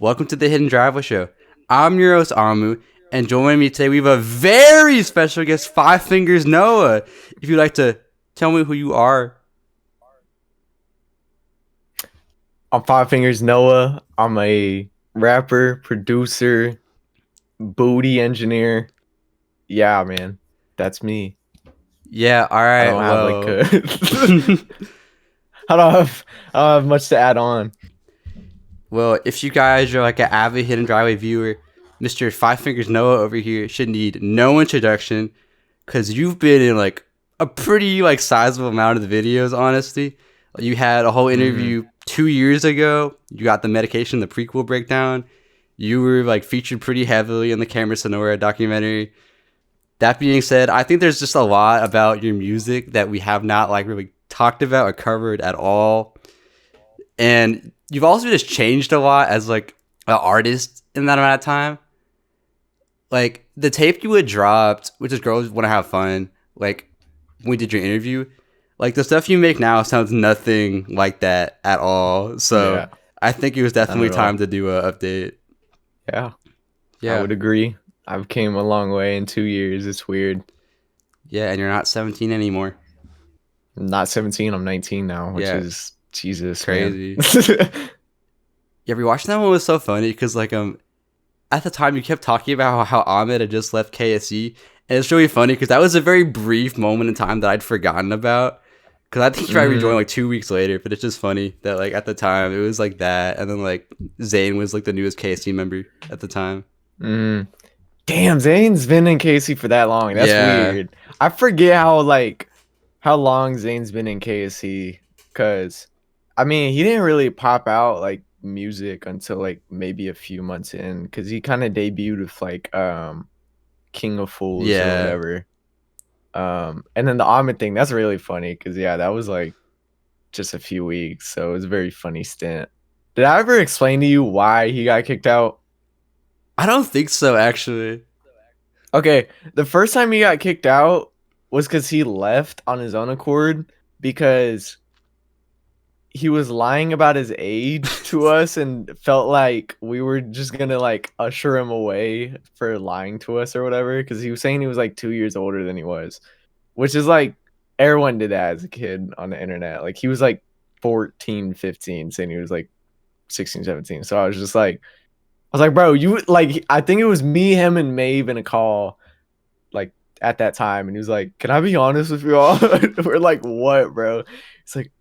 Welcome to the Hidden Driveway Show. I'm your host, Amu, and joining me today, we have a very special guest, FiveFingersNoah. If you'd like to tell me who you are. I'm FiveFingersNoah. I'm a rapper, producer, booty engineer. Yeah, man, that's me. Yeah, all I right, don't have like well. I don't have much to add on. Well, if you guys are like an avid Hidden Driveway viewer, Mr. FiveFingersNoah over here should need no introduction, because you've been in like a pretty like sizable amount of the videos, honestly. You had a whole interview 2 years ago. You got the medication, the prequel breakdown. You were like featured pretty heavily in the Camera Sonora documentary. That being said, I think there's just a lot about your music that we have not like really talked about or covered at all. And you've also just changed a lot as like an artist in that amount of time. Like the tape you had dropped, which is Girls Want to Have Fun, like when we did your interview, like the stuff you make now sounds nothing like that at all. So Yeah, I think it was not definitely at all. time to do an update. Yeah, I Yeah. would agree. I've came a long way in 2 years. It's weird. Yeah, and you're not 17 anymore. I'm not 17. I'm 19 now, which Yeah. is Jesus, Crazy. man. Yeah, rewatching that one was so funny because like at the time you kept talking about how Ahmed had just left KSE, and it's really funny because that was a very brief moment in time that I'd forgotten about. Because I think he probably rejoined like 2 weeks later, but it's just funny that like at the time it was like that, and then like Zayn was like the newest KSE member at the time. Damn, Zayn's been in KSC for that long. That's Yeah. weird. I forget how long Zayn's been in KSC, because I mean he didn't really pop out like music until like maybe a few months in, because he kind of debuted with like King of Fools or Yeah. whatever. And then the Ahmed thing, that's really funny because yeah, that was like just a few weeks, so it was a very funny stint. Did I ever explain to you why he got kicked out? I don't think so, actually. Okay, the first time he got kicked out was because he left on his own accord, because he was lying about his age to us and felt like we were just gonna like usher him away for lying to us or whatever, because he was saying he was like 2 years older than he was, which is like everyone did that as a kid on the internet. Like he was like 14, 15, saying he was like 16, 17. So I was like, bro, you like, I think it was me, him, and Maeve in a call, like at that time, and he was like, "Can I be honest with you all?" We're like, "What, bro?" It's like,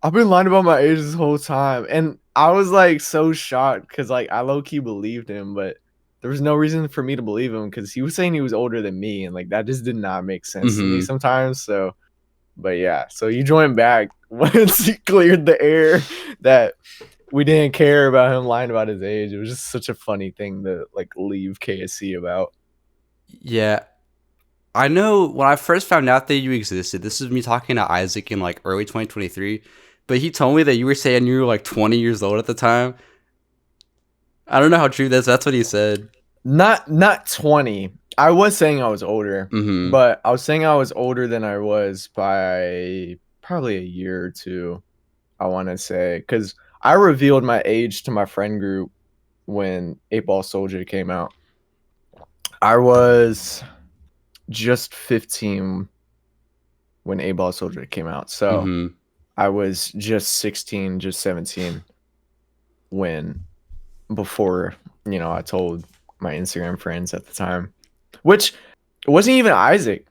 I've been lying about my age this whole time, and I was like so shocked because like I low key believed him, but there was no reason for me to believe him because he was saying he was older than me, and like that just did not make sense to me sometimes. So, but yeah, so you joined back once he cleared the air that we didn't care about him lying about his age. It was just such a funny thing to like leave KSC about. Yeah. I know when I first found out that you existed, this is me talking to Isaac in like early 2023, but he told me that you were saying you were like 20 years old at the time. I don't know how true that's. That's what he said. Not 20. I was saying I was older, Mm-hmm. but I was saying I was older than I was by probably a year or two, I want to say, because I revealed my age to my friend group when 8 Ball Soldier came out. I was just 15 when 8 Ball Soldier came out. So Mm-hmm. I was just 16, just 17 before, I told my Instagram friends at the time, which it wasn't even Isaac.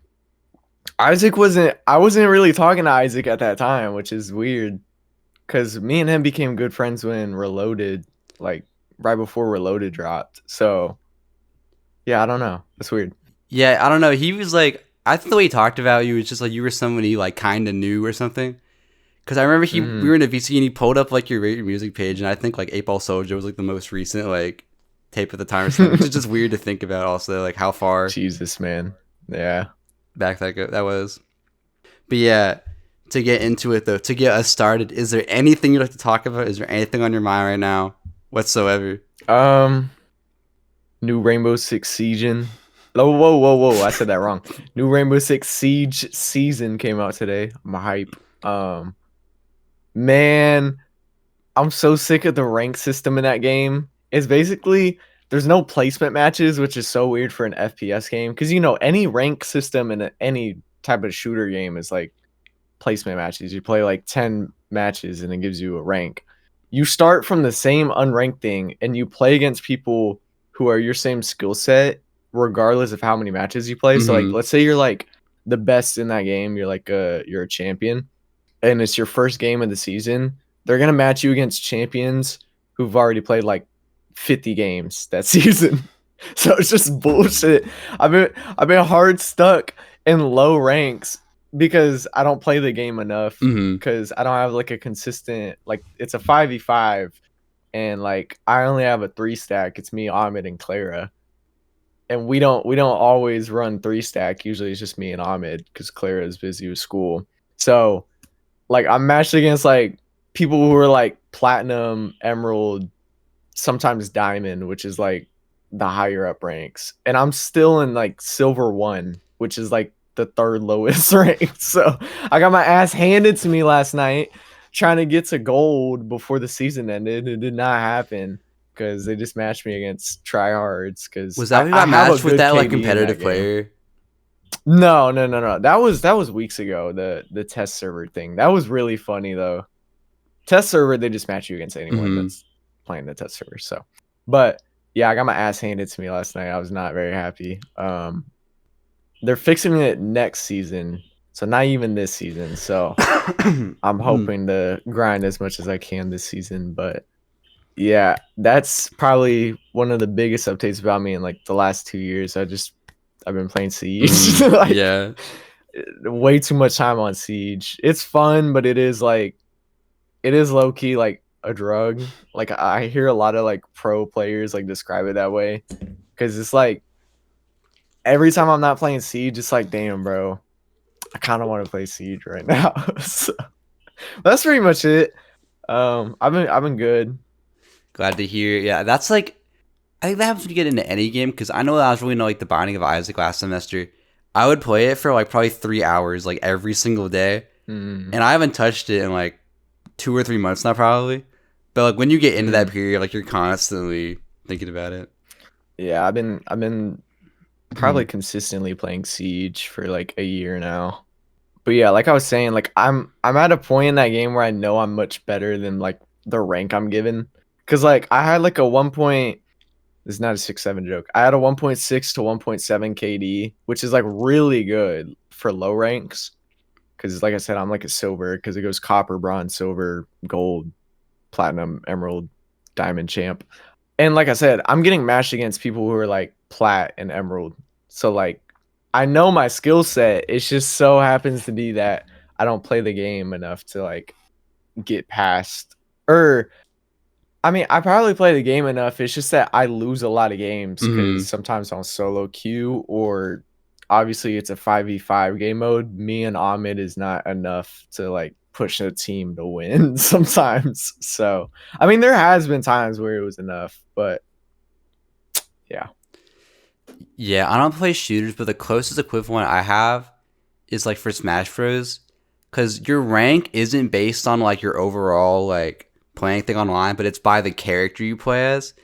I wasn't really talking to Isaac at that time, which is weird because me and him became good friends when Reloaded, like right before Reloaded dropped. So yeah, I don't know. That's weird. Yeah, I don't know. He was like, I think the way he talked about you was just like you were somebody like kind of new or something. Because I remember we were in a VC and he pulled up like your Rate Your Music page, and I think like 8 Ball Soldier was like the most recent like tape at the time or something, which is just weird to think about. Also, like how far Jesus, man. Yeah. back that was. But yeah, to get into it though, to get us started, is there anything you'd like to talk about? Is there anything on your mind right now, whatsoever? New Rainbow Six Siege. Oh, whoa! I said that wrong. New Rainbow Six Siege season came out today. I'm hype. Man, I'm so sick of the rank system in that game. It's basically there's no placement matches, which is so weird for an FPS game because any rank system in any type of shooter game is like placement matches. You play like 10 matches and it gives you a rank. You start from the same unranked thing and you play against people who are your same skill set regardless of how many matches you play. So like let's say you're like the best in that game, you're a champion and it's your first game of the season. They're going to match you against champions who've already played like 50 games that season. So it's just bullshit. I've been hard stuck in low ranks because I don't play the game enough because I don't have like a consistent, like it's a 5v5 and like I only have a 3 stack. It's me, Ahmed, and Clara. And we don't always run 3 stack. Usually it's just me and Ahmed because Clara is busy with school. So like I'm matched against like people who are like platinum, emerald, sometimes diamond, which is like the higher up ranks. And I'm still in like silver 1, which is like the 3rd lowest rank. So I got my ass handed to me last night trying to get to gold before the season ended. It did not happen because they just matched me against tryhards. Because was that who got matched with that like competitive player? No. That was weeks ago. The test server thing. That was really funny though. Test server, they just match you against anyone that's playing the test server. So, but yeah, I got my ass handed to me last night. I was not very happy. They're fixing it next season, so not even this season. So I'm hoping to grind as much as I can this season. But yeah, that's probably one of the biggest updates about me in like the last 2 years. I've been playing Siege. Like, yeah, way too much time on Siege. It's fun, but it is low key like a drug. Like I hear a lot of like pro players like describe it that way because it's like every time I'm not playing Siege, it's like, damn, bro, I kind of want to play Siege right now. So that's pretty much it. I've been good. Glad to hear. Yeah, that's like, I think that happens when you get into any game because I know that I was really into like the Binding of Isaac last semester. I would play it for like probably 3 hours like every single day, and I haven't touched it in like 2 or 3 months now probably. But like when you get into that period, like you're constantly thinking about it. Yeah, I've been probably consistently playing Siege for like a year now. But yeah, like I was saying, like I'm at a point in that game where I know I'm much better than like the rank I'm given. Cause like I had like a 1 point, this is not a 6-7 joke. I had a 1.6 to 1.7 KD, which is like really good for low ranks. Cause like I said, I'm like a silver because it goes copper, bronze, silver, gold, platinum, emerald, diamond, champ. And like I said, I'm getting matched against people who are like plat and emerald. So like I know my skill set. It just so happens to be that I don't play the game enough to like get past. Or I mean, I probably play the game enough. It's just that I lose a lot of games because sometimes on solo queue or obviously it's a 5v5 game mode. Me and Ahmed is not enough to like push a team to win sometimes. So I mean, there has been times where it was enough, but yeah. Yeah, I don't play shooters, but the closest equivalent I have is like for Smash Bros. Because your rank isn't based on like your overall like playing thing online, but it's by the character you play as.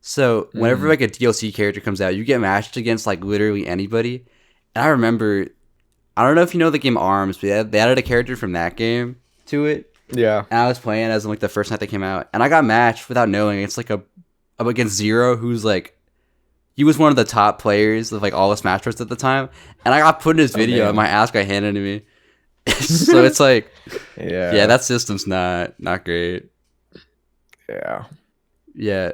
So whenever like a DLC character comes out, you get matched against like literally anybody. And I remember, I don't know if you know the game AAMU'S, but they added a character from that game to it. Yeah. And I was playing as like the first night they came out, and I got matched without knowing. It's like up against Zero, who's like, he was one of the top players of like all the Smash Bros at the time, and I got put in his video and my ass got handed to me. So it's like, yeah, that system's not great. Yeah.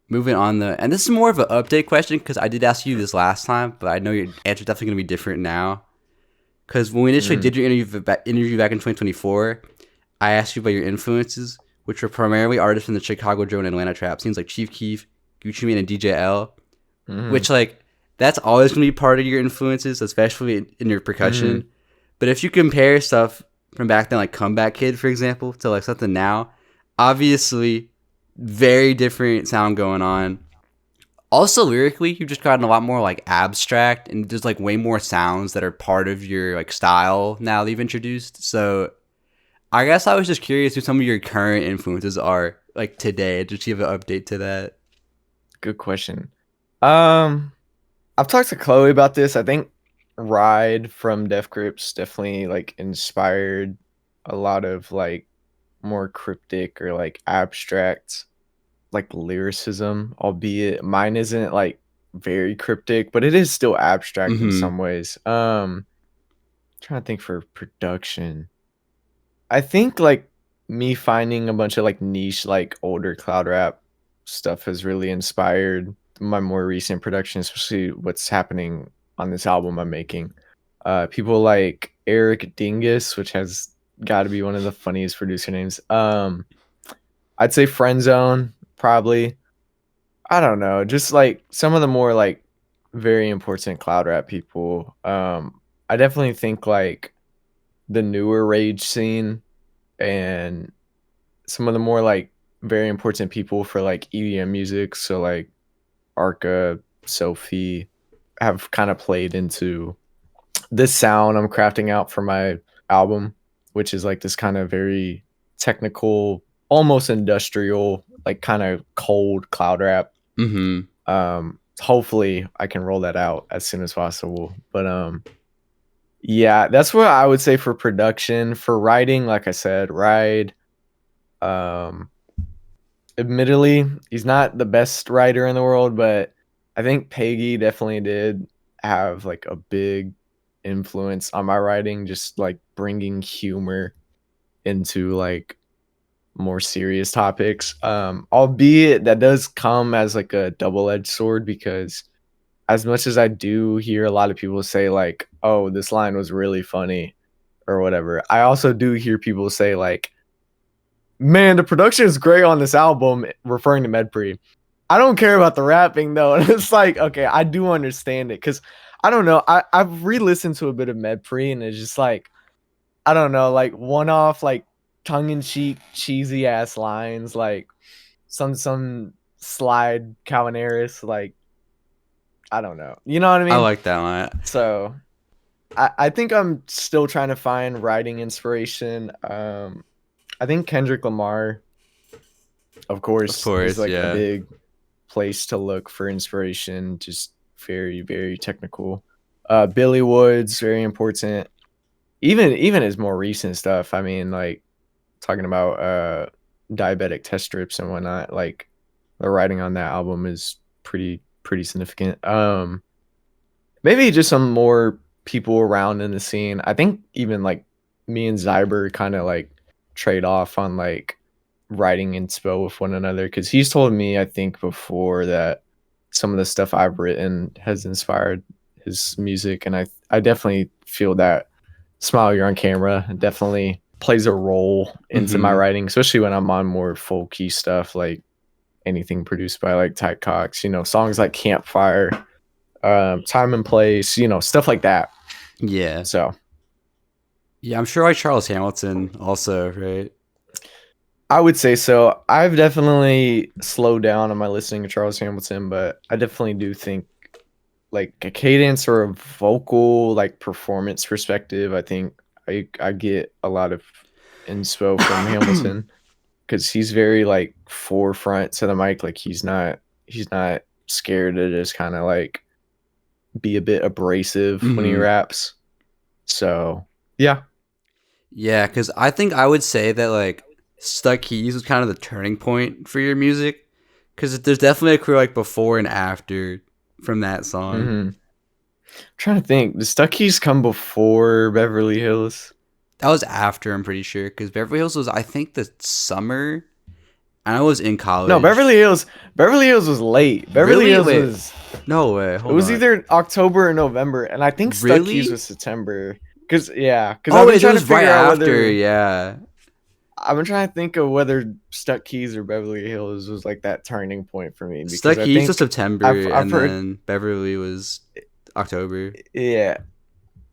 Moving on though, and this is more of an update question because I did ask you this last time, but I know your answer's definitely gonna be different now. Because when we initially did your interview back in 2024, I asked you about your influences, which were primarily artists from the Chicago drill and Atlanta trap scenes like Chief Keef, Gucci Mane, and DJ L. Which like that's always gonna be part of your influences, especially in your percussion. But if you compare stuff from back then, like Comeback Kid, for example, to like something now, obviously very different sound going on. Also lyrically, you've just gotten a lot more like abstract, and there's like way more sounds that are part of your like style now that you've introduced. So I guess I was just curious who some of your current influences are, like today? Did you have an update to that? Good question. Um, I've talked to Chloe about this. I think Ride from Def Grips definitely like inspired a lot of like more cryptic or like abstract like lyricism, albeit mine isn't like very cryptic, but it is still abstract in Mm-hmm. some ways. Trying to think for production. I think like me finding a bunch of like niche like older cloud rap stuff has really inspired my more recent production, especially what's happening on this album I'm making. People like Eric Dingus, which has got to be one of the funniest producer names. I'd say Friend Zone probably. I don't know, just like some of the more like very important cloud rap people. I definitely think like the newer rage scene and some of the more like very important people for like EDM music. So like Arca, Sophie have kind of played into this sound I'm crafting out for my album, which is like this kind of very technical, almost industrial, like kind of cold cloud rap. Mm-hmm. Hopefully I can roll that out as soon as possible. But yeah, that's what I would say for production. For writing, like I said, Ride. Um, Admittedly, he's not the best writer in the world, but I think Peggy definitely did have like a big influence on my writing, just like bringing humor into like more serious topics. Albeit that does come as like a double-edged sword because as much as I do hear a lot of people say like, "Oh, this line was really funny," or whatever, I also do hear people say like, "Man, the production is great on this album," referring to Medpree. I don't care about the rapping though, and it's like, okay, I do understand it because I don't know. I've re-listened to a bit of Medpree, and it's just like I don't know, like one-off, like tongue-in-cheek, cheesy ass lines, like some slide Calvin Harris, like I don't know. You know what I I mean? like that one. So I think I'm still trying to find writing inspiration. I think Kendrick Lamar, of Of course, is course, like a yeah. big place to look for inspiration. Just very, very technical. Billy Woods, very important. Even his more recent stuff. I mean, like talking about diabetic test strips and whatnot. Like the writing on that album is pretty significant. Maybe just some more people around in the scene. I think even like me and Zyber kind of like trade off on like writing inspo with one another because he's told me I think before that some of the stuff I've written has inspired his music, and I definitely feel that Smile You're on Camera definitely plays a role into my Mm-hmm. writing, especially when I'm on more folky stuff like anything produced by like Ty Cox, songs like Campfire, Time and Place, stuff like that. Yeah. So Yeah, I'm sure like Charles Hamilton also, right? I would say so. I've definitely slowed down on my listening to Charles Hamilton, but I definitely do think like a cadence or a vocal like performance perspective, I think I get a lot of inspo from Hamilton because he's very like forefront to the mic. Like he's not scared to just kind of like be a bit abrasive when he Mm-hmm. raps. So yeah. Yeah, because I think I would say that like Stuck Keys was kind of the turning point for your music. Because there's definitely a clear like before and after from that song. I'm trying to think. Does Stuck Keys come before Beverly Hills? That was after, I'm pretty sure. Because Beverly Hills was, I think, the summer. And I was in No, college. Beverly Hills was late. Beverly Really? Hills Wait. was No way. it Hold was on. either October or November, and I think Stuck Keys Really? was September. Cause Oh, I've been wait. It trying to was right figure out after. whether Yeah. I've been trying to think of whether Stuck Keys or Beverly Hills was like that turning point for me because Stuck I Keys was think September. I've And heard then Beverly was October. yeah,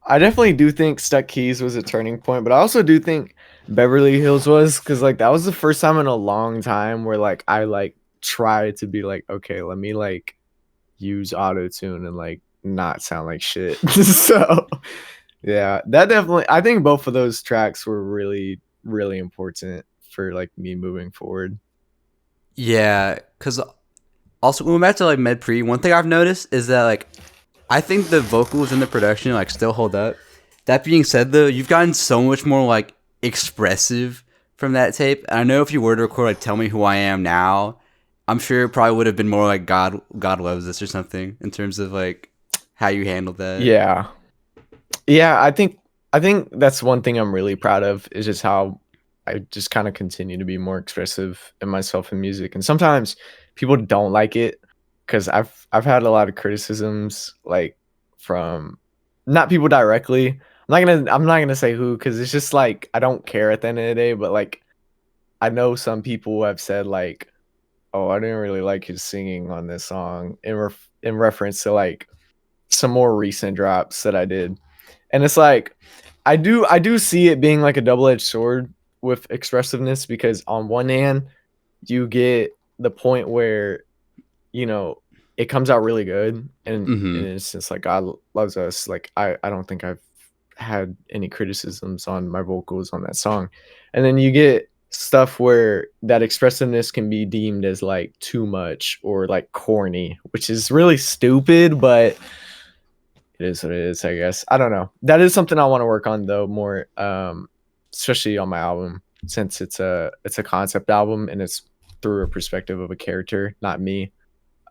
I definitely do think Stuck Keys was a turning point, but I also do think Beverly Hills was because like that was the first time in a long time where like I like tried to be like okay, let me like use auto tune and like not sound like shit. So yeah, that definitely. I think both of those tracks were really, really important for like me moving forward. Yeah, because also when we went back to like Med Pre, one thing I've noticed is that like I think the vocals and the production like still hold up. That being said, though, you've gotten so much more like expressive from that tape. And I know if you were to record like "Tell Me Who I Am Now," I'm sure it probably would have been more like God Loves This" or something in terms of like how you handled that. Yeah. Yeah, I think that's one thing I'm really proud of is just how I just kind of continue to be more expressive in myself in music. And sometimes people don't like it because I've had a lot of criticisms like from not people directly. I'm not gonna say who because it's just like I don't care at the end of the day, but like I know some people have said like, oh, I didn't really like his singing on this song in reference to like some more recent drops that I did. And it's like I do see it being like a double-edged sword with expressiveness because on one hand, you get the point where, you know, it comes out really good and Mm-hmm. it's just like God loves us. Like I don't think I've had any criticisms on my vocals on that song. And then you get stuff where that expressiveness can be deemed as like too much or like corny, which is really stupid, but it is what it is, I guess. I don't know. That is something I want to work on though more, especially on my album since it's a concept album and it's through a perspective of a character, not me.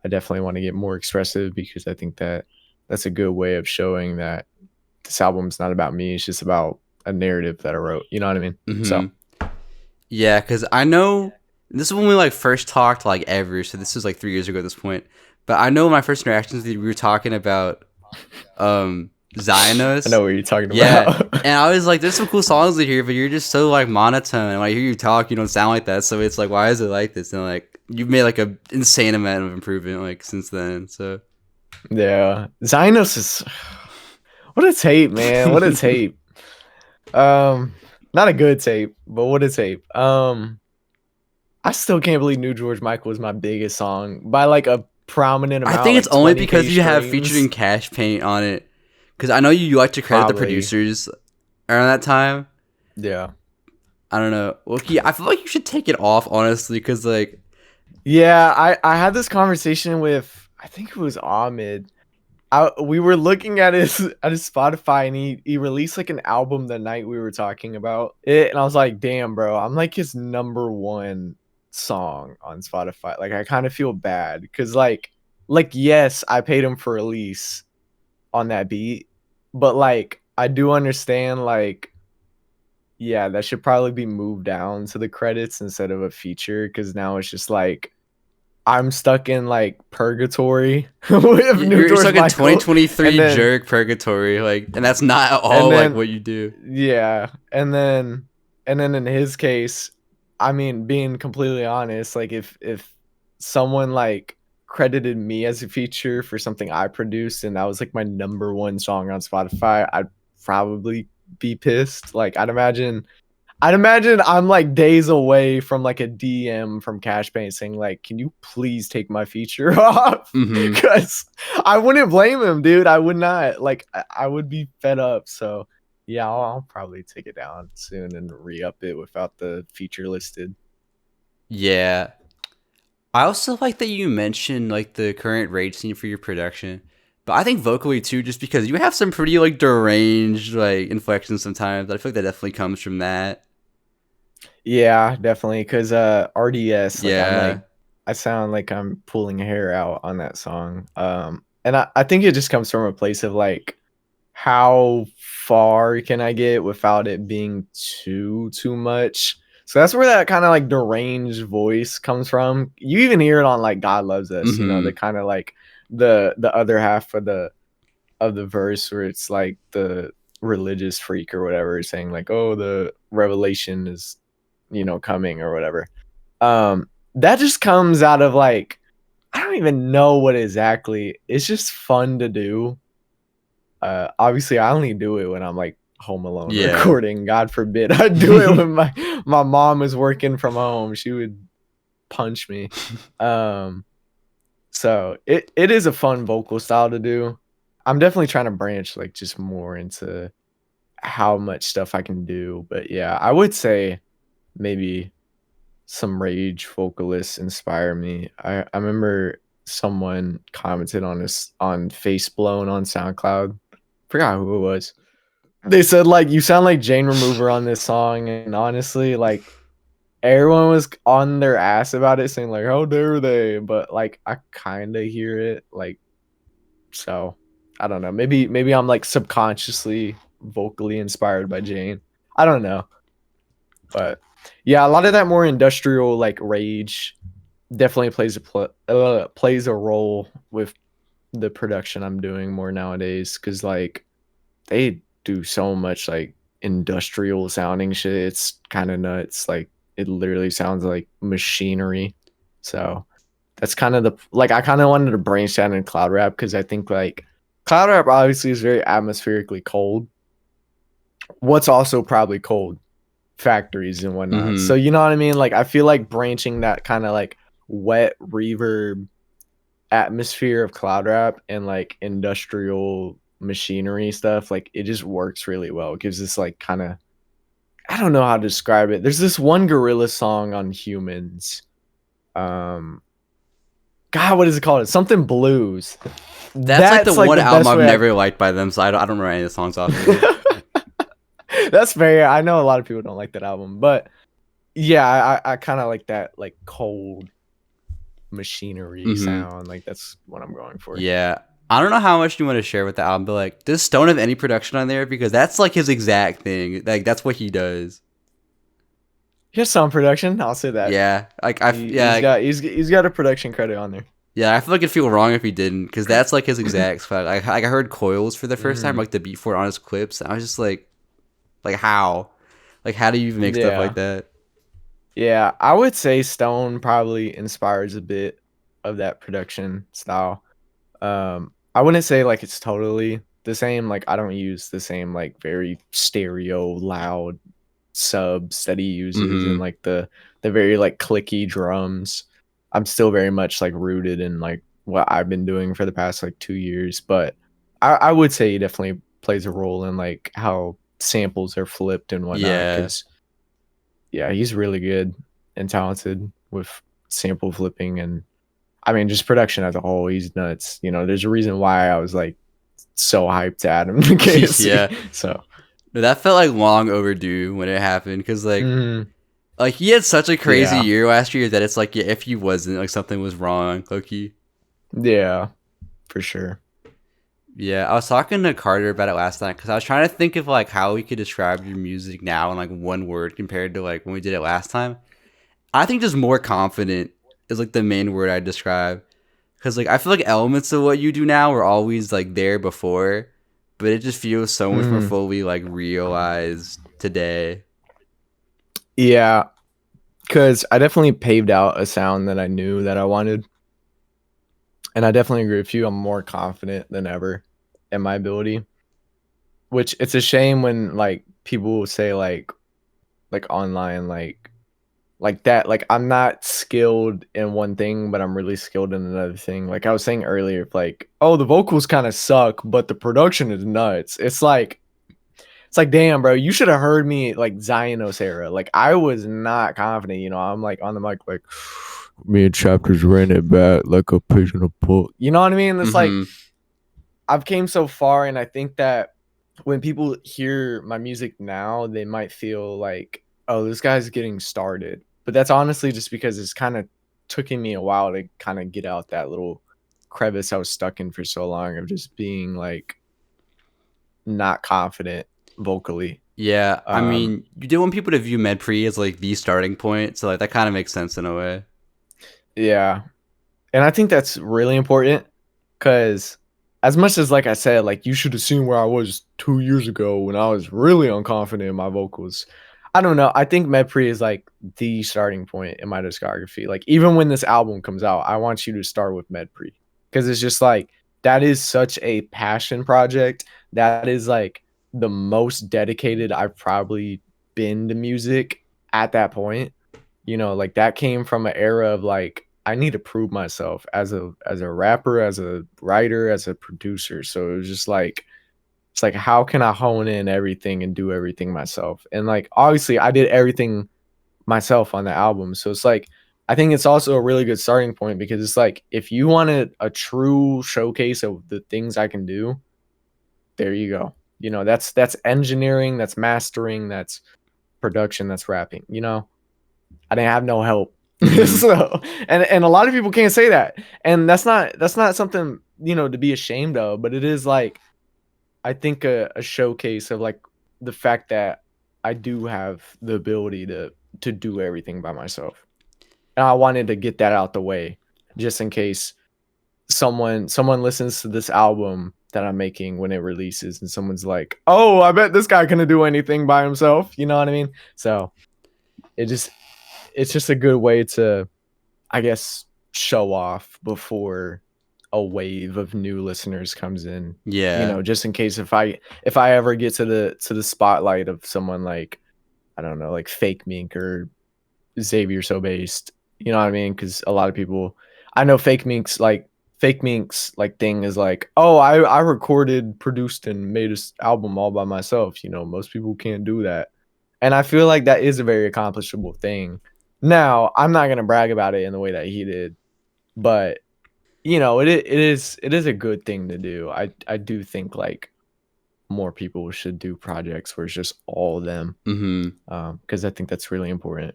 I definitely want to get more expressive because I think that that's a good way of showing that this album's not about me. It's just about a narrative that I wrote. You know what I mean? Mm-hmm. So Yeah, because I know this is when we like first talked like ever. So this was like 3 years ago at this point. But I know my first interactions with you, we were talking about I Xynos. know what you're talking Yeah. about. And I was like, there's some cool songs in here, but you're just so like monotone. And when I hear you talk, you don't sound like that. So it's like, why is it like this? And like you've made like a insane amount of improvement like since then. So Yeah. Xynos is what a tape, man. What a tape. Um, not a good tape, but what a tape. I still can't believe New George Michael was my biggest song by like a prominent I amount, think it's like only 20K because you have streams. featuring Cash Paint on it. Because I know you like to credit the Probably. producers around that time. Yeah. I don't know. Loki, I feel like you should take it off, honestly, because like, Yeah, I had this conversation with I think it was Ahmed. We were looking at his Spotify and he released like an album the night we were talking about it and I was like, damn bro, I'm like his number one song on Spotify. Like I kind of feel bad because like yes, I paid him for release on that beat, but like I do understand like yeah, that should probably be moved down to the credits instead of a feature because now it's just like I'm stuck in like purgatory with New you're George stuck in Michael, and 2023 then jerk purgatory, like, and that's not at and all like then what you do. yeah, and then in his case, I mean, being completely honest, like if someone like credited me as a feature for something I produced and that was like my number one song on Spotify, I'd probably be pissed. Like I'd imagine I'm like days away from like a DM from Cash Paint saying like, "Can you please take my feature off?" Mm-hmm. Because I wouldn't blame him, dude. I would not. Like, I would be fed up. So, yeah, I'll probably take it down soon and re-up it without the feature listed. Yeah. I also like that you mentioned like the current rage scene for your production, but I think vocally too, just because you have some pretty like deranged like inflections sometimes. I feel like that definitely comes from that. Yeah, definitely. Because RDS, like, Yeah. I sound like I'm pulling hair out on that song. And I think it just comes from a place of like how far can I get without it being too much? So that's where that kind of like deranged voice comes from. You even hear it on like God Loves Us, the Mm-hmm. kind of like the other half of the verse where it's like the religious freak or whatever saying like, "Oh, the revelation is, coming," or whatever. That just comes out of like I don't even know what exactly. It's just fun to do. Obviously, I only do it when I'm like home alone Yeah. recording. God forbid I do it when my mom is working from home. She would punch me. Um, so it is a fun vocal style to do. I'm definitely trying to branch like just more into how much stuff I can do. But yeah, I would say maybe some rage vocalists inspire me. I remember someone commented on this on Face Blown on SoundCloud. Forgot who it was. They said like you sound like Jane Remover on this song, and honestly, like everyone was on their ass about it, saying like how dare they? But like I kind of hear it, like so. I don't know. Maybe I'm like subconsciously vocally inspired by Jane. I don't know, but yeah, a lot of that more industrial like rage definitely plays a role with the production I'm doing more nowadays because like they do so much like industrial sounding shit. It's kind of nuts. Like it literally sounds like machinery. So that's kind of the like I kind of wanted to branch out in cloud rap because I think like cloud rap obviously is very atmospherically cold. What's also probably cold? Factories and whatnot. Mm-hmm. So you know what I mean? Like I feel like branching that kind of like wet reverb atmosphere of cloud rap and like industrial machinery stuff, like it just works really well. It gives this like kind of I don't know how to describe it. There's this one gorilla song on Humans. God, what is it called? It's something blues. That's like the one the album best I've way never liked by them, so I don't remember any of the songs off of it. That's fair. I know a lot of people don't like that album, but yeah, I kind of like that like cold machinery sound. Like that's what I'm going for. Yeah. I don't know how much you want to share with the album, but like, does Stone have any production on there? Because that's like his exact thing. Like, that's what he does. He has some production. I'll say that. Yeah. Like, He's got a production credit on there. yeah, I feel like it'd feel wrong if he didn't, because that's like his exact spot. Like, I heard Coils for the first time, like the beat for it on his clips, and I was just like how? Like, how do you make stuff like that? Yeah, I would say Stone probably inspires a bit of that production style. I wouldn't say like it's totally the same. Like I don't use the same like very stereo loud subs that he uses and like the very like clicky drums. I'm still very much like rooted in like what I've been doing for the past like 2 years, but I would say he definitely plays a role in like how samples are flipped and whatnot. Because yeah, he's really good and talented with sample flipping and I mean just production as a whole. He's nuts. You know, there's a reason why I was like so hyped to add him to KSC. Yeah. So that felt like long overdue when it happened because like he had such a crazy year last year that it's like if he wasn't, like something was wrong, Loki. Yeah, for sure. Yeah, I was talking to Carter about it last night because I was trying to think of like how we could describe your music now in like one word compared to like when we did it last time. I think just more confident is like the main word I describe because like I feel like elements of what you do now were always like there before, but it just feels so much more fully like realized today. Yeah, because I definitely paved out a sound that I knew that I wanted. And I definitely agree with you. I'm more confident than ever in my ability. Which it's a shame when like people say like online like that like I'm not skilled in one thing but I'm really skilled in another thing. Like I was saying earlier, like oh the vocals kind of suck but the production is nuts. It's like damn bro, you should have heard me like Zionos era. Like I was not confident, you know. I'm like on the mic like me and Chapters ran it back like a pigeon of pork. You know what I mean? It's like I've came so far, and I think that when people hear my music now, they might feel like, oh, this guy's getting started. But that's honestly just because it's kind of taking me a while to kind of get out that little crevice I was stuck in for so long of just being like not confident vocally. Yeah, I mean, you do want people to view MedPre as like the starting point, so like that kind of makes sense in a way. Yeah. And I think that's really important because as much as like I said, like you should have seen where I was 2 years ago when I was really unconfident in my vocals. I don't know. I think MedPre is like the starting point in my discography. Like even when this album comes out, I want you to start with MedPre because it's just like that is such a passion project. That is like the most dedicated I've probably been to music at that point. You know, like that came from an era of like I need to prove myself as a rapper, as a writer, as a producer. So it was just like it's like how can I hone in everything and do everything myself? And like obviously I did everything myself on the album. So it's like I think it's also a really good starting point because it's like if you wanted a true showcase of the things I can do, there you go. You know, that's engineering, that's mastering, that's production, that's rapping. You know, I didn't have no help. Mm-hmm. So and a lot of people can't say that. And that's not something, you know, to be ashamed of, but it is like I think a showcase of like the fact that I do have the ability to do everything by myself. And I wanted to get that out the way just in case someone listens to this album that I'm making when it releases and someone's like, "Oh, I bet this guy couldn't do anything by himself." You know what I mean? So, it just it's just a good way to, I guess, show off before a wave of new listeners comes in. You Yeah. know, just in case if I ever get to the spotlight of someone like, I don't know, like Fake Mink or Xavier So Based, you know what I mean? Because a lot of people, I know Fake Mink's like thing is like, oh, I recorded, produced, and made this album all by myself. You know, most people can't do that, and I feel like that is a very accomplishable thing. Now, I'm not gonna brag about it in the way that he did, but you know, it is a good thing to do. I do think like more people should do projects where it's just all of them, Mm-hmm. because I think that's really important.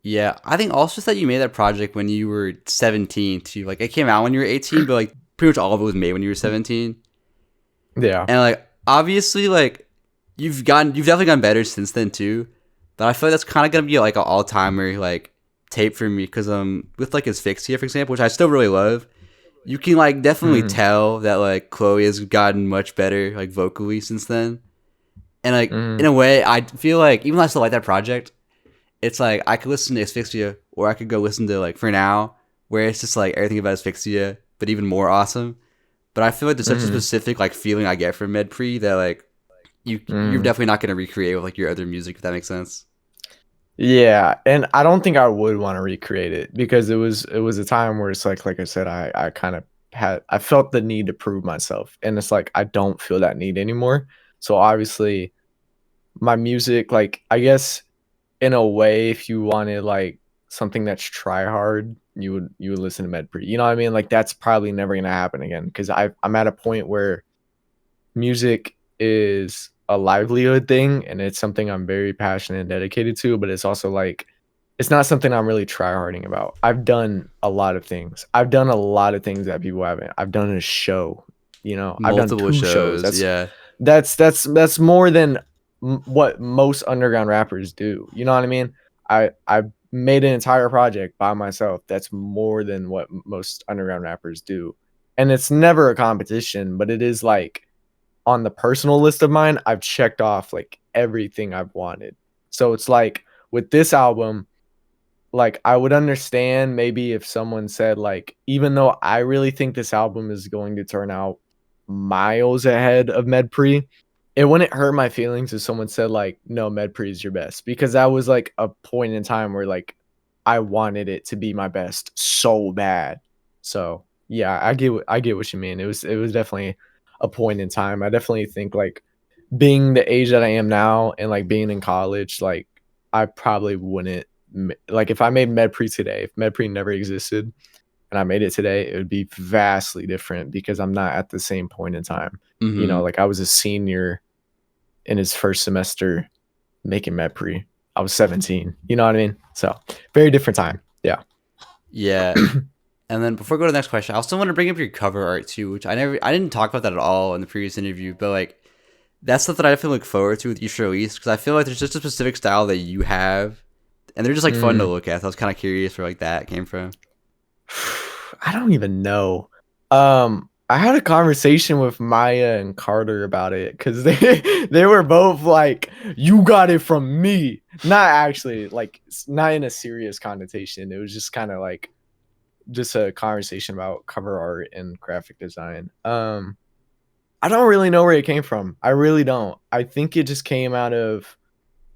Yeah, I think also that you made that project when you were 17 too. Like it came out when you were 18, but like pretty much all of it was made when you were 17. Yeah. And like obviously like you've definitely gotten better since then too. But I feel like that's kind of gonna be like an all timer like tape for me because with like Asphyxia for example, which I still really love. You can like definitely Mhm. tell that like Chloe has gotten much better like vocally since then. And like in Mhm. a way, I feel like even though I still like that project, it's like I could listen to Asphyxia or I could go listen to like For Now, where it's just like everything about Asphyxia, but even more awesome. But I feel like there's such a Mhm. specific like feeling I get from MedPre that like you're Mhm. definitely not gonna recreate with like your other music if that makes sense. Yeah, and I don't think I would want to recreate it because it was a time where it's like I said, I kind of I felt the need to prove myself, and it's like I don't feel that need anymore. So obviously, my music, like I guess in a way, if you wanted like something that's try hard, you would listen to MedPre. You know what I mean? Like that's probably never gonna happen again because I'm at a point where music is a livelihood thing and it's something I'm very passionate and dedicated to, but it's also like it's not something I'm really tryharding about. I've done a lot of things. I've done a lot of things that people haven't. I've done a show, you know. I've done Multiple 2 shows. shows, That's yeah. that's more than what most underground rappers do. You know what I mean? I made an entire project by myself. That's more than what most underground rappers do. And it's never a competition, but it is like on the personal list of mine, I've checked off like everything I've wanted. So it's like with this album, like I would understand maybe if someone said like, even though I really think this album is going to turn out miles ahead of MedPre, it wouldn't hurt my feelings if someone said like, no, MedPre is your best because that was like a point in time where like I wanted it to be my best so bad. So yeah, I get what you mean. It was definitely a point in time. I definitely think like being the age that I am now and like being in college, like I probably wouldn't like if I made MedPre today, if MedPre never existed and I made it today, it would be vastly different because I'm not at the same point in time. You know, Mm-hmm. like I was a senior in his first semester making MedPre. I was 17. You know what I mean? So very different time. Yeah. Yeah. And then before I go to the next question, I also want to bring up your cover art too, which I didn't talk about that at all in the previous interview, but like that's something I definitely look forward to with each release because I feel like there's just a specific style that you have, and they're just like fun to Mm. look at. So I was kind of curious where like that came from. I don't even know. I had a conversation with Maya and Carter about it because they were both like, "You got it from me." Not actually, like, not in a serious connotation. It was just kind of like just a conversation about cover art and graphic design. I don't really know where it came from. I really don't. I think it just came out of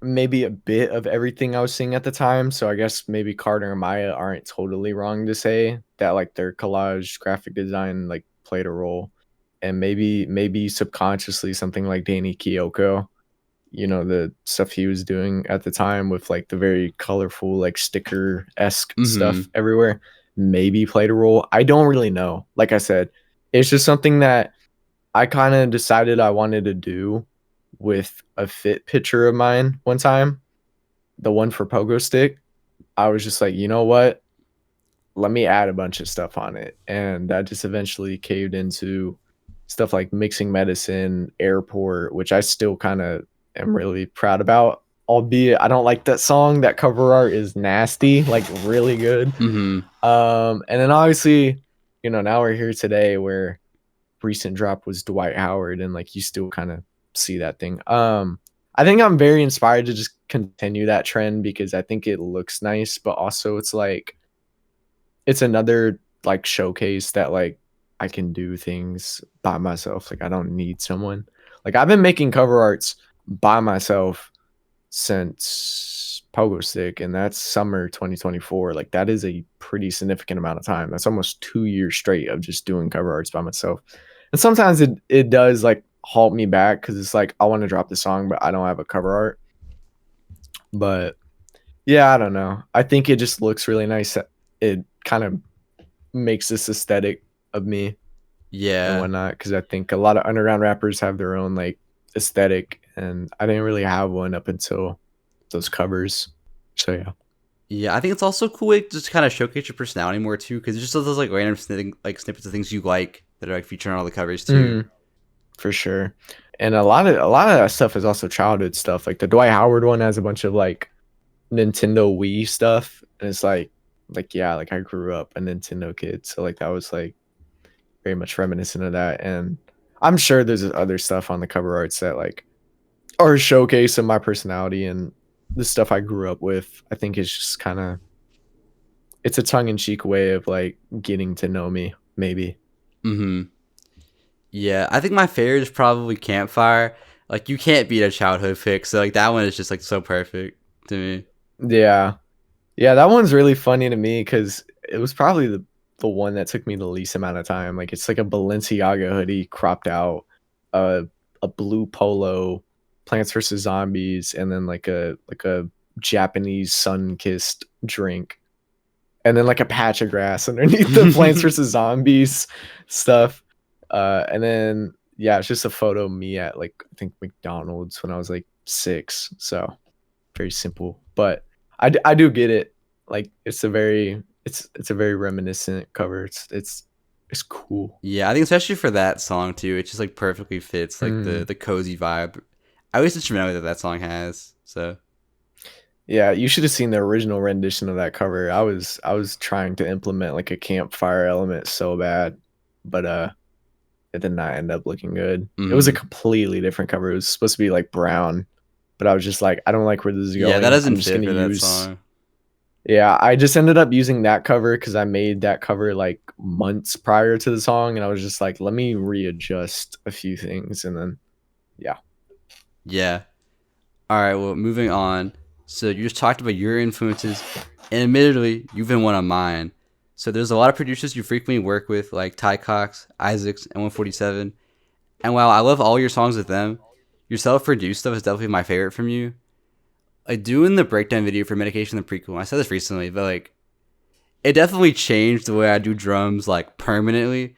maybe a bit of everything I was seeing at the time. So I guess maybe Carter and Maya aren't totally wrong to say that like their collage graphic design like played a role. And maybe subconsciously something like Danny Kyoko. the stuff he was doing at the time with like the very colorful, like sticker-esque Mm-hmm. stuff everywhere, maybe played a role. I don't really know. Like I said, it's just something that I kind of decided I wanted to do with a fit picture of mine one time, the one for Pogo Stick. I was just like, you know what? Let me add a bunch of stuff on it. And that just eventually caved into stuff like Mixing Medicine, Airport, which I still kind of am really proud about. Albeit I don't like that song. That cover art is nasty, like really good. Mm-hmm. And then obviously, now we're here today where recent drop was Dwight Howard, and like you still kind of see that thing. I think I'm very inspired to just continue that trend because I think it looks nice, but also it's like it's another like showcase that like I can do things by myself. Like I don't need someone. Like I've been making cover arts by myself since Pogo Stick, and that's summer 2024. Like that is a pretty significant amount of time. That's almost 2 years straight of just doing cover arts by myself. And sometimes it does like halt me back because it's like I want to drop the song, but I don't have a cover art. But yeah, I don't know. I think it just looks really nice. It kind of makes this aesthetic of me and Yeah. whatnot because I think a lot of underground rappers have their own like aesthetic, and I didn't really have one up until those covers. So yeah. Yeah, I think it's also cool way to just kind of showcase your personality more too, because it's just those like random snippets of things you like that are like featured on all the covers too. Mm, for sure. And a lot of that stuff is also childhood stuff. Like the Dwight Howard one has a bunch of like Nintendo Wii stuff, and it's like yeah, like I grew up a Nintendo kid, so like that was like very much reminiscent of that. And I'm sure there's other stuff on the cover arts that like are a showcase of my personality and the stuff I grew up with. I think it's just kind of it's a tongue-in-cheek way of like getting to know me, maybe. Mm-hmm. Yeah, I think my favorite is probably Campfire. Like you can't beat a childhood pick, so like that one is just like so perfect to me. Yeah. Yeah, that one's really funny to me because it was probably the one that took me the least amount of time. Like it's like a Balenciaga hoodie cropped out, uh, a blue polo, Plants vs Zombies, and then like a Japanese sun kissed drink, and then like a patch of grass underneath the Plants vs Zombies stuff. And then yeah, it's just a photo of me at like I think McDonald's when I was like 6. So very simple, but I do get it. Like it's a very reminiscent cover. It's cool. Yeah, I think especially for that song too, it just like perfectly fits like the Mm. the cozy vibe. I always instrumental that song has. So Yeah, you should have seen the original rendition of that cover. I was trying to implement like a campfire element so bad, but it did not end up looking good. It was a mhm. completely different cover. It was supposed to be like brown, but I was just like, I don't like where this is Yeah, that going. I'm doesn't just fit gonna for that use song. Yeah, I just ended up using that cover because I made that cover like months prior to the song, and I was just like, let me readjust a few things, and then yeah. Yeah. All right. Well, moving on. So you just talked about your influences, and admittedly, you've been one of mine. So there's a lot of producers you frequently work with, like Ty Cox, Isaacs, and 147. And while I love all your songs with them, your self-produced stuff is definitely my favorite from you. Like doing the breakdown video for Medication the prequel. I said this recently, but like it definitely changed the way I do drums like permanently.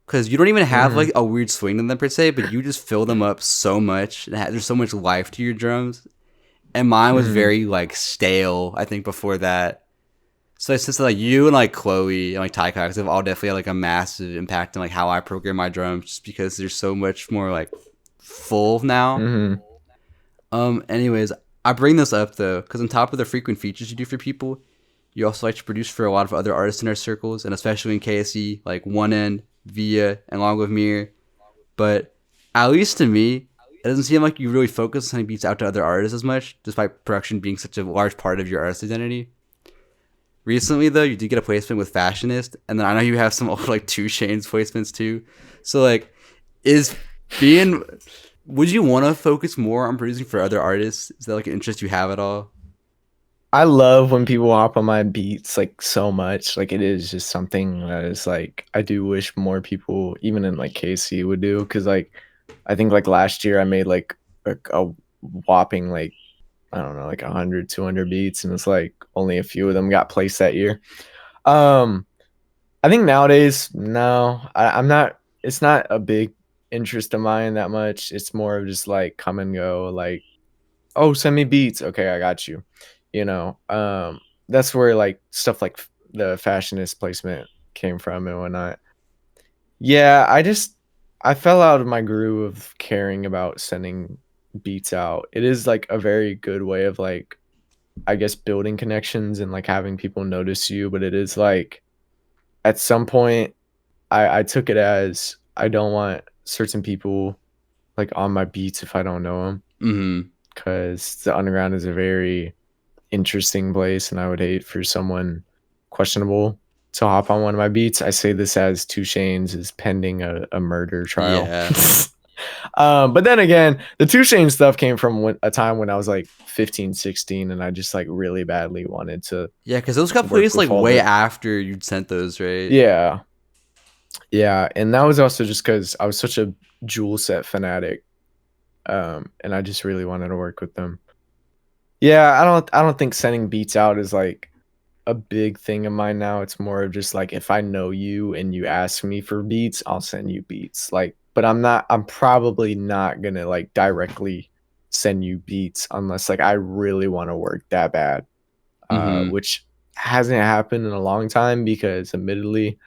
Cause you don't even have Hmm. like a weird swing in them per se, but you just fill them up so much. There's so much life to your drums, and mine was Hmm. very like stale. I think before that. So since like you and like Chloe and like Ty Cox have all definitely had like a massive impact on like how I program my drums, just because there's so much more like full now. Hmm. Anyways, I bring this up though, because on top of the frequent features you do for people, you also like to produce for a lot of other artists in our circles, and especially in KSE, like One End, Via, and along with Mir. But at least to me, it doesn't seem like you really focus on sending beats out to other artists as much, despite production being such a large part of your artist identity. Recently, though, you did get a placement with Fashionist, and then I know you have some old, like 2 Chainz placements too. So, like, is being would you want to focus more on producing for other artists? Is that like an interest you have at all? I love when people hop on my beats like so much. Like it is just something that is like I do wish more people, even in like KC, would do. Because like I think like last year I made like a whopping like, I don't know, like 100, 200 beats, and it's like only a few of them got placed that year. Um, I think nowadays, no, I'm not. It's not a big interest of mine that much. It's more of just like come and go. Like, oh, send me beats. Okay, I got you. You know, that's where like stuff like the fashionist placement came from and whatnot. Yeah, I fell out of my groove of caring about sending beats out. It is like a very good way of like, I guess, building connections and like having people notice you, but it is like at some point I took it as I don't want certain people like on my beats if I don't know them, Mm-hmm. because the underground is a very interesting place, and I would hate for someone questionable to hop on one of my beats. I say this as Two Chainz is pending a murder trial. Yeah. But then again, the Two Chainz stuff came from a time when I was like 15, 16, and I just like really badly wanted to Yeah, because those got work placed with like all way the. after you'd sent those, right? Yeah. Yeah. And that was also just because I was such a jewel set fanatic. And I just really wanted to work with them. Yeah, I don't think sending beats out is like a big thing of mine now. It's more of just like if I know you and you ask me for beats, I'll send you beats. Like, but I'm probably not gonna like directly send you beats unless like I really want to work that bad. Mm-hmm. Which hasn't happened in a long time because admittedly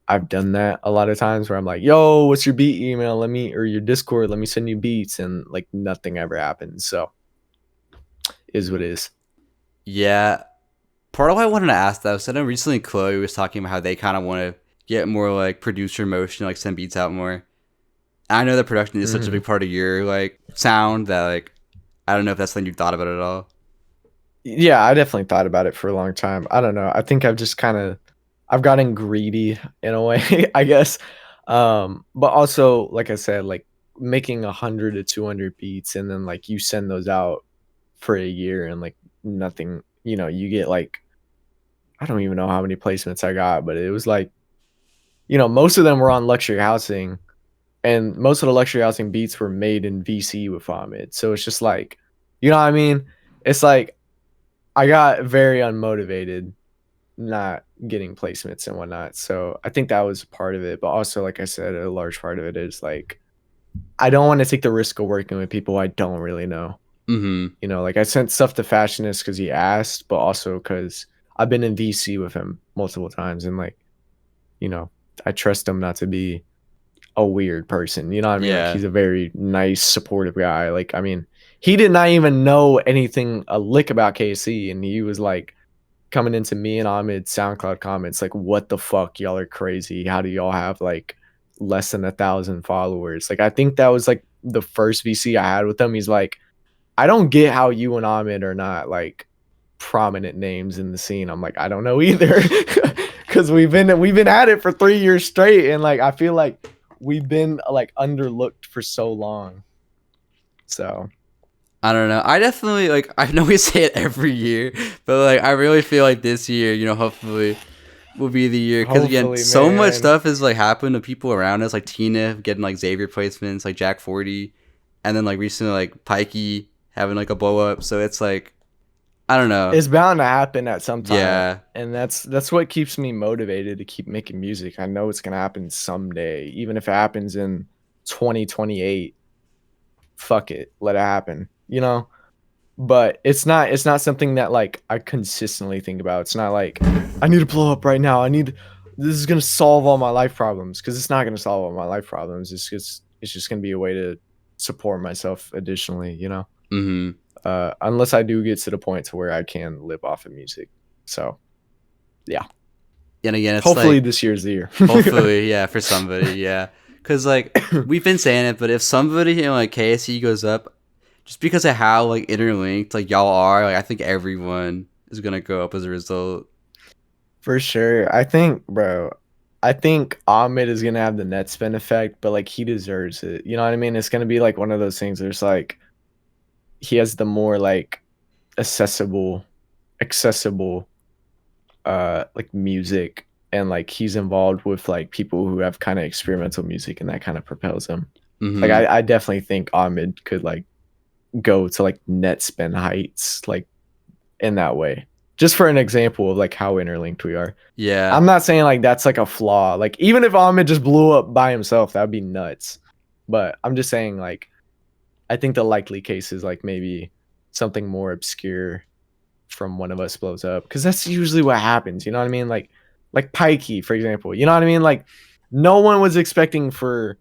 I've done that a lot of times where I'm like, yo, what's your beat email? Let me, or your Discord, let me send you beats, and like nothing ever happens. So is what it is. Yeah. Part of why I wanted to ask that was I know recently Chloe was talking about how they kind of want to get more like producer motion, like send beats out more. I know that production is such a Mhm. big part of your like sound that like I don't know if that's something you've thought about at all. Yeah, I definitely thought about it for a long time. I don't know. I think I've gotten greedy in a way, I guess. But also, like I said, like making 100 to 200 beats and then like you send those out for a year and like nothing, you get like, I don't even know how many placements I got, but it was like, most of them were on luxury housing, and most of the luxury housing beats were made in VC with Ahmed. So it's just like, you know what I mean? It's like I got very unmotivated not getting placements and whatnot. So I think that was part of it. But also, like I said, a large part of it is like I don't want to take the risk of working with people I don't really know. Mm-hmm. Like I sent stuff to Fashionist because he asked, but also because I've been in VC with him multiple times, and like, you know, I trust him not to be a weird person. You know what I mean? Like Yeah. he's a very nice, supportive guy. Like, I mean, he did not even know anything a lick about KC, and he was like coming into me and Ahmed's SoundCloud comments, like, "What the fuck, y'all are crazy? How do y'all have like less than 1,000 followers?" Like, I think that was like the first VC I had with him. He's like, "I don't get how you and Ahmed are not like prominent names in the scene." I'm like, "I don't know either," because we've been at it for 3 years straight, and like I feel like we've been like underlooked for so long. So I don't know. I definitely like I know we say it every year, but like I really feel like this year, hopefully will be the year because again, hopefully, so much man. stuff is like happened to people around us, like Tina getting like Xavier placements, like Jack 40, and then like recently like Pikey having like a blow up. So it's like I don't know. It's bound to happen at some time, Yeah. and that's what keeps me motivated to keep making music. I know it's gonna happen someday, even if it happens in 2028. Fuck it, let it happen. But it's not something that like I consistently think about. It's not like I need to blow up right now. This is gonna solve all my life problems, because it's not gonna solve all my life problems. It's just gonna be a way to support myself additionally. Mm-hmm. Unless I do get to the point to where I can live off of music. So yeah, And again, it's hopefully like this year's the year. hopefully, yeah, for somebody, yeah. Because like we've been saying it, but if somebody like KSE goes up, just because of how like interlinked like y'all are, like I think everyone is gonna go up as a result. For sure. I think Ahmed is gonna have the net spin effect, but like he deserves it. You know what I mean? It's gonna be like one of those things there's like he has the more like accessible like music, and like he's involved with like people who have kind of experimental music, and that kind of propels him. Like Mm-hmm. I definitely think Ahmed could like go to like net spend heights like in that way. Just for an example of like how interlinked we are. Yeah. I'm not saying like that's like a flaw. Like even if Ahmed just blew up by himself, that would be nuts. But I'm just saying like I think the likely case is like maybe something more obscure from one of us blows up, because that's usually what happens. You know what I mean? Like Pikey, for example. You know what I mean? Like no one was expecting for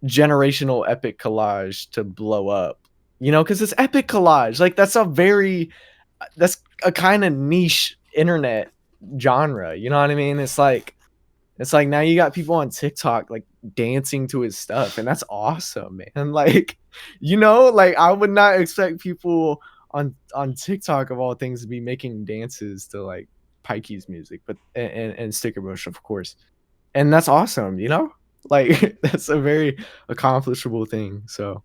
generational epic collage to blow up. You know, because it's epic collage. Like that's a kind of niche internet genre. You know what I mean? It's like now you got people on TikTok like dancing to his stuff, and that's awesome, man. Like, you know, like I would not expect people on TikTok of all things to be making dances to like Pikey's music, but and Sticker Bush, of course. And that's awesome, you know? Like that's a very accomplishable thing. So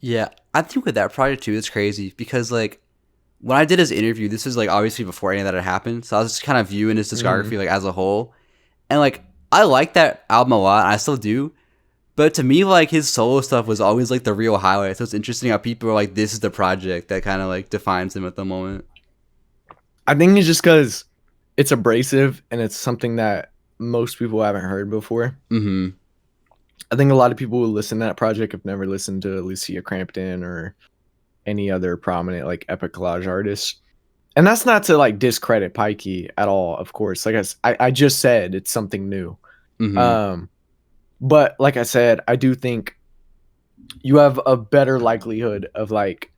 Yeah. I think with that project too, it's crazy because like when I did his interview, this is like obviously before any of that had happened. So I was just kind of viewing his discography like as a whole. And like I like that album a lot, I still do. But to me, like his solo stuff was always like the real highlight. So it's interesting how people are like, this is the project that kind of like defines him at the moment. I think it's just because it's abrasive and it's something that most people haven't heard before. Mm-hmm. I think a lot of people who listen to that project have never listened to Lucia Crampton or any other prominent like epic collage artists. And that's not to like discredit Pikey at all, of course. Like I just said, it's something new. Mm-hmm. But like I said, I do think you have a better likelihood of like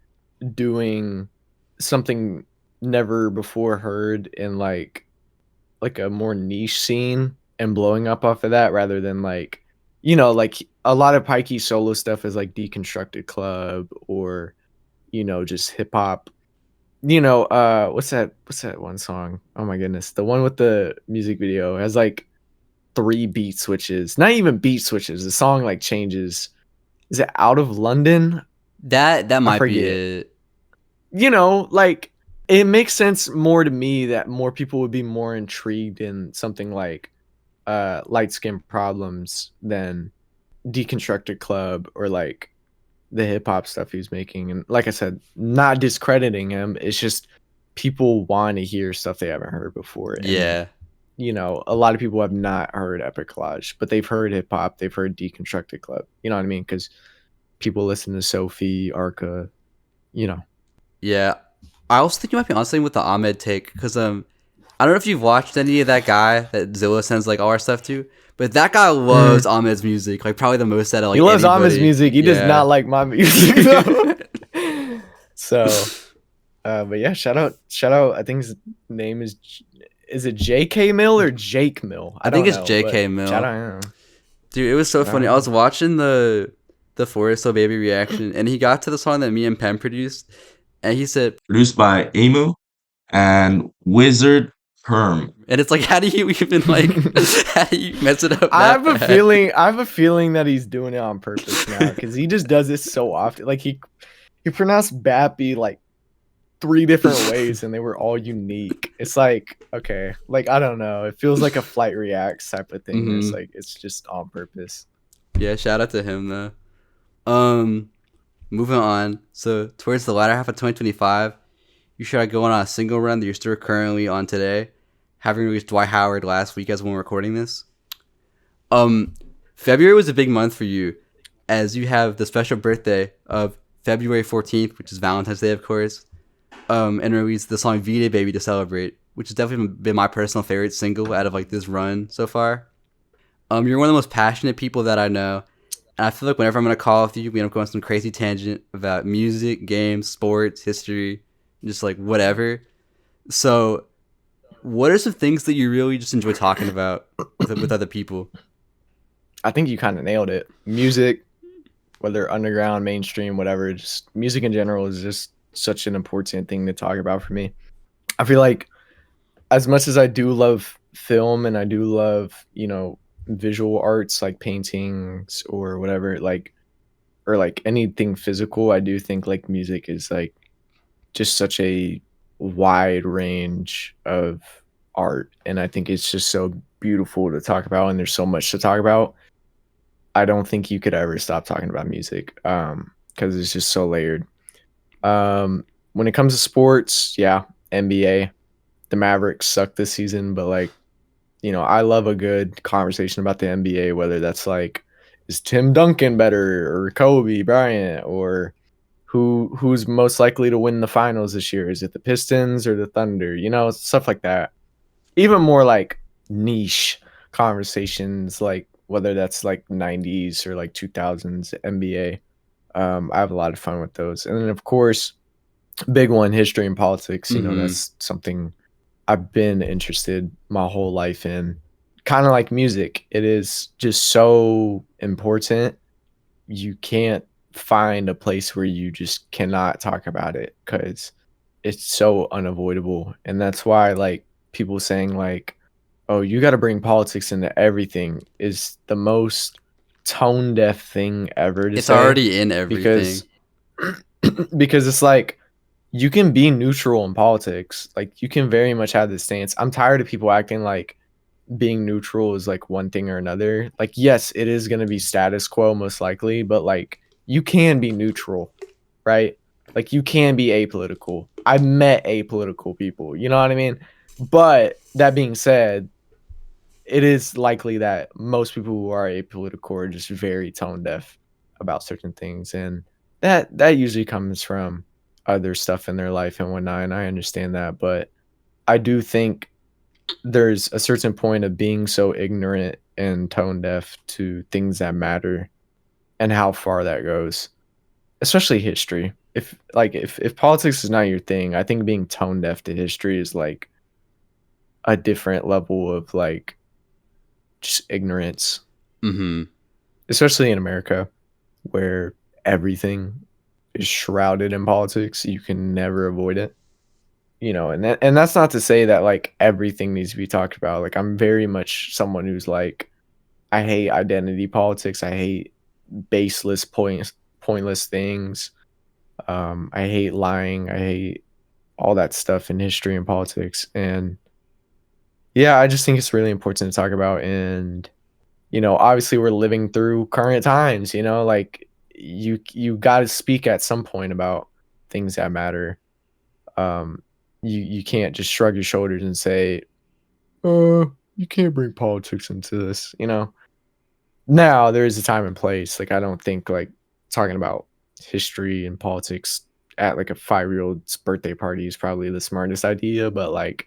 doing something never before heard in like a more niche scene and blowing up off of that, rather than like, you know, like a lot of Pikey solo stuff is like Deconstructed Club or, you know, just hip hop. You know, what's that one song? Oh my goodness. The one with the music video has like 3 beat switches. Not even beat switches. The song like changes. Is it Out of London? That I might be forget. it. You know, like it makes sense more to me that more people would be more intrigued in something like Light Skin Problems than Deconstructed Club or like the hip hop stuff he was making. And like I said, not discrediting him, it's just people want to hear stuff they haven't heard before. And Yeah. you know, a lot of people have not heard epic collage, but they've heard hip hop, they've heard Deconstructed Club. You know what I mean? Because people listen to Sophie, Arca, you know. Yeah. I also think you might be on something with the Ahmed take because I don't know if you've watched any of that guy that Zilla sends like all our stuff to, but that guy loves Ahmed's music, like probably the most out of like He loves anybody. Ahmed's music. He does not like my music though. So but yeah, shout out. I think his name is it JK Mill or Jake Mill? I think it's JK Mill. Shout out. Dude, it was so funny. I was watching the Forest So Baby reaction, and he got to the song that me and Penn produced, and he said, produced by AAMU and Wizard Perm. and it's like, how do you even like, how do you mess it up? I have bad? a feeling that he's doing it on purpose now because he just does this so often. Like he pronounced Bappy like 3 different ways and they were all unique. It's like, okay, like I don't know. It feels like a Flight Reacts type of thing. It's like it's just on purpose. Yeah, shout out to him though. Moving on. So towards the latter half of 2025, you should go on a single run that you're still currently on today, having released Dwight Howard last week as when we're recording this. February was a big month for you, as you have the special birthday of February 14th, which is Valentine's Day, of course, and released the song V-Day Baby to celebrate, which has definitely been my personal favorite single out of like this run so far. You're one of the most passionate people that I know, and I feel like whenever I'm gonna call with you, we end up going on some crazy tangent about music, games, sports, history, just like whatever. So, what are some things that you really just enjoy talking about with other people? I think you kind of nailed it. Music, whether underground, mainstream, whatever, just music in general is just such an important thing to talk about for me. I feel like as much as I do love film and I do love, you know, visual arts like paintings or whatever, like, or like anything physical, I do think like music is like just such a wide range of art. And I think it's just so beautiful to talk about. And there's so much to talk about. I don't think you could ever stop talking about music because it's just so layered. When it comes to sports, yeah, NBA. The Mavericks suck this season, but like, I love a good conversation about the NBA, whether that's like, is Tim Duncan better or Kobe Bryant, or who's most likely to win the finals this year? Is it the Pistons or the Thunder? Stuff like that. Even more like niche conversations, like whether that's like 90s or like 2000s NBA. I have a lot of fun with those. And then, of course, big one, history and politics. Mm-hmm. That's something I've been interested my whole life in. Kind of like music. It is just so important. You can't find a place where you just cannot talk about it because it's so unavoidable. And that's why, like, people saying, like, oh, you got to bring politics into everything is the most tone deaf thing ever to It's say, already in everything. because because it's like, you can be neutral in politics. Like, you can very much have this stance. I'm tired of people acting like being neutral is like one thing or another. Like, yes, it is going to be status quo most likely, but like, you can be neutral, right? Like, you can be apolitical. I've met apolitical people, you know what I mean? But that being said, it is likely that most people who are apolitical are just very tone deaf about certain things, and that usually comes from other stuff in their life and whatnot. And I understand that, but I do think there's a certain point of being so ignorant and tone deaf to things that matter and how far that goes, especially history. If politics is not your thing, I think being tone deaf to history is like a different level of like just ignorance, Mm-hmm. especially in America where everything is shrouded in politics. You can never avoid it. And that's not to say that like everything needs to be talked about. Like, I'm very much someone who's like, I hate identity politics. I hate baseless pointless things. I hate lying. I hate all that stuff in history and politics. And yeah, I just think it's really important to talk about. And obviously we're living through current times. Like, you got to speak at some point about things that matter. You can't just shrug your shoulders and say, you can't bring politics into this. Now there is a time and place. Like, I don't think like talking about history and politics at like a 5-year-old's birthday party is probably the smartest idea, but like,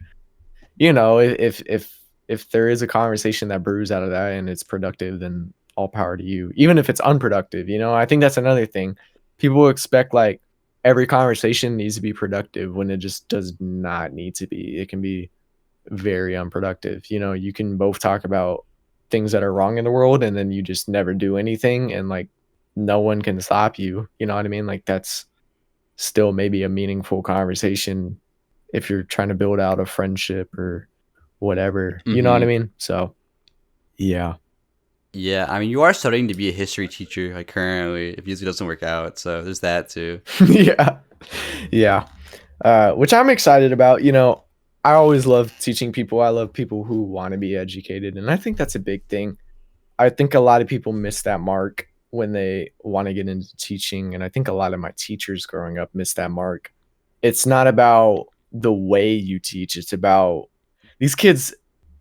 if there is a conversation that brews out of that and it's productive, then all power to you. Even if it's unproductive, I think that's another thing. People expect like every conversation needs to be productive when it just does not need to be. It can be very unproductive. You can both talk about things that are wrong in the world and then you just never do anything, and like no one can stop you. You know what I mean? Like, that's still maybe a meaningful conversation if you're trying to build out a friendship or whatever. You know what I Mm-hmm. mean? So, yeah. Yeah, I mean, you are studying to be a history teacher, like currently, if usually doesn't work out. So there's that too. Yeah. Yeah. Which I'm excited about. I always love teaching people. I love people who want to be educated. And I think that's a big thing. I think a lot of people miss that mark when they want to get into teaching. And I think a lot of my teachers growing up missed that mark. It's not about the way you teach, it's about these kids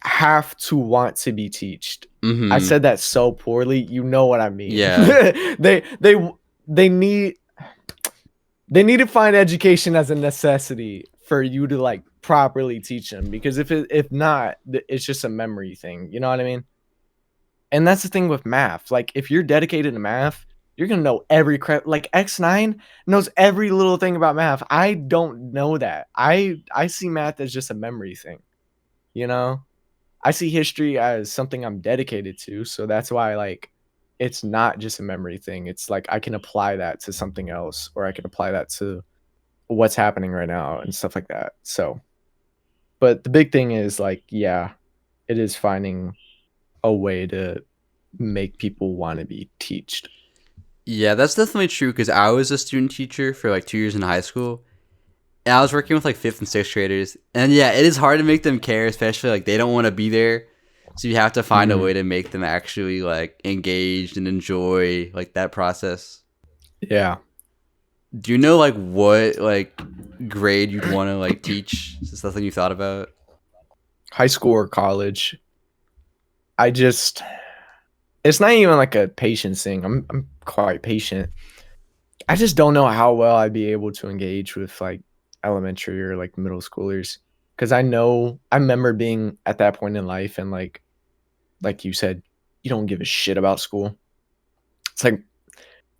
have to want to be taught. I Mm-hmm. said that so poorly. You know what I mean? Yeah. They need to find education as a necessity for you to like properly teach them, because if not, it's just a memory thing. You know what I mean? And that's the thing with math. Like, if you're dedicated to math, you're gonna know every crap. Like, X9 knows every little thing about math. I don't know that. I see math as just a memory thing. You know, I see history as something I'm dedicated to. So that's why, like, it's not just a memory thing. It's like I can apply that to something else, or I can apply that to what's happening right now and stuff like that. So, but the big thing is like, yeah, it is finding a way to make people want to be taught. Yeah, that's definitely true because I was a student teacher for like 2 years in high school. And I was working with like fifth and sixth graders. And yeah, it is hard to make them care, especially like they don't want to be there. So you have to find a way to make them actually like engaged and enjoy like that process. Yeah, Do you know like what like grade you'd want to like teach? Is this something you thought about? High school or college. I just it's not even like a patience thing. I'm quite patient. I just don't know how well I'd be able to engage with like elementary or like middle schoolers because I remember being at that point in life and like you said, you don't give a shit about school. It's like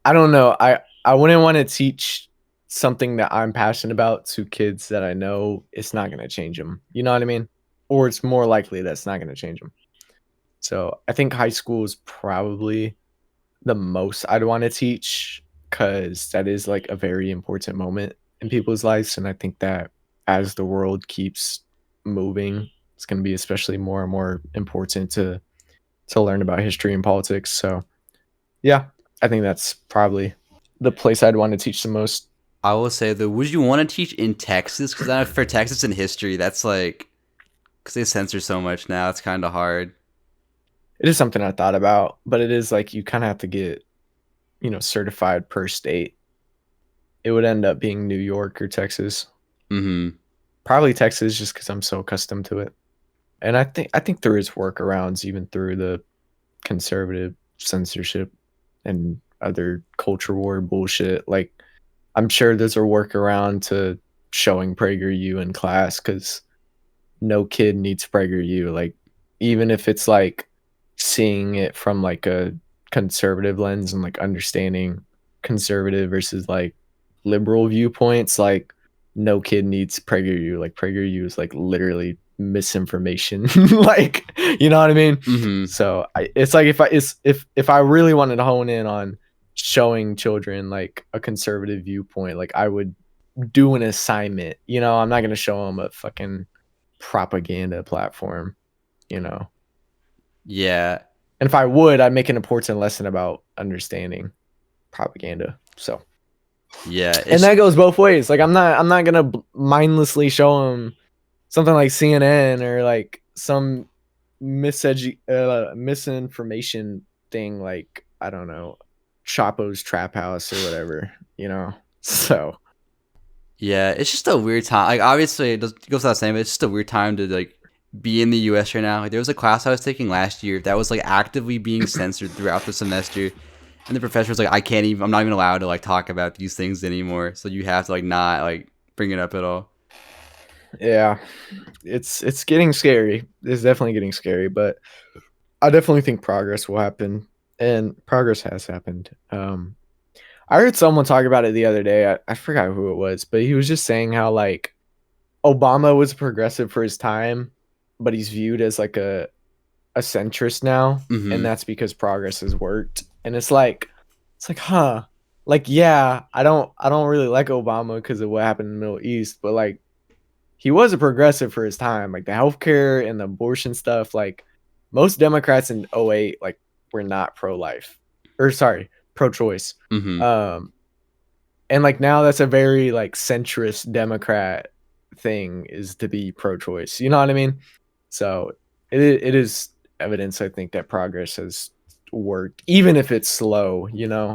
I don't know. I wouldn't want to teach something that I'm passionate about to kids that I know it's not going to change them. You know what I mean? Or it's more likely that it's not going to change them. So I think high school is probably the most I'd want to teach because that is like a very important moment in people's lives. And I think that as the world keeps moving, it's going to be especially more and more important to learn about history and politics. So yeah, I think that's probably the place I'd want to teach the most. I will say though, would you want to teach in Texas? Because for Texas and history, that's like because they censor so much now. It's kind of hard. It is something I thought about, but it is like you kind of have to get, certified per state. It would end up being New York or Texas. Mm-hmm. Probably Texas just because I'm so accustomed to it. And I think there is workarounds even through the conservative censorship and other culture war bullshit. Like I'm sure there's a workaround to showing PragerU in class because no kid needs PragerU. Like even if it's like seeing it from like a conservative lens and like understanding conservative versus like liberal viewpoints, like no kid needs PragerU. Like PragerU is like literally misinformation. Like you know what I mean? Mm-hmm. So it's like if I really wanted to hone in on showing children like a conservative viewpoint, like I would do an assignment. I'm not gonna show them a fucking propaganda platform. And Yeah. if I would, I'd make an important lesson about understanding propaganda. So Yeah. and that goes both ways. Like I'm not gonna mindlessly show them something like CNN or like some misinformation thing like I don't know, Chapo's Trap House or whatever. So Yeah, it's just a weird time. Like, obviously, it goes without saying, but it's just a weird time to like be in the U.S. right now. Like, there was a class I was taking last year that was like actively being censored throughout the semester, and the professor was like, I'm not even allowed to like talk about these things anymore. So you have to like not like bring it up at all." yeah, it's getting scary. It's definitely getting scary, but I definitely think progress will happen, and progress has happened. I heard someone talk about it the other day. I forgot who it was, but he was just saying how like Obama was progressive for his time, but he's viewed as like a centrist now, and Mm-hmm. that's because progress has worked. And huh. Like yeah, I don't really like Obama because of what happened in the Middle East, but like he was a progressive for his time. Like the healthcare and the abortion stuff, like most Democrats in '08 like were not pro-life. Or sorry, pro-choice. Mm-hmm. Um and like now that's a very like centrist Democrat thing is to be pro-choice. You know what I mean? So it is evidence I think that progress has worked, even if it's slow.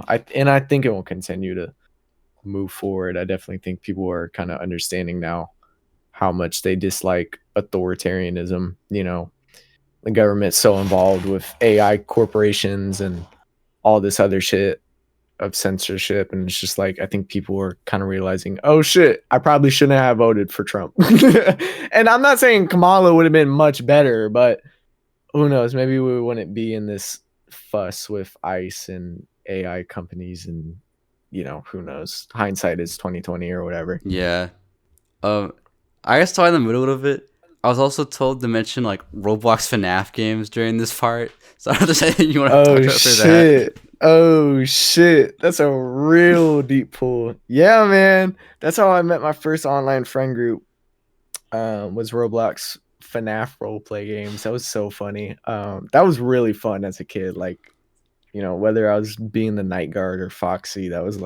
I think it will continue to move forward. I definitely think people are kind of understanding now how much they dislike authoritarianism. The government's so involved with AI corporations and all this other shit of censorship, and it's just like I think people are kind of realizing, oh shit, I probably shouldn't have voted for Trump. And I'm not saying Kamala would have been much better, but who knows? Maybe we wouldn't be in this fuss with ICE and AI companies, and who knows? Hindsight is 2020 or whatever. Yeah. Um, I guess still in the middle of it. I was also told to mention like Roblox FNAF games during this part. So I don't know if there's anything you want to talk Oh about for that. shit. Oh shit. That's a real deep pull. Yeah, man. That's how I met my first online friend group. Was Roblox FNAF roleplay games. That was so funny. That was really fun as a kid. Like, whether I was being the night guard or Foxy, that was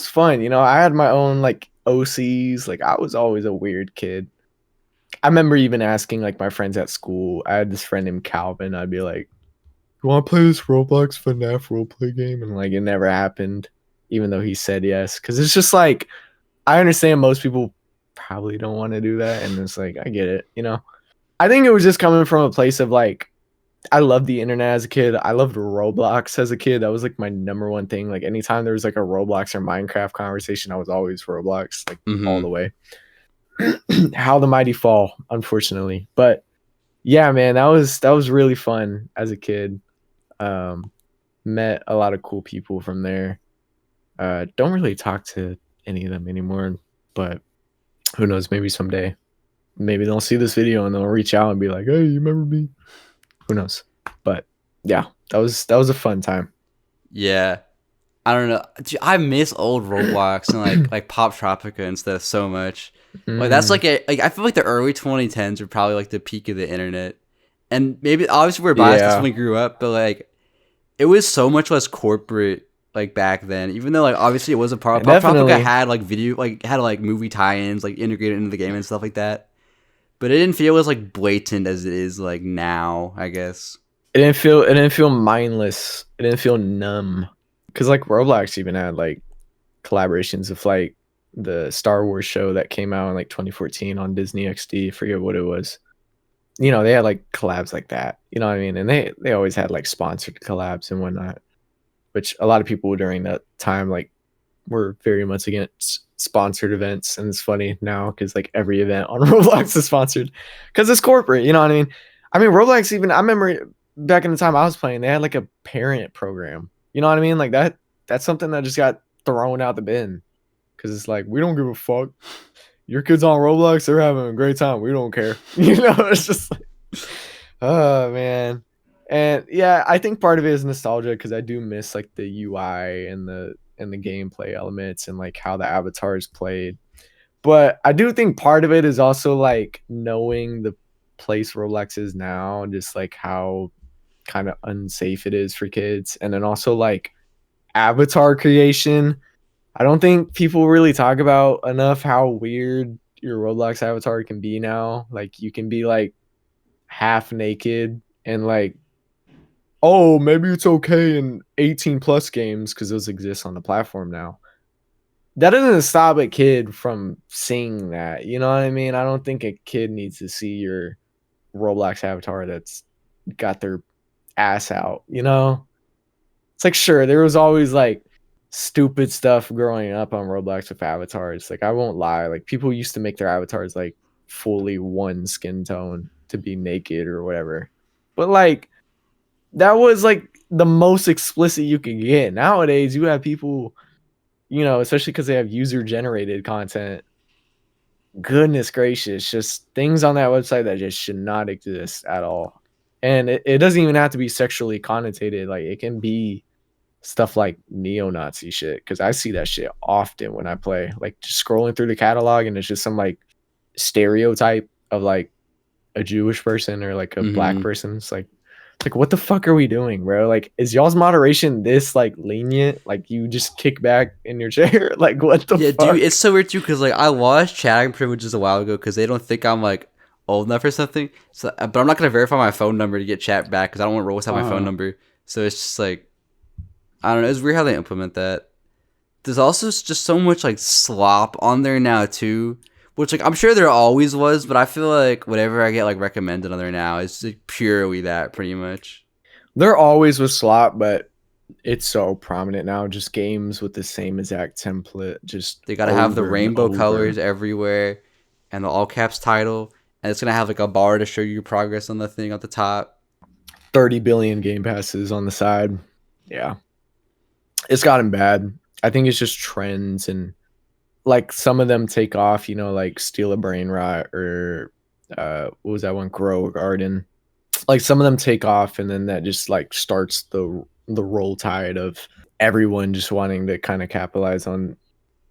fun. I had my own like OCs. Like I was always a weird kid. I remember even asking like my friends at school. I had this friend named Calvin. I'd be like, "You want to play this Roblox FNAF roleplay game?" And like it never happened. even though he said yes, because it's just like I understand most people probably don't want to do that, and it's like I get it, you know. I think it was just coming from a place of like I loved the internet as a kid. I loved Roblox as a kid. That was like my number one thing. Like anytime there was like a Roblox or Minecraft conversation, I was always Roblox, like all the way. How the mighty fall, unfortunately. But yeah, man, that was really fun as a kid. Met a lot of cool people from there. Don't really talk to any of them anymore, but who knows? Maybe someday. Maybe they'll see this video and they'll reach out and be like, "Hey, you remember me?" Who knows? But yeah, that was a fun time. Yeah. I don't know. Dude, I miss old Roblox and like Pop Tropica and stuff so much. Like that's like I feel like the early 2010s were probably like the peak of the internet. And maybe obviously we're biased because we grew up, but like it was so much less corporate like back then. Even though like obviously it was a part Pop Tropica had like video had like movie tie-ins like integrated into the game and stuff like that. But it didn't feel as like blatant as it is like now, I guess. It didn't feel mindless. It didn't feel numb. Cause like Roblox even had like collaborations with like the Star Wars show that came out in like 2014 on Disney XD. Forget what it was. You know, they had like collabs like that. You know what I mean? And they always had like sponsored collabs and whatnot. Which a lot of people during that time like were very much against sponsored events. And it's funny now because like every event on Roblox is sponsored because it's corporate. You know what I mean? I mean Roblox even I remember back in the time I was playing, they had like a parent program. You know what I mean? Like that's something that just got thrown out the bin because it's like we don't give a fuck. Your kids on Roblox, they're having a great time. We don't care. You know, it's just like, oh man. And yeah, I think part of it is nostalgia because I do miss like the UI and the gameplay elements and like how the avatars played. But I do think part of it is also like knowing the place Roblox is now and just like how kind of unsafe it is for kids. And then also like avatar creation. I don't think people really talk about enough how weird your Roblox avatar can be now. Like you can be like half naked and like, oh, maybe it's okay in 18 plus games because those exist on the platform now. That doesn't stop a kid from seeing that. You know what I mean? I don't think a kid needs to see your Roblox avatar that's got their ass out, you know? It's like, sure, there was always like stupid stuff growing up on Roblox with avatars. Like, I won't lie. Like, people used to make their avatars like fully one skin tone to be naked or whatever. But like, that was like the most explicit you could get. Nowadays, you have people, you know, especially because they have user generated content. Goodness gracious, just things on that website that just should not exist at all. And it doesn't even have to be sexually connotated. Like it can be stuff like neo-Nazi shit. Cause I see that shit often when I play. Like just scrolling through the catalog and it's just some like stereotype of like a Jewish person or like a black person. It's like what the fuck are we doing, bro? Like, is y'all's moderation this like lenient? Like you just kick back in your chair? Like what the fuck? Dude, it's so weird too because like I lost chatting privileges a while ago because they don't think I'm like old enough or something. So, but I'm not gonna verify my phone number to get chat back because I don't want Roblox to have my phone number. So it's just like I don't know. It's weird how they implement that. There's also just so much like slop on there now too, which like I'm sure there always was, but I feel like whatever I get like recommended on there now is like purely that pretty much. There always was slop, but it's so prominent now. Just games with the same exact template. Just they gotta have the rainbow colors everywhere, and the all caps title, and it's gonna have like a bar to show you your progress on the thing at the top. 30 billion game passes on the side. Yeah, it's gotten bad. I think it's just trends and like some of them take off. You know, like Steal a Brain Rot or what was that one? Grow a Garden. Like some of them take off and then that just like starts the roll tide of everyone just wanting to kind of capitalize on,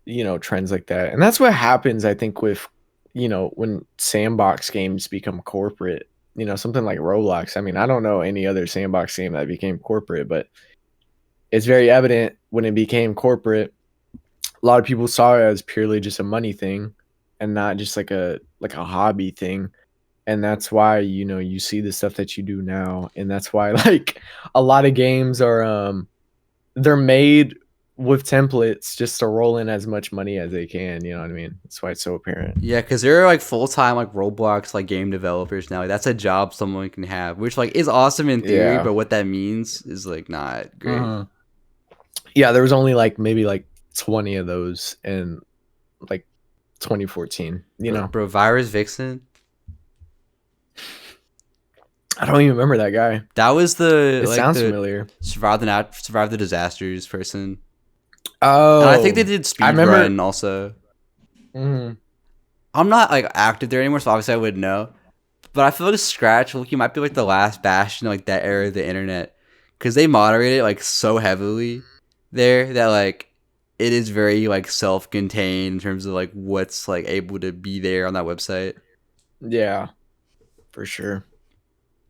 you know, trends like that. And that's what happens, I think, with, you know, when sandbox games become corporate, you know, something like Roblox. I mean, I don't know any other sandbox game that became corporate, but it's very evident when it became corporate, a lot of people saw it as purely just a money thing and not just like a hobby thing. And that's why, you know, you see the stuff that you do now. And that's why like a lot of games are they're made with templates just to roll in as much money as they can. You know what I mean? That's why it's so apparent. Yeah, because there are like full time like Roblox like game developers now. Like, that's a job someone can have, which like is awesome in theory, Yeah. but what that means is like not great. Mhm. Yeah, there was only like maybe like 20 of those in like 2014. You know, Bro, Virus Vixen. I don't even remember that guy. That was the It like sounds the familiar. survive the disasters person. Oh, And I think they did I remember. speedrun also. Mhm. I'm not like active there anymore, so obviously I wouldn't know. But I feel like Scratch Wiki might be like the last bastion of like that era of the internet, because they moderate it like so heavily there that like it is very like self-contained in terms of like what's like able to be there on that website. Yeah, for sure.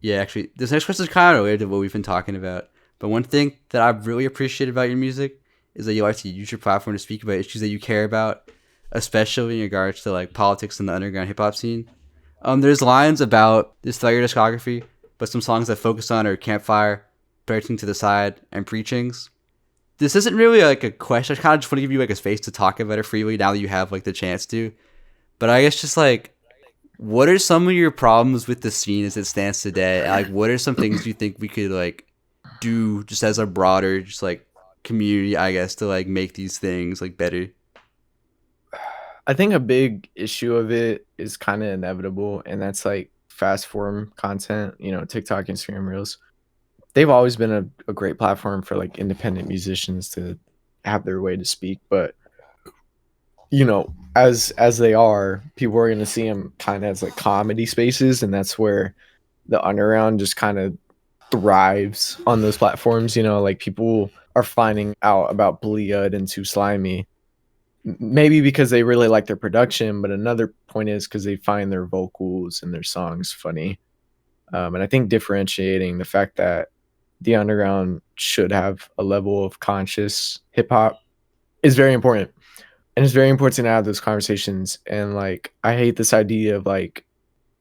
Yeah, actually, this next question is kind of related to what we've been talking about. But one thing that I really appreciate about your music is that you like to use your platform to speak about issues that you care about, especially in regards to like politics and the underground hip hop scene. There's lines about this throughout your discography, but some songs that focus on are Campfire, Parenting to the Side, and Preachings. This isn't really like a question. I kind of just want to give you like a space to talk about it freely now that you have like the chance to. But I guess just like, what are some of your problems with the scene as it stands today? Like, what are some things you think we could like do just as a broader, just like community, I guess, to like make these things like better? I think a big issue of it is kind of inevitable, and that's like fast form content. You know, TikTok, Instagram Reels. They've always been a great platform for like independent musicians to have their way to speak, but you know, as they are, people are going to see them kind of as like comedy spaces, and that's where the underground just kind of thrives on those platforms. You know, like people are finding out about Bleed and Too Slimy, maybe because they really like their production, but another point is because they find their vocals and their songs funny. And I think differentiating the fact that the underground should have a level of conscious hip hop is very important. And it's very important to have those conversations. And like, I hate this idea of like,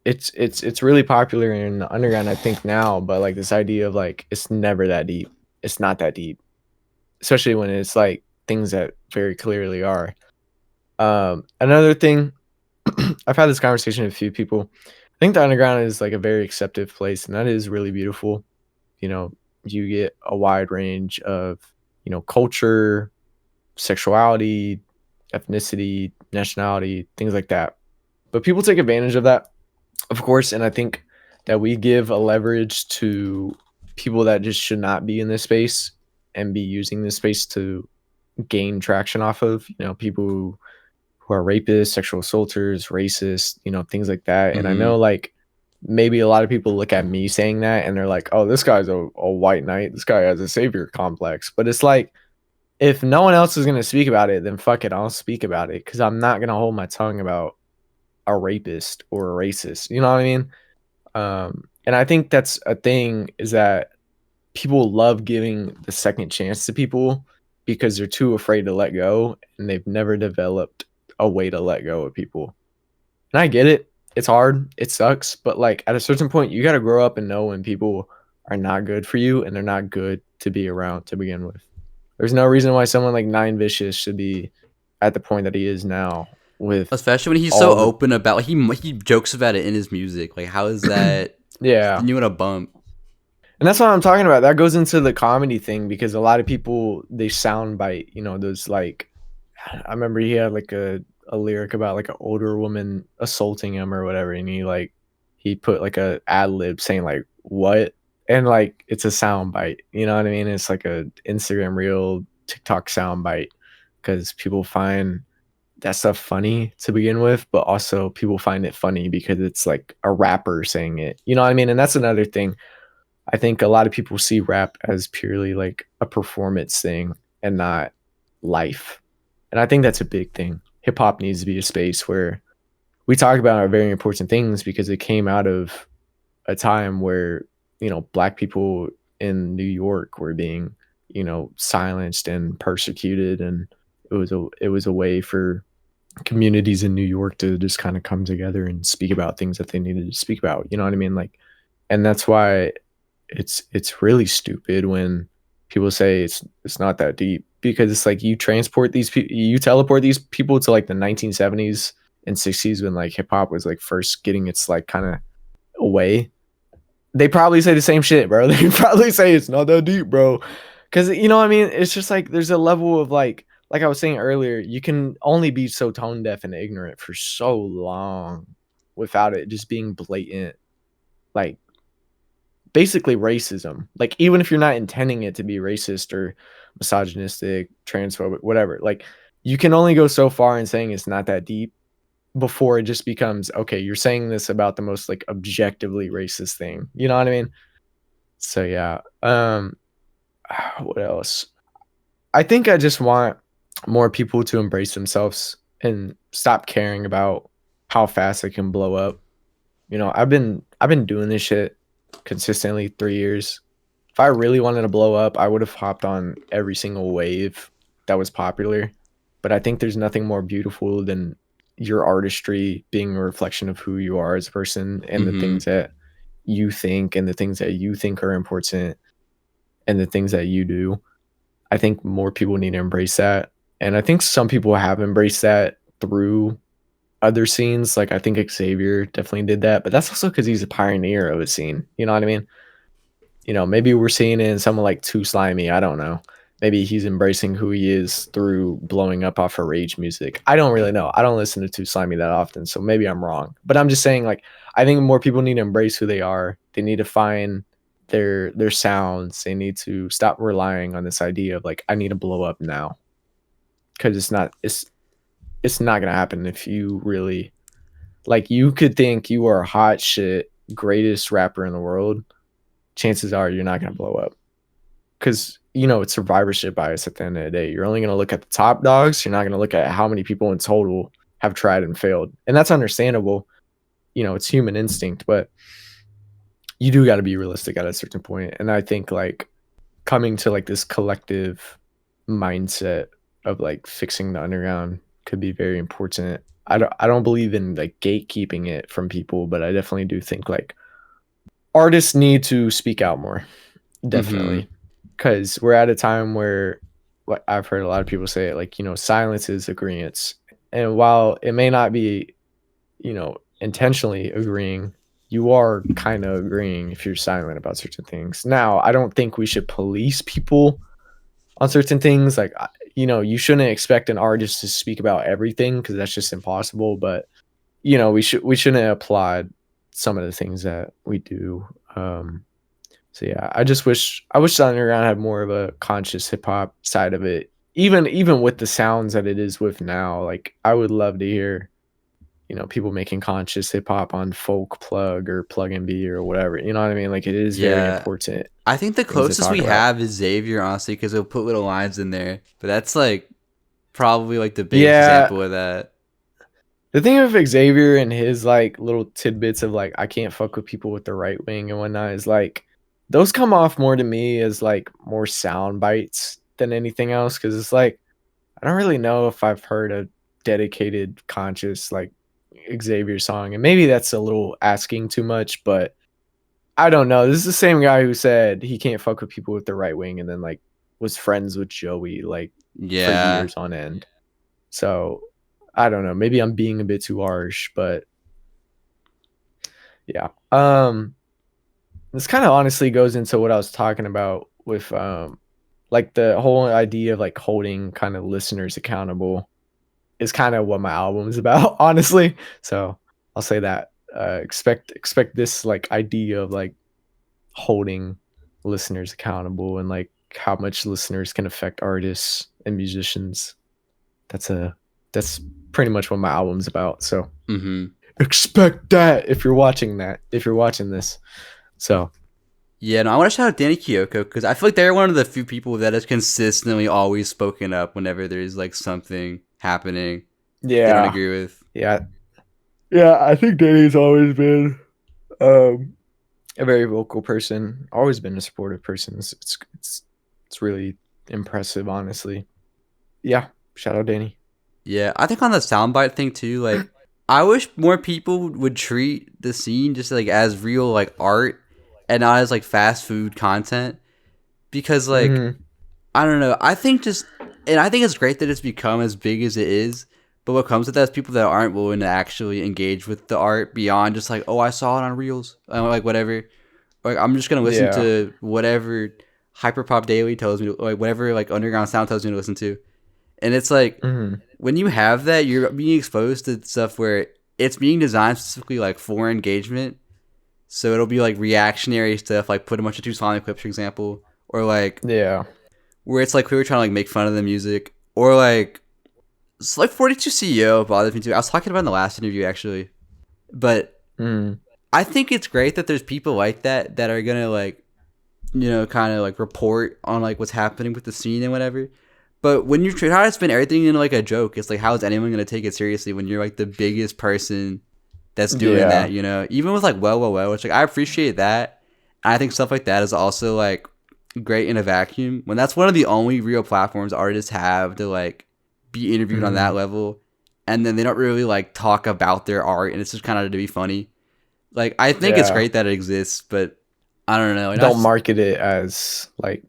it's really popular in the underground, I think now, but like this idea of like, it's never that deep. It's not that deep, especially when it's like things that very clearly are. Another thing, I've had this conversation with a few people. I think the underground is like a very acceptive place, and that is really beautiful. You know, you get a wide range of, you know, culture, sexuality, ethnicity, nationality, things like that. But people take advantage of that, of course, and I think that we give a leverage to people that just should not be in this space and be using this space to gain traction off of, you know, people who are rapists, sexual assaulters, racist, you know, things like that. And I know like maybe a lot of people look at me saying that and they're like, oh, this guy's a white knight. This guy has a savior complex. But it's like, if no one else is going to speak about it, then fuck it. I'll speak about it because I'm not going to hold my tongue about a rapist or a racist. You know what I mean? And I think that's a thing, is that people love giving the second chance to people because they're too afraid to let go, and they've never developed a way to let go of people. And I get it. It's hard. It sucks. But like at a certain point, you got to grow up and know when people are not good for you and they're not good to be around to begin with. There's no reason why someone like Nine Vicious should be at the point that he is now, with Especially when he's so open about, like, he jokes about it in his music. Like, how is that? Yeah. You want a bump? And that's what I'm talking about. That goes into the comedy thing because a lot of people, they soundbite, you know, those like, I remember he had like a lyric about like an older woman assaulting him or whatever, and he put like a ad lib saying like what, and like it's a sound bite, you know what I mean? It's like a Instagram reel, TikTok sound bite, because people find that stuff funny to begin with, but also people find it funny because it's like a rapper saying it, you know what I mean? And that's another thing. I think a lot of people see rap as purely like a performance thing and not life. And I think that's a big thing. Hip hop needs to be a space where we talk about our very important things because it came out of a time where, you know, black people in New York were being, you know, silenced and persecuted, and it was a way for communities in New York to just kind of come together and speak about things that they needed to speak about. You know what I mean? Like, and that's why it's really stupid when people say it's not that deep, because it's like you teleport these people to like the 1970s and 60s when like hip hop was like first getting its like kind of away. They probably say the same shit, bro. They probably say it's not that deep, bro. Because you know what I mean? It's just like there's a level of like I was saying earlier, you can only be so tone deaf and ignorant for so long without it just being blatant, like basically racism. Like even if you're not intending it to be racist or misogynistic, transphobic, whatever, like you can only go so far in saying it's not that deep before it just becomes, okay, you're saying this about the most like objectively racist thing. You know what I mean? So yeah. What else? I think I just want more people to embrace themselves and stop caring about how fast they can blow up. You know, I've been doing this shit consistently 3 years. If I really wanted to blow up, I would have hopped on every single wave that was popular. But I think there's nothing more beautiful than your artistry being a reflection of who you are as a person and the things that you think and the things that you think are important and the things that you do. I think more people need to embrace that. And I think some people have embraced that through other scenes. Like I think Xavier definitely did that, but that's also because he's a pioneer of a scene. You know what I mean? You know, maybe we're seeing it in someone like Too Slimy. I don't know. Maybe he's embracing who he is through blowing up off of rage music. I don't really know. I don't listen to Too Slimy that often, so maybe I'm wrong. But I'm just saying, like, I think more people need to embrace who they are. They need to find their sounds. They need to stop relying on this idea of like, I need to blow up now. Because it's not gonna happen if you really like you could think you are hot shit, greatest rapper in the world. Chances are you're not gonna blow up. Because you know it's survivorship bias at the end of the day. You're only gonna look at the top dogs, you're not gonna look at how many people in total have tried and failed. And that's understandable. You know, it's human instinct, but you do gotta be realistic at a certain point. And I think like coming to like this collective mindset of like fixing the underground could be very important. I don't believe in like gatekeeping it from people, but I definitely do think like artists need to speak out more. Definitely. Because we're at a time where what I've heard a lot of people say it, like, you know, silence is agreement. And while it may not be, you know, intentionally agreeing, you are kind of agreeing if you're silent about certain things. Now, I don't think we should police people on certain things. Like, you know, you shouldn't expect an artist to speak about everything because that's just impossible. But, you know, we shouldn't applaud some of the things that we do. So yeah, I wish the underground had more of a conscious hip hop side of it. Even with the sounds that it is with now, like I would love to hear, you know, people making conscious hip hop on Folk Plug or Plug and B or whatever. You know what I mean? Like it is very important. I think the closest we have is Xavier, honestly, because he'll put little lines in there. But that's like probably like the biggest example of that. The thing with Xavier and his like little tidbits of like I can't fuck with people with the right wing and whatnot is like those come off more to me as like more sound bites than anything else, because it's like I don't really know if I've heard a dedicated conscious like Xavier song, and maybe that's a little asking too much, but I don't know. This is the same guy who said he can't fuck with people with the right wing and then like was friends with Joey like for years on end. So I don't know. Maybe I'm being a bit too harsh, but yeah. This kind of honestly goes into what I was talking about with like the whole idea of like holding kind of listeners accountable is kind of what my album is about, honestly. So I'll say that expect this like idea of like holding listeners accountable and like how much listeners can affect artists and musicians. That's pretty much what my album's about. So expect that if you're watching this. So yeah, no, I want to shout out Danny Kyoko because I feel like they're one of the few people that has consistently always spoken up whenever there's like something happening they don't agree with. Yeah, I think Danny's always been a very vocal person, always been a supportive person. It's really impressive, honestly. Yeah, shout out Danny. Yeah, I think on the soundbite thing too, like I wish more people would treat the scene just like as real like art and not as like fast food content, because like I don't know, I think just and I think it's great that it's become as big as it is. But what comes with that is people that aren't willing to actually engage with the art beyond just like, oh, I saw it on Reels, like whatever. Like I'm just gonna listen Yeah. to whatever Hyperpop Daily tells me, like whatever like Underground Sound tells me to listen to. And it's like Mhm. when you have that, you're being exposed to stuff where it's being designed specifically like for engagement. So it'll be like reactionary stuff, like put a bunch of two sonic clips, for example, or like Yeah. where it's like clearly trying to like make fun of the music, or like it's like 42 CEO bothers me too. I was talking about it in the last interview actually, but Mm. I think it's great that there's people like that that are gonna like, you know, kind of like report on like what's happening with the scene and whatever. But when you try to spin everything into like a joke, it's like how is anyone gonna take it seriously when you're like the biggest person that's doing Yeah. that? You know, even with like well, which like I appreciate that. And I think stuff like that is also like great in a vacuum when that's one of the only real platforms artists have to like be interviewed on that Mhm. level, and then they don't really like talk about their art, and it's just kind of to be funny. Like I think it's Yeah. great that it exists, but I don't know. And Don't market it as like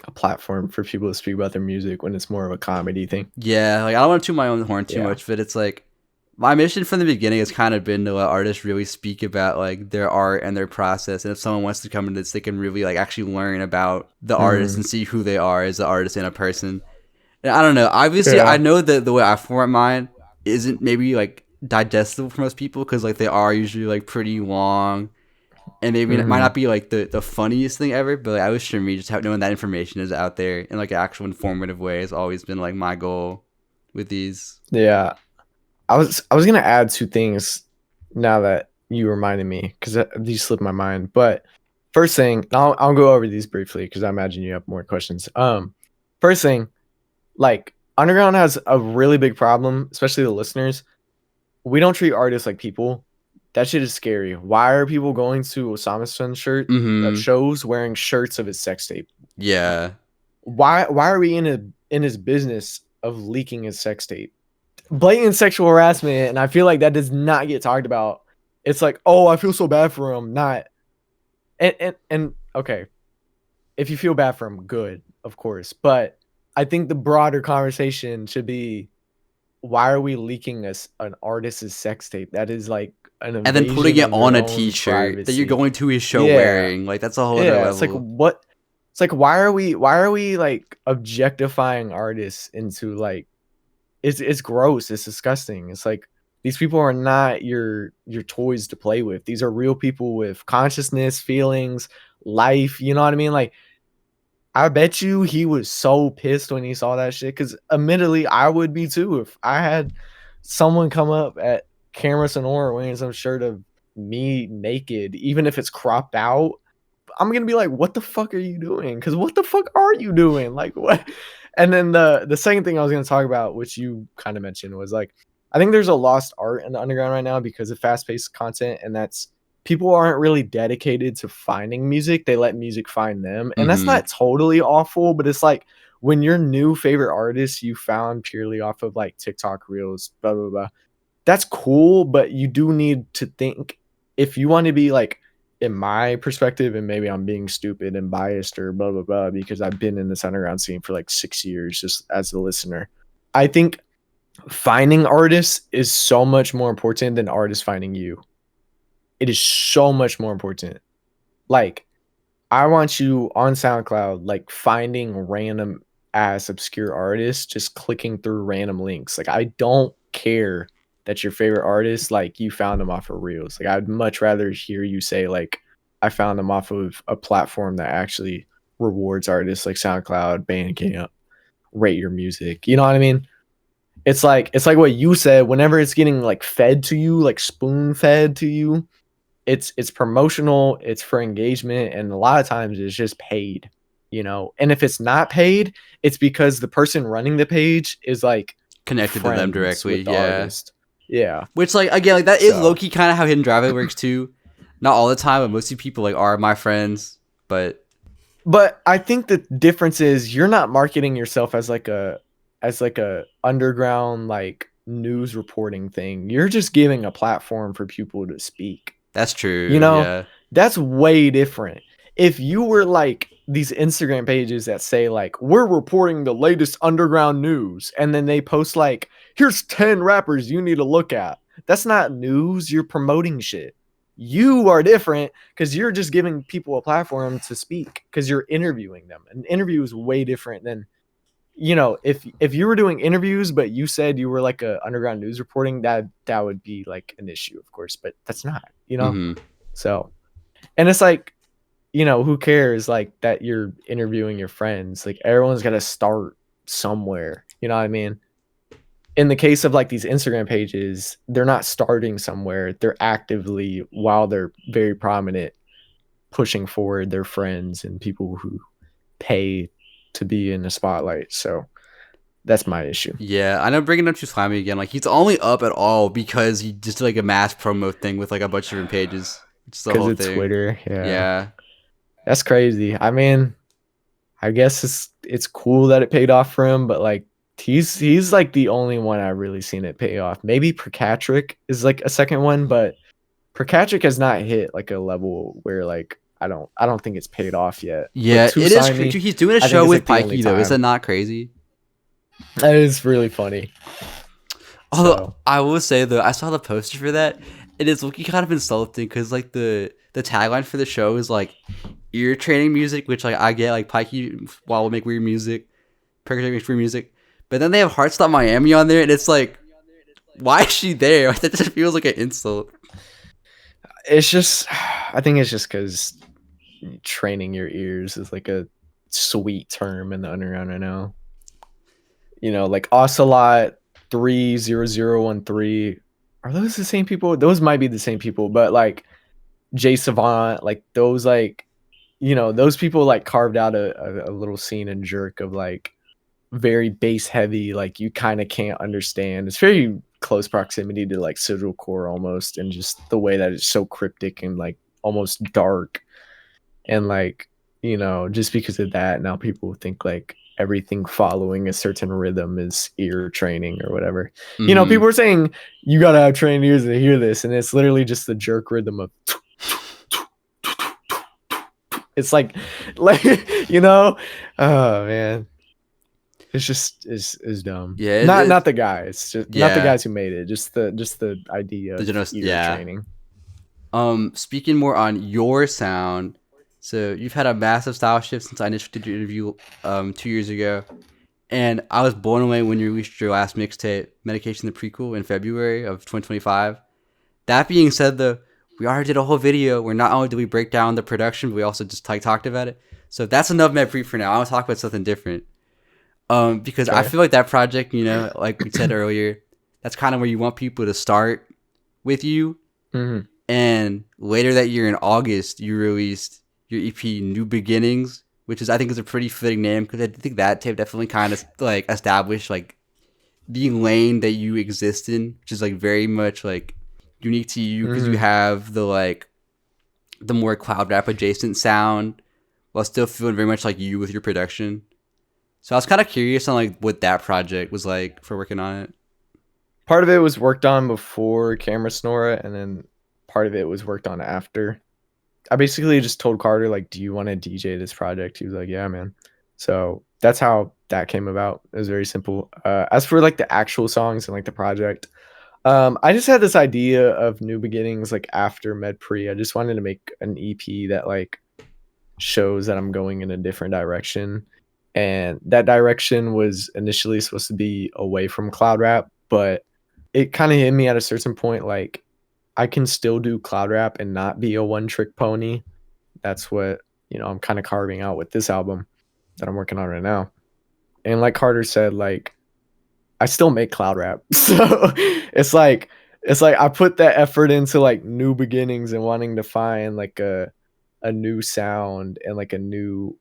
a platform for people to speak about their music when it's more of a comedy thing. Yeah, like I don't want to toot my own horn too Yeah. much, but it's like my mission from the beginning has kind of been to let artists really speak about like their art and their process, and if someone wants to come into this, they can really like actually learn about the artist Mhm. and see who they are as an artist and a person. And I don't know. Obviously, I Yeah. know that the way I format mine isn't maybe like digestible for most people because like they are usually like pretty long, and maybe it might Mhm. not be like the funniest thing ever, but like, at least for me, just knowing that information is out there in like an actual informative way has always been like my goal with these. Yeah. I was gonna add two things now that you reminded me because these slipped my mind. But first thing, I'll go over these briefly because I imagine you have more questions. First thing, like Underground has a really big problem, especially the listeners. We don't treat artists like people. That shit is scary. Why are people going to Osama Sun shirt Mm-hmm. shows wearing shirts of his sex tape? Yeah. Why are we in his business of leaking his sex tape? Blatant sexual harassment, and I feel like that does not get talked about. It's like, oh, I feel so bad for him. Not and okay, if you feel bad for him, good, of course. But I think the broader conversation should be, why are we leaking an artist's sex tape? That is like an And then putting invasion it of on your a own T-shirt that you're privacy. going to his show Yeah, wearing, like that's a whole other yeah. It's like level. what? It's like why are we like objectifying artists into like it's gross. It's disgusting. It's like these people are not your toys to play with. These are real people with consciousness, feelings, life. You know what I mean? Like I bet you he was so pissed when he saw that shit. Because admittedly, I would be too if I had someone come up at Camera Sonora wearing some shirt of me naked, even if it's cropped out. I'm gonna be like, what the fuck are you doing? Because what the fuck are you doing? Like what? And then the second thing I was gonna talk about, which you kind of mentioned, was like, I think there's a lost art in the underground right now because of fast paced content, and that's people aren't really dedicated to finding music. They let music find them, and that's Mm-hmm. not totally awful, but it's like when your new favorite artist you found purely off of like TikTok reels, blah blah blah. That's cool, but you do need to think if you want to be like, in my perspective, and maybe I'm being stupid and biased or blah blah blah because I've been in this underground scene for like 6 years just as a listener. I think finding artists is so much more important than artists finding you. It is so much more important. Like, I want you on SoundCloud, like finding random ass obscure artists, just clicking through random links. Like, I don't care that your favorite artist, like you found them off of Reels. Like, I'd much rather hear you say, like, I found them off of a platform that actually rewards artists like SoundCloud, Bandcamp, rate your music. You know what I mean? It's like what you said. Whenever it's getting like fed to you, like spoon fed to you, it's promotional, it's for engagement, and a lot of times it's just paid, you know. And if it's not paid, it's because the person running the page is like Connected to them friends directly, with the yeah. artist. Yeah. Which like again, like that is low So key kind of how Hidden Driveway works too. Not all the time, but mostly people like are my friends. But but I think the difference is you're not marketing yourself as like a underground like news reporting thing. You're just giving a platform for people to speak. that's You true, know, yeah. that's way different. If you were like these Instagram pages that say like, we're reporting the latest underground news, and then they post like, here's 10 rappers you need to look at. That's not news. You're promoting shit. You are different because you're just giving people a platform to speak because you're interviewing them. An interview is way different than, you know, if you were doing interviews but you said you were like a underground news reporting, that would be like an issue, of course, but that's not, you know. Mm-hmm. So, and it's like, you know, who cares like that you're interviewing your friends? Like everyone's got to start somewhere, you know what I mean? In the case of like these Instagram pages, they're not starting somewhere. They're actively, while they're very prominent, pushing forward their friends and people who pay to be in the spotlight. So that's my issue. Yeah, I know bringing up Too Slimy again. Like, he's only up at all because he just did like a mass promo thing with like a bunch of different pages. It's the whole Because it's thing. Twitter. Yeah. Yeah. That's crazy. I mean, I guess it's cool that it paid off for him, but like he's like the only one I've really seen it pay off. Maybe Perkatrick is like a second one, but Perkatrick has not hit like a level where like I don't think it's paid off yet. Yeah, But Too it is Slimy, crazy. He's doing a I think show it's, with like, the only Pikey though. Is that time. not crazy? That is really funny. Although So, I will say though, I saw the poster for that. It is looking kind of insulting because like the tagline for the show is like ear training music, which like I get, like Pikey will make weird music, Perkatrick makes weird music, but then they have Heartstop Miami on there, and it's like, why is she there? That just feels like an insult. it's just, I think it's just because training your ears is like a sweet term in the underground right now. You know, like Ocelot 30013. Are those the same people? Those might be the same people, but like Jay Savant, like those, like, you know, those people like carved out a little scene in Jerk of like very bass heavy, like you kind of can't understand. It's very close proximity to like Sigil Core almost, and just the way that it's so cryptic and like almost dark. And like, you know, just because of that, now people think like everything following a certain rhythm is ear training or whatever. You know, Mhm. people are saying you gotta have trained ears to hear this, and it's literally just the jerk rhythm of it's like you know, oh man, it's just is dumb. Yeah, Not the guys, just not the Yeah. guys who made it, just the idea The of general- ear yeah. training. Speaking more on your sound, so you've had a massive style shift since I initially did your interview 2 years ago, and I was blown away when you released your last mixtape, Medication the Prequel, in February of 2025. That being said, though, we already did a whole video where not only did we break down the production, but we also just like talked about it. So that's enough Med Pre for now. I want to talk about something different. Because I Okay. feel like that project, you know, like we said earlier, that's kind of where you want people to start with you. Mhm. And later that year in August, you released your EP New Beginnings, which is, I think, is a pretty fitting name because I think that tape definitely kind of like established like the lane that you exist in, which is like very much like unique to you because you Mhm. have the like the more cloud rap adjacent sound while still feeling very much like you with your production. So I was kind of curious on like what that project was like for working on it. Part of it was worked on before Camera Snora, and then part of it was worked on after. I basically just told Carter, like, do you want to DJ this project? He was like, yeah, man. So that's how that came about. It was very simple. As for like the actual songs and like the project, I just had this idea of New Beginnings like after Med Pre. I just wanted to make an EP that like shows that I'm going in a different direction. And that direction was initially supposed to be away from cloud rap, but it kind of hit me at a certain point like I can still do cloud rap and not be a one trick pony. That's what, you know, I'm kind of carving out with this album that I'm working on right now. And like Carter said, like I still make cloud rap. So it's like I put that effort into like New Beginnings and wanting to find like a new sound and like a new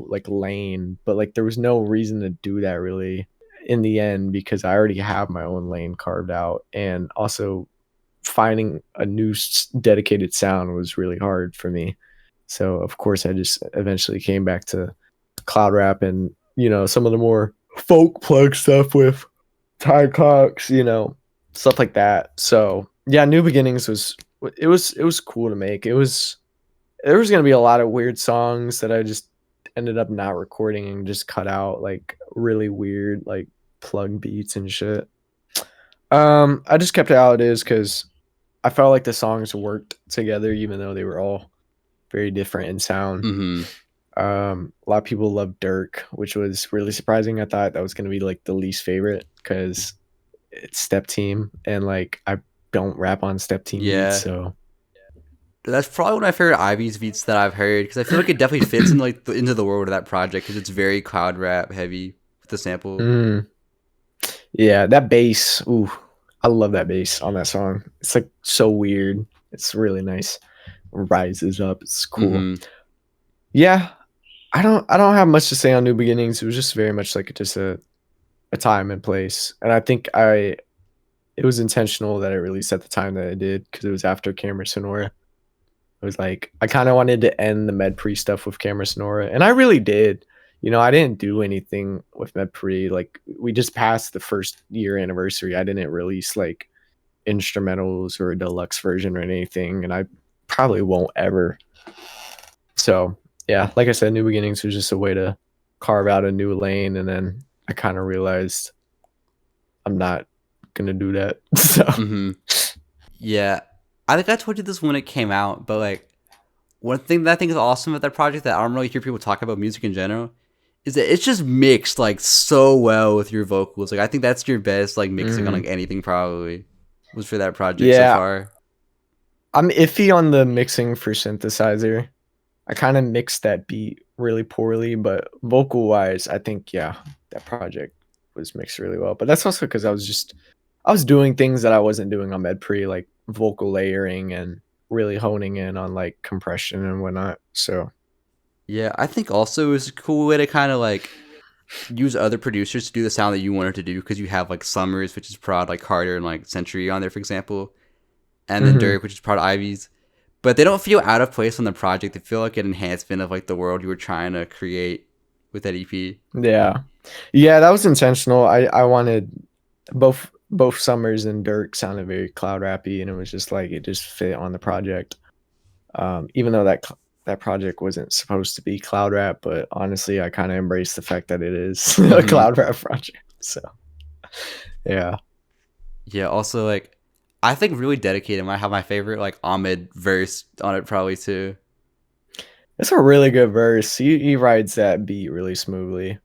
like lane, but like there was no reason to do that really in the end because I already have my own lane carved out. And also finding a new dedicated sound was really hard for me. So of course I just eventually came back to cloud rap and, you know, some of the more folk plug stuff with Ty Cox, you know, stuff like that. So yeah, New Beginnings was cool to make. There was gonna be a lot of weird songs that I just ended up not recording and just cut out like really weird like plug beats and shit. I just kept it how it is because I felt like the songs worked together even though they were all very different in sound. Mm-hmm. A lot of people love Dirk, which was really surprising. I thought that was going to be like the least favorite because it's Step Team, and like I don't rap on Step Team beats, Yeah. so That's probably one of my favorite Ivy's beats that I've heard because I feel like it definitely fits in like into the world of that project because it's very cloud rap heavy with the sample. Yeah, that bass. Ooh, I love that bass on that song. It's like so weird. It's really nice. Rises up. It's cool. Mm-hmm. Yeah, I don't have much to say on New Beginnings. It was just very much like just a time and place, and I think it was intentional that I released at the time that I did because it was after Camera Sonora. It was like I kind of wanted to end the MedPre stuff with Camera Sonora, and I really did. You know, I didn't do anything with MedPre. Like we just passed the first year anniversary. I didn't release like instrumentals or a deluxe version or anything, and I probably won't ever. So yeah, like I said, New Beginnings was just a way to carve out a new lane, and then I kind of realized I'm not gonna do that. So Mm-hmm. Yeah, I think I told you this when it came out, but like one thing that I think is awesome about that project that I don't really hear people talk about music in general is that it's just mixed like so well with your vocals. Like I think that's your best like mixing on like anything probably was for that project so yeah, far. I'm iffy on the mixing for synthesizer. I kind of mixed that beat really poorly, but vocal wise, I think yeah, that project was mixed really well. But that's also because I was doing things that I wasn't doing on MedPre, like vocal layering and really honing in on like compression and whatnot. So Yeah, I think also it's a cool way to kind of like use other producers to do the sound that you wanted to do because you have like Summers, which is prod like Carter and like Century on there, for example, and then mhm. Dirk, which is prod Ivy's. But they don't feel out of place on the project. They feel like an enhancement of like the world you were trying to create with that EP. Yeah, yeah, that was intentional. I wanted both Summers and Dirk sounded very cloud rappy, and it was just like it just fit on the project. Even though that project wasn't supposed to be cloud rap, but honestly, I kind of embrace the fact that it is a Mm-hmm. cloud rap project. So yeah, Yeah. Also, like I think really dedicated. I have my favorite like Ahmed verse on it probably too. it's a really good verse. He rides that beat really smoothly.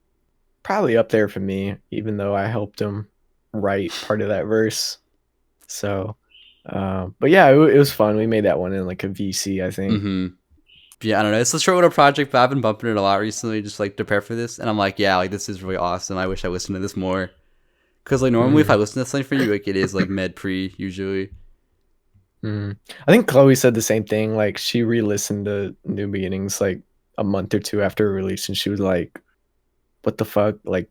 Probably up there for me, even though I helped him write part of that verse. So, but yeah, it was fun. We made that one in like a VC, I think. Mm-hmm. Yeah, I don't know. It's a short little project, but I've been bumping it a lot recently, just like to prepare for this. And I'm like, yeah, like this is really awesome. I wish I listened to this more. Cause like normally if I listen to something for you, like it is like med pre usually. I think Chloe said the same thing. Like she re-listened to New Beginnings like a month or two after release, and she was like, "What the fuck?" Like,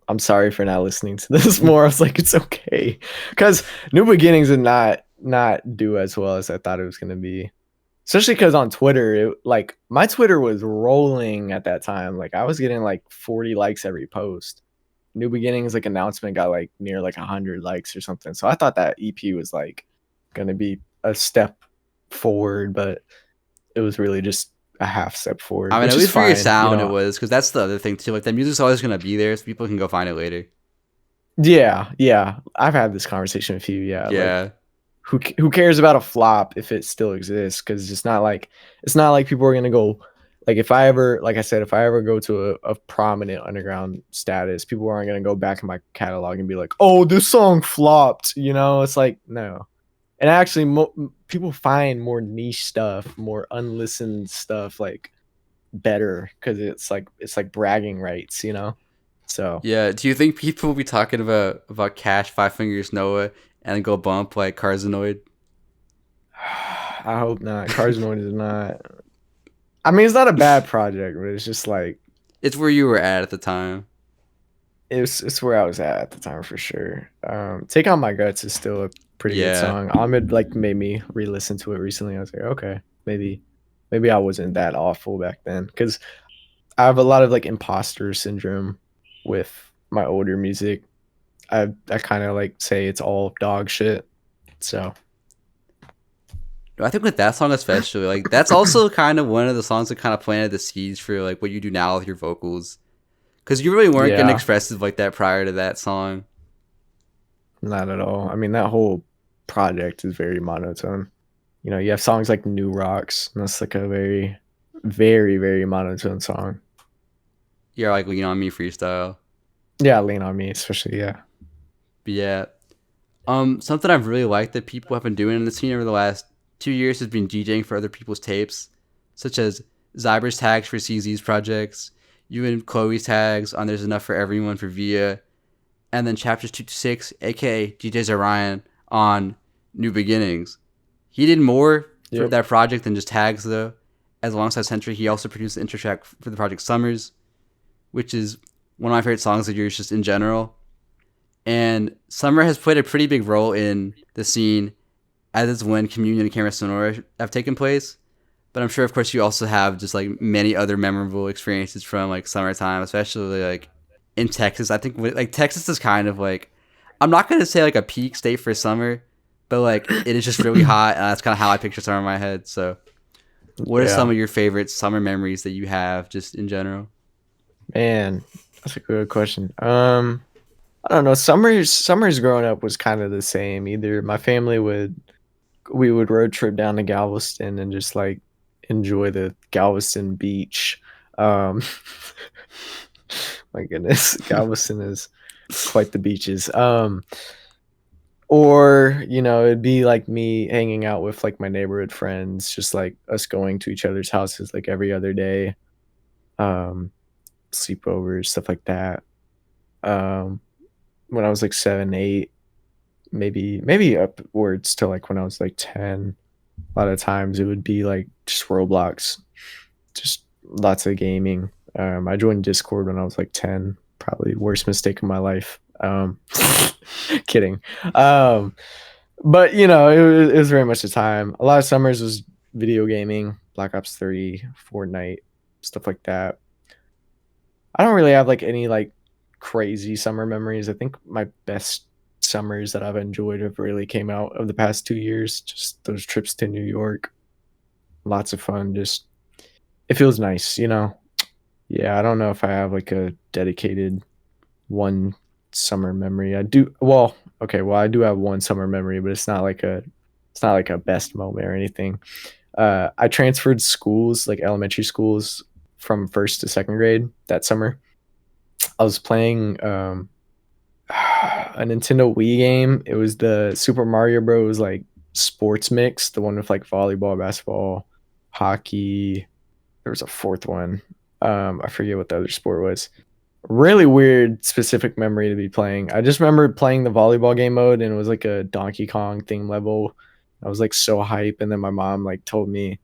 I'm sorry for not listening to this more. I was like, "It's okay," because New Beginnings did not do as well as I thought it was gonna be. Especially because on Twitter, like my Twitter was rolling at that time. Like I was getting like 40 likes every post. New Beginnings like announcement got like near like 100 likes or something. So I thought that EP was like gonna be a step forward, but it was really just a half step forward, I mean, which at is least for your fine. You sound, it know, was because that's the other thing too. Like the music's always gonna be there, so people can go find it later. yeah. I've had this conversation with you. Yeah, like Yeah, who cares about a flop if it still exists? Because it's not like people are gonna go. Like if I ever, like I said, if I ever go to a prominent underground status, people aren't gonna go back in my catalog and be like, "Oh, this song flopped." You know, it's like no. And actually, people find more niche stuff, more unlistened stuff, like better because it's like bragging rights, you know. So yeah. Do you think people will be talking about Cash, Five Fingers Noah, and go bump like Carzanoid? I hope not. Carsnoid is not. I mean, it's not a bad project, but it's just like It's where you were at the time. it's where I was at the time for sure. Take On My Guts is still a pretty good Yeah, song. Ahmed like made me re-listen to it recently. I was like, okay, maybe I wasn't that awful back then because I have a lot of like imposter syndrome with my older music. I kind of like say it's all dog shit. So I think with that song especially, like that's also kind of one of the songs that kind of planted the seeds for like what you do now with your vocals, because you really weren't getting Yeah, expressive like that prior to that song. not at all. I mean, that whole project is very monotone. You know, you have songs like New Rocks, and that's like a very, very, very monotone song. You're like Lean on Me freestyle. Yeah, Lean on Me, especially. Yeah. But yeah, something I've really liked that people have been doing in the scene over the last 2 years has been DJing for other people's tapes, such as Zyber's tags for CZ's projects, you and Chloe's tags on There's Enough for Everyone for Via, and then chapters 2 to 6, aka DJ Orion, on New Beginnings. He did more for Yep. that project than just tags, though. As alongside Sentry, he also produced the intro track for the project Summers, which is one of my favorite songs of yours just in general. And Summer has played a pretty big role in the scene, as is when Communion and Camera Sonora have taken place. But I'm sure, of course, you also have just like many other memorable experiences from like summertime, especially like in Texas. I think like Texas is kind of like, I'm not gonna say like a peak state for summer, but like it is just really hot, and that's kind of how I picture summer in my head. So, what are some Yeah. of your favorite summer memories that you have just in general? Man, that's a good question. I don't know. Summers growing up was kind of the same. Either my family we would road trip down to Galveston and just like enjoy the Galveston beach. Um, my goodness, Galveston is quite the beaches. Or you know, it'd be like me hanging out with like my neighborhood friends, just like us going to each other's houses like every other day. Um, Sleepovers, stuff like that. Um, when I was like 7, 8, maybe upwards to like when I was like 10. A lot of times it would be like just Roblox, just lots of gaming. I joined Discord when I was like 10. Probably worst mistake of my life. Kidding. Um, but you know, it was very much the time. A lot of summers was video gaming, Black Ops 3, Fortnite, stuff like that. I don't really have like any like crazy summer memories. I think my best summers that I've enjoyed have really came out of the past 2 years. Just those trips to New York, lots of fun. Just it feels nice, you know. Yeah, I don't know if I have like a dedicated one summer memory. I do well, okay, well I do have one summer memory, but it's not like a best moment or anything. I transferred schools, like elementary schools, from first to second grade that summer. I was playing a Nintendo Wii game. It was the Super Mario Bros. Like sports mix, the one with like volleyball, basketball, hockey. There was a fourth one. I forget what the other sport was. Really weird specific memory to be playing. I just remember playing the volleyball game mode and it was like a Donkey Kong theme level. I was like so hype, and then my mom like told me,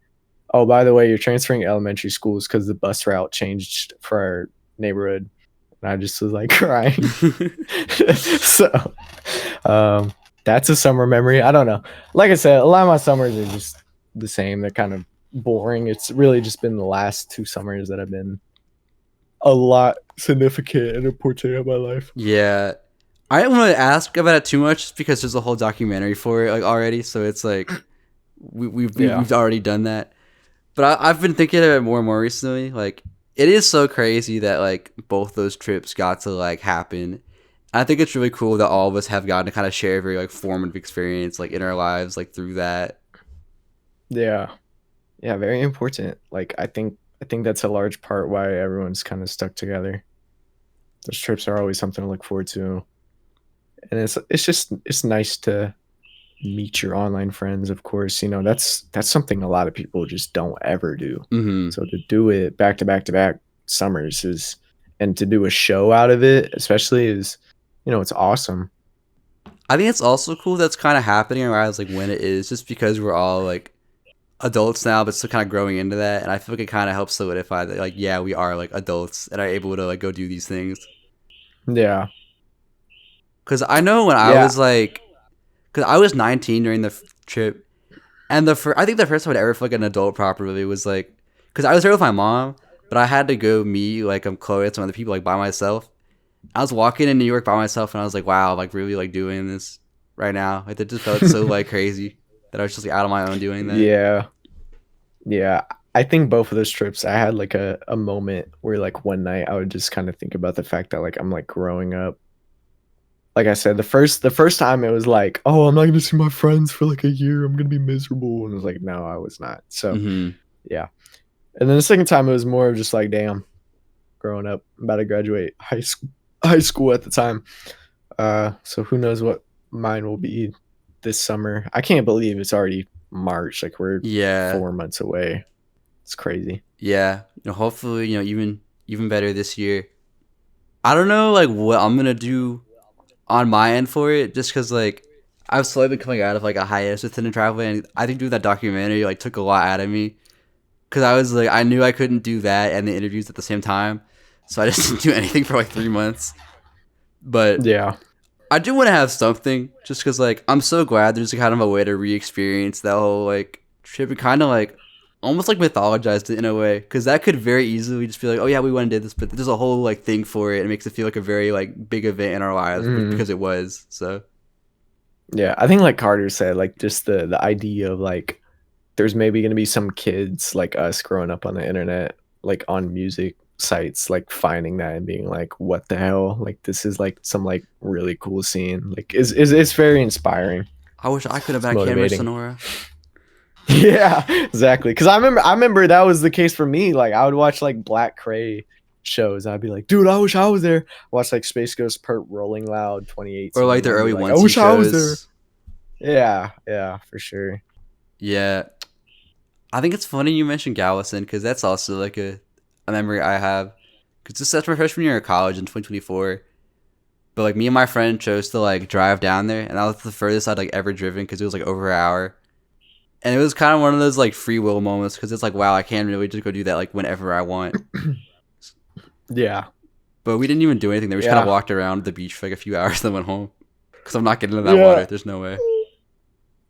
"Oh, by the way, you're transferring elementary schools because the bus route changed for our neighborhood." And I just was like crying. So, that's a summer memory. I don't know. Like I said, a lot of my summers are just the same. They're kind of boring. It's really just been the last 2 summers that have been a lot significant and important in my life. Yeah, I don't want to ask about it too much just because there's a whole documentary for it like already. So it's like we've already done that. But I've been thinking of it more and more recently. Like it is so crazy that like both those trips got to like happen. I think it's really cool that all of us have gotten to kind of share a very like formative experience like in our lives like through that. Yeah. Yeah, very important. Like I think that's a large part why everyone's kind of stuck together. Those trips are always something to look forward to. And it's nice to meet your online friends, of course. You know, that's something a lot of people just don't ever do. Mm-hmm. So to do it back to back to back summers is, and to do a show out of it especially is, you know, it's awesome. I think it's also cool that's kind of happening around like when it is, just because we're all like adults now, but still kind of growing into that, and I feel like it kind of helps solidify that like yeah, we are like adults and are able to like go do these things. Yeah. Because I know when I Yeah. was like, because I was 19 during the trip, and I think the first time I'd ever feel like an adult properly was like, because I was there with my mom, but I had to go meet like Chloe and some other people like by myself. I was walking in New York by myself, and I was like, wow, I'm like really like doing this right now. Like it just felt so like crazy. that I was just like out on my own doing that. Yeah. Yeah. I think both of those trips, I had like a moment where like one night I would just kind of think about the fact that like I'm like growing up. Like I said, the first time it was like, oh, I'm not gonna see my friends for like a year. I'm gonna be miserable. And it was like, no, I was not. So Mm-hmm. yeah. And then the second time it was more of just like, damn, growing up, I'm about to graduate high school at the time. So who knows what mine will be this summer. I can't believe it's already March. Like we're Yeah. 4 months away. It's crazy. Yeah. Hopefully, even better this year. I don't know like what I'm gonna do on my end for it, just because like I've slowly been coming out of like a hiatus with Hidden Travel, and I think doing that documentary like took a lot out of me. Because I was like, I knew I couldn't do that and the interviews at the same time. So I just didn't do anything for like 3 months. But Yeah. I do want to have something just because like I'm so glad there's kind of a way to re-experience that whole like trip and kind of like almost like mythologized it in a way. Because that could very easily just be like, oh yeah, we went and did this. But there's a whole like thing for it. It makes it feel like a very like big event in our lives because it was. So Yeah. I think like Carter said, like just the idea of like there's maybe gonna be some kids like us growing up on the internet, like on music sites, like finding that and being like, what the hell? Like this is like some like really cool scene. Like is it's very inspiring. I wish I could have It's been a camera motivating. Sonora. Yeah, exactly. Because I remember that was the case for me. Like I would watch like Black Cray shows. And I'd be like, dude, I wish I was there. Watch like Space Ghost Pert Rolling Loud 2018. Or like the and be early like, ones. I wish I was there. shows. Yeah, for sure. Yeah. I think it's funny you mentioned Galveston because that's also like a memory I have. Because that's my freshman year of college in 2024. But like me and my friend chose to like drive down there, and that was the furthest I'd like ever driven because it was like over an hour. And it was kind of one of those like free will moments because it's like, wow, I can really just go do that like whenever I want. Yeah. But we didn't even do anything. They just kind Yeah. of walked around the beach for like a few hours, then went home. Because I'm not getting into that Yeah. water. There's no way.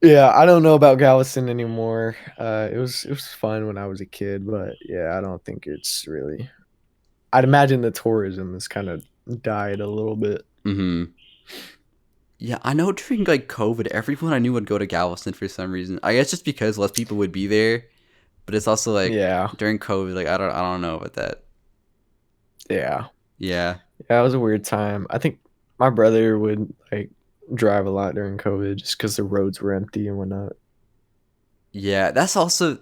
Yeah, I don't know about Galveston anymore. It was fun when I was a kid, but yeah, I don't think it's really. I'd imagine the tourism has kind of died a little bit. Mm-hmm. Yeah, I know during like COVID, everyone I knew would go to Galveston for some reason. I guess just because less people would be there, but it's also like Yeah, during COVID, like I don't know about that. yeah, Yeah, yeah. It was a weird time. I think my brother would like drive a lot during COVID just because the roads were empty and whatnot. yeah. That's also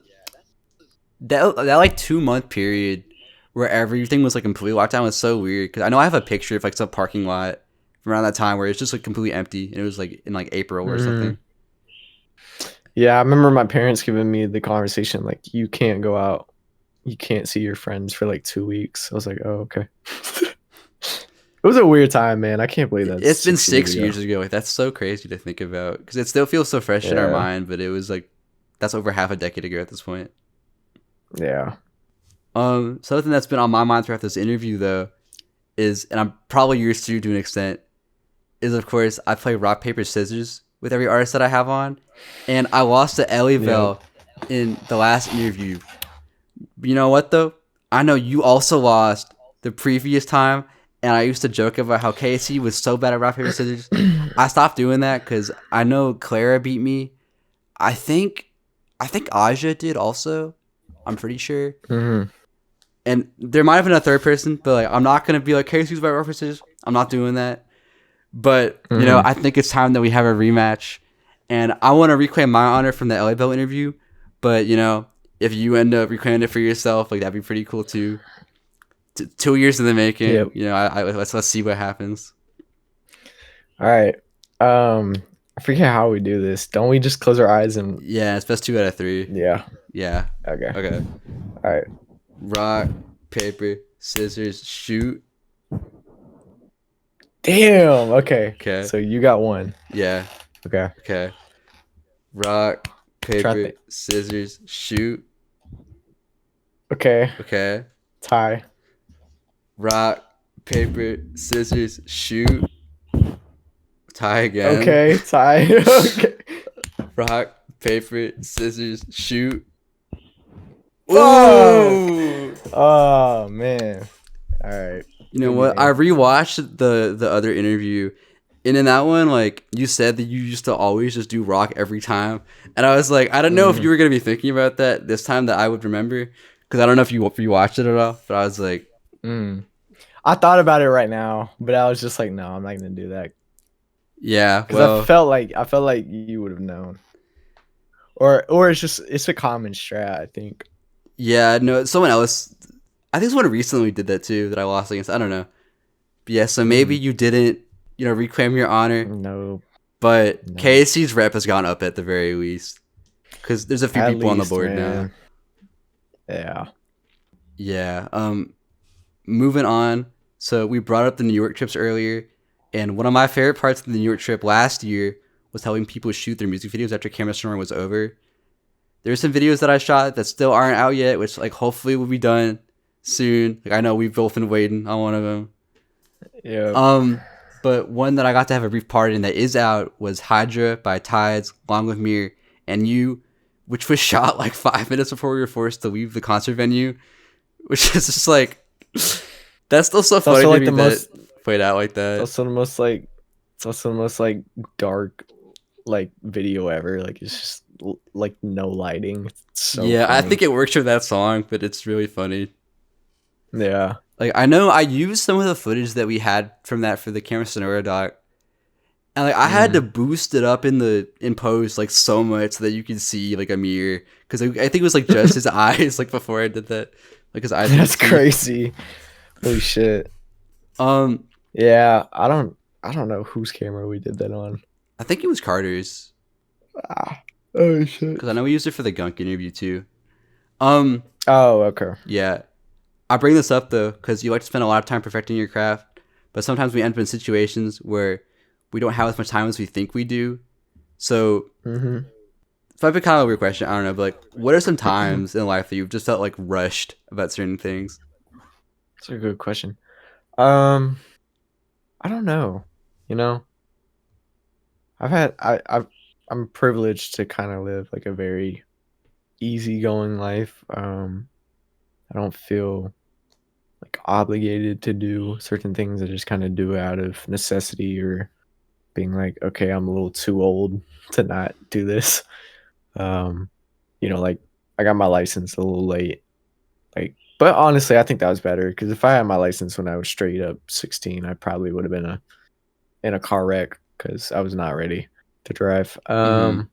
that like 2 month period where everything was like completely locked down was so weird. Because I know I have a picture of like some parking lot from around that time where it's just like completely empty, and it was like in like April or something. Yeah, I remember my parents giving me the conversation like, "You can't go out, you can't see your friends for like 2 weeks." I was like, "Oh, okay." It was a weird time, man. I can't believe that. It's been 6 years ago. Like that's so crazy to think about because it still feels so fresh in our Yeah. mind, but it was like that's over half a decade ago at this point. Yeah. Something that's been on my mind throughout this interview though is, and I'm probably yours too to an extent, is of course I play rock paper scissors with every artist that I have on, and I lost to Ellie Bell in the last interview. You know what though? I know you also lost the previous time, and I used to joke about how Casey was so bad at rock paper scissors. I stopped doing that because I know Clara beat me. I think Aja did also. I'm pretty sure. Mm-hmm. And there might have been a third person, but like I'm not gonna be like Casey's about references. I'm not doing that. But you know, I think it's time that we have a rematch, and I want to reclaim my honor from the LA Bell interview. But you know, if you end up reclaiming it for yourself, like that'd be pretty cool too. 2 years in the making. Yep. You know, let's see what happens. All right. I forget how we do this. Don't we just close our eyes and Yeah, it's best 2 out of 3. yeah. Yeah. Okay. Okay. All right. Rock, paper, scissors, shoot. Damn. Okay. Okay. So you got one. Yeah. Okay. Okay. Rock, Try paper, to- scissors, shoot. Okay. Okay. Tie. Rock, paper, scissors, shoot. Tie again. Okay. Tie. Okay. Rock, paper, scissors, shoot. Fuck. Ooh! Oh man. All right. You know what? I rewatched the other interview, And in that one, like, you said that you used to always just do rock every time. And I was like, I don't know if you were going to be thinking about that this time that I would remember. Because I don't know if you watched it at all. But I was like... I thought about it right now, but I was just like, no, I'm not going to do that. Yeah, because well... I felt like you would have known. Or it's a common strat, I think. Yeah, no, someone else... I think someone recently did that too that I lost against. I don't know. But yeah, so maybe you didn't, reclaim your honor. No. But KSC's rep has gone up at the very least. Because there's a few At people on the least, board man. now. Yeah. Yeah. Moving on. So we brought up the New York trips earlier. And one of my favorite parts of the New York trip last year was helping people shoot their music videos after Camera Storm was over. There's some videos that I shot that still aren't out yet, which like hopefully will be done soon. Like I know we've both been waiting on one of them. Yeah. But one that I got to have a brief part in that is out was Hydra by Tides, along with Mir and You, which was shot like 5 minutes before we were forced to leave the concert venue, which is just like, that's still so funny to like me the that most, it played out like that. it's also the most like dark like video ever. Like it's just like no lighting. It's so yeah, funny. I think it works for that song, but it's really funny. Yeah. Like I know I used some of the footage that we had from that for the Camera Sonora doc, and like I had to boost it up in post like so much so that you could see like a mirror, because I think it was like just his eyes like before I did that, like his eyes. That's crazy. Holy shit. Yeah, I don't know whose camera we did that on. I think it was Carter's. Oh shit. Because I know we used it for the Gunk interview too. Oh, okay. Yeah. I bring this up though because you like to spend a lot of time perfecting your craft, but sometimes we end up in situations where we don't have as much time as we think we do. So, it might be kind of a weird question. I don't know, but like, what are some times in life that you've just felt like rushed about certain things? That's a good question. I don't know. I'm privileged to kind of live like a very easygoing life. I don't feel like obligated to do certain things. I just kind of do out of necessity or being like, okay, I'm a little too old to not do this. Like I got my license a little late. But honestly, I think that was better because if I had my license when I was straight up 16, I probably would have been in a car wreck because I was not ready to drive. I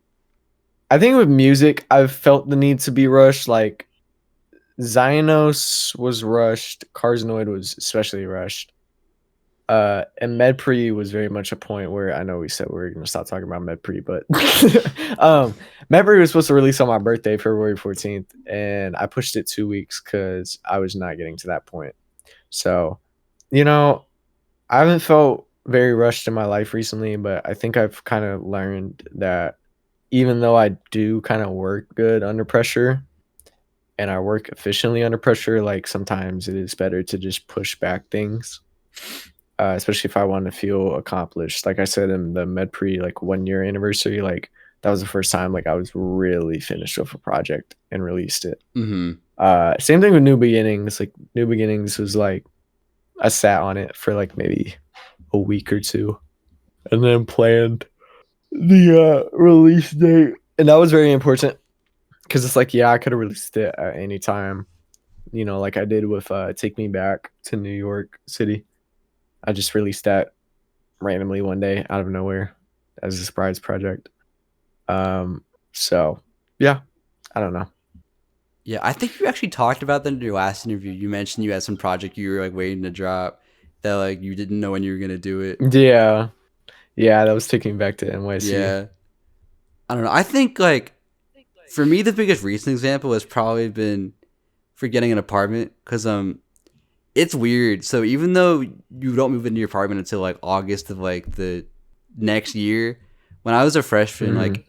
think with music, I've felt the need to be rushed. Like Xynos was rushed, Carsnoid was especially rushed. And MedPre was very much a point where I know we said we were going to stop talking about MedPre, but MedPre was supposed to release on my birthday, February 14th, and I pushed it 2 weeks because I was not getting to that point. So, I haven't felt very rushed in my life recently, but I think I've kind of learned that even though I do kind of work good under pressure and I work efficiently under pressure, like sometimes it is better to just push back things. Especially if I want to feel accomplished. Like I said in the MedPre like 1 year anniversary, like that was the first time like I was really finished with a project and released it. Same thing with New Beginnings. Like New Beginnings was like I sat on it for like maybe a week or two and then planned the release date. And that was very important because it's like, yeah, I could have released it at any time, like I did with Take Me Back to New York City. I just released that randomly one day out of nowhere as a surprise project. So yeah, I don't know. Yeah, I think you actually talked about that in your last interview. You mentioned you had some project you were like waiting to drop that like you didn't know when you were gonna do it. Yeah, that was taking back to NYC. Yeah, I don't know. I think like for me the biggest recent example has probably been for getting an apartment because it's weird. So even though you don't move into your apartment until like August of like the next year, when I was a freshman, like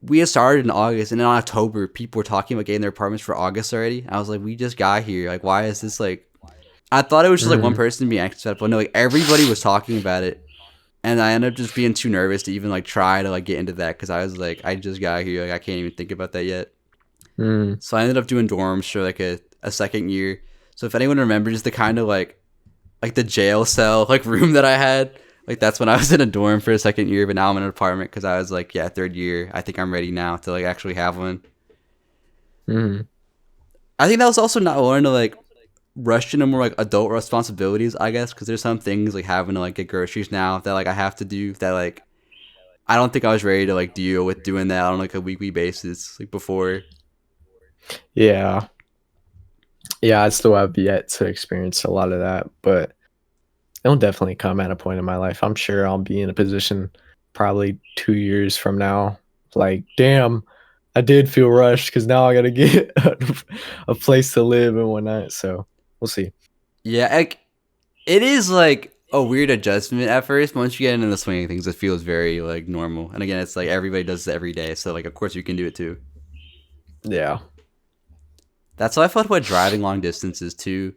we had started in August, and in October people were talking about getting their apartments for August already. I was like, we just got here. Like, why is this like? I thought it was just like one person being anxious about it, but no, like everybody was talking about it, and I ended up just being too nervous to even like try to like get into that because I was like, I just got here. Like I can't even think about that yet. So I ended up doing dorms for like a second year. So if anyone remembers the kind of like the jail cell like room that I had, Like that's when I was in a dorm for a second year, but now I'm in an apartment because I was like, yeah, third year. I think I'm ready now to like actually have one. Hmm. I think that was also not wanting to like rush into more like adult responsibilities, I guess, because there's some things like having to like get groceries now that like I have to do that like I don't think I was ready to like deal with doing that on like a weekly basis like before. Yeah. Yeah, I still have yet to experience a lot of that, but it'll definitely come at a point in my life. I'm sure I'll be in a position probably 2 years from now. Like, damn, I did feel rushed because now I got to get a place to live and whatnot. So we'll see. Yeah, like it is like a weird adjustment at first. But once you get into the swing of things, it feels very like normal. And again, it's like everybody does it every day, so like of course you can do it too. Yeah. That's how I felt about driving long distances too,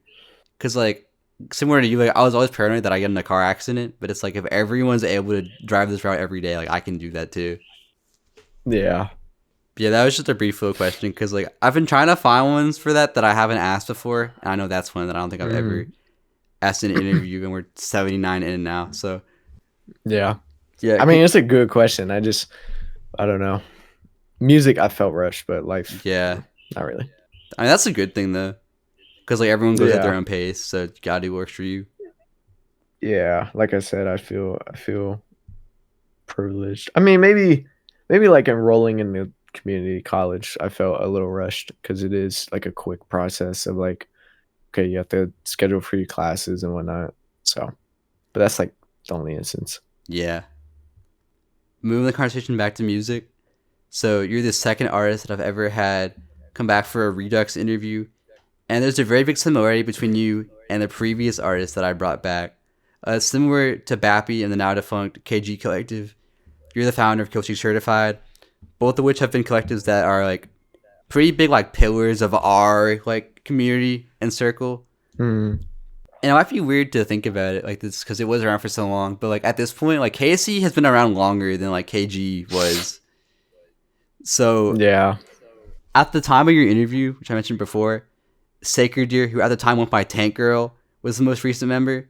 because like similar to you, like I was always paranoid that I get in a car accident. But it's like if everyone's able to drive this route every day, like I can do that too. Yeah. But yeah, that was just a brief little question because like I've been trying to find ones for that I haven't asked before. And I know that's one that I don't think I've ever Mhm. asked in an interview, and we're 79 in now. So Yeah. yeah, I mean, it's a good question. I don't know. Music, I felt rushed, but life, yeah. not really. I mean that's a good thing though, because like everyone goes at their Yeah. own pace, so gotta do works for you. Yeah. Like I said, I feel privileged. I mean, maybe like enrolling in the community college, I felt a little rushed because it is like a quick process of like, okay, you have to schedule for your classes and whatnot. So, but that's like the only instance. Yeah. Moving the conversation back to music. So you're the second artist that I've ever had come back for a Redux interview, and there's a very big similarity between you and the previous artist that I brought back. Similar to Bappy and the now defunct KG Collective, you're the founder of Killstreak Certified, both of which have been collectives that are like pretty big like pillars of our like community and circle. Mm, And it might be weird to think about it like this because it was around for so long, but like at this point, like KC has been around longer than like KG was. So yeah. at the time of your interview, which I mentioned before, Sacred Deer, who at the time went by Tank Girl, was the most recent member.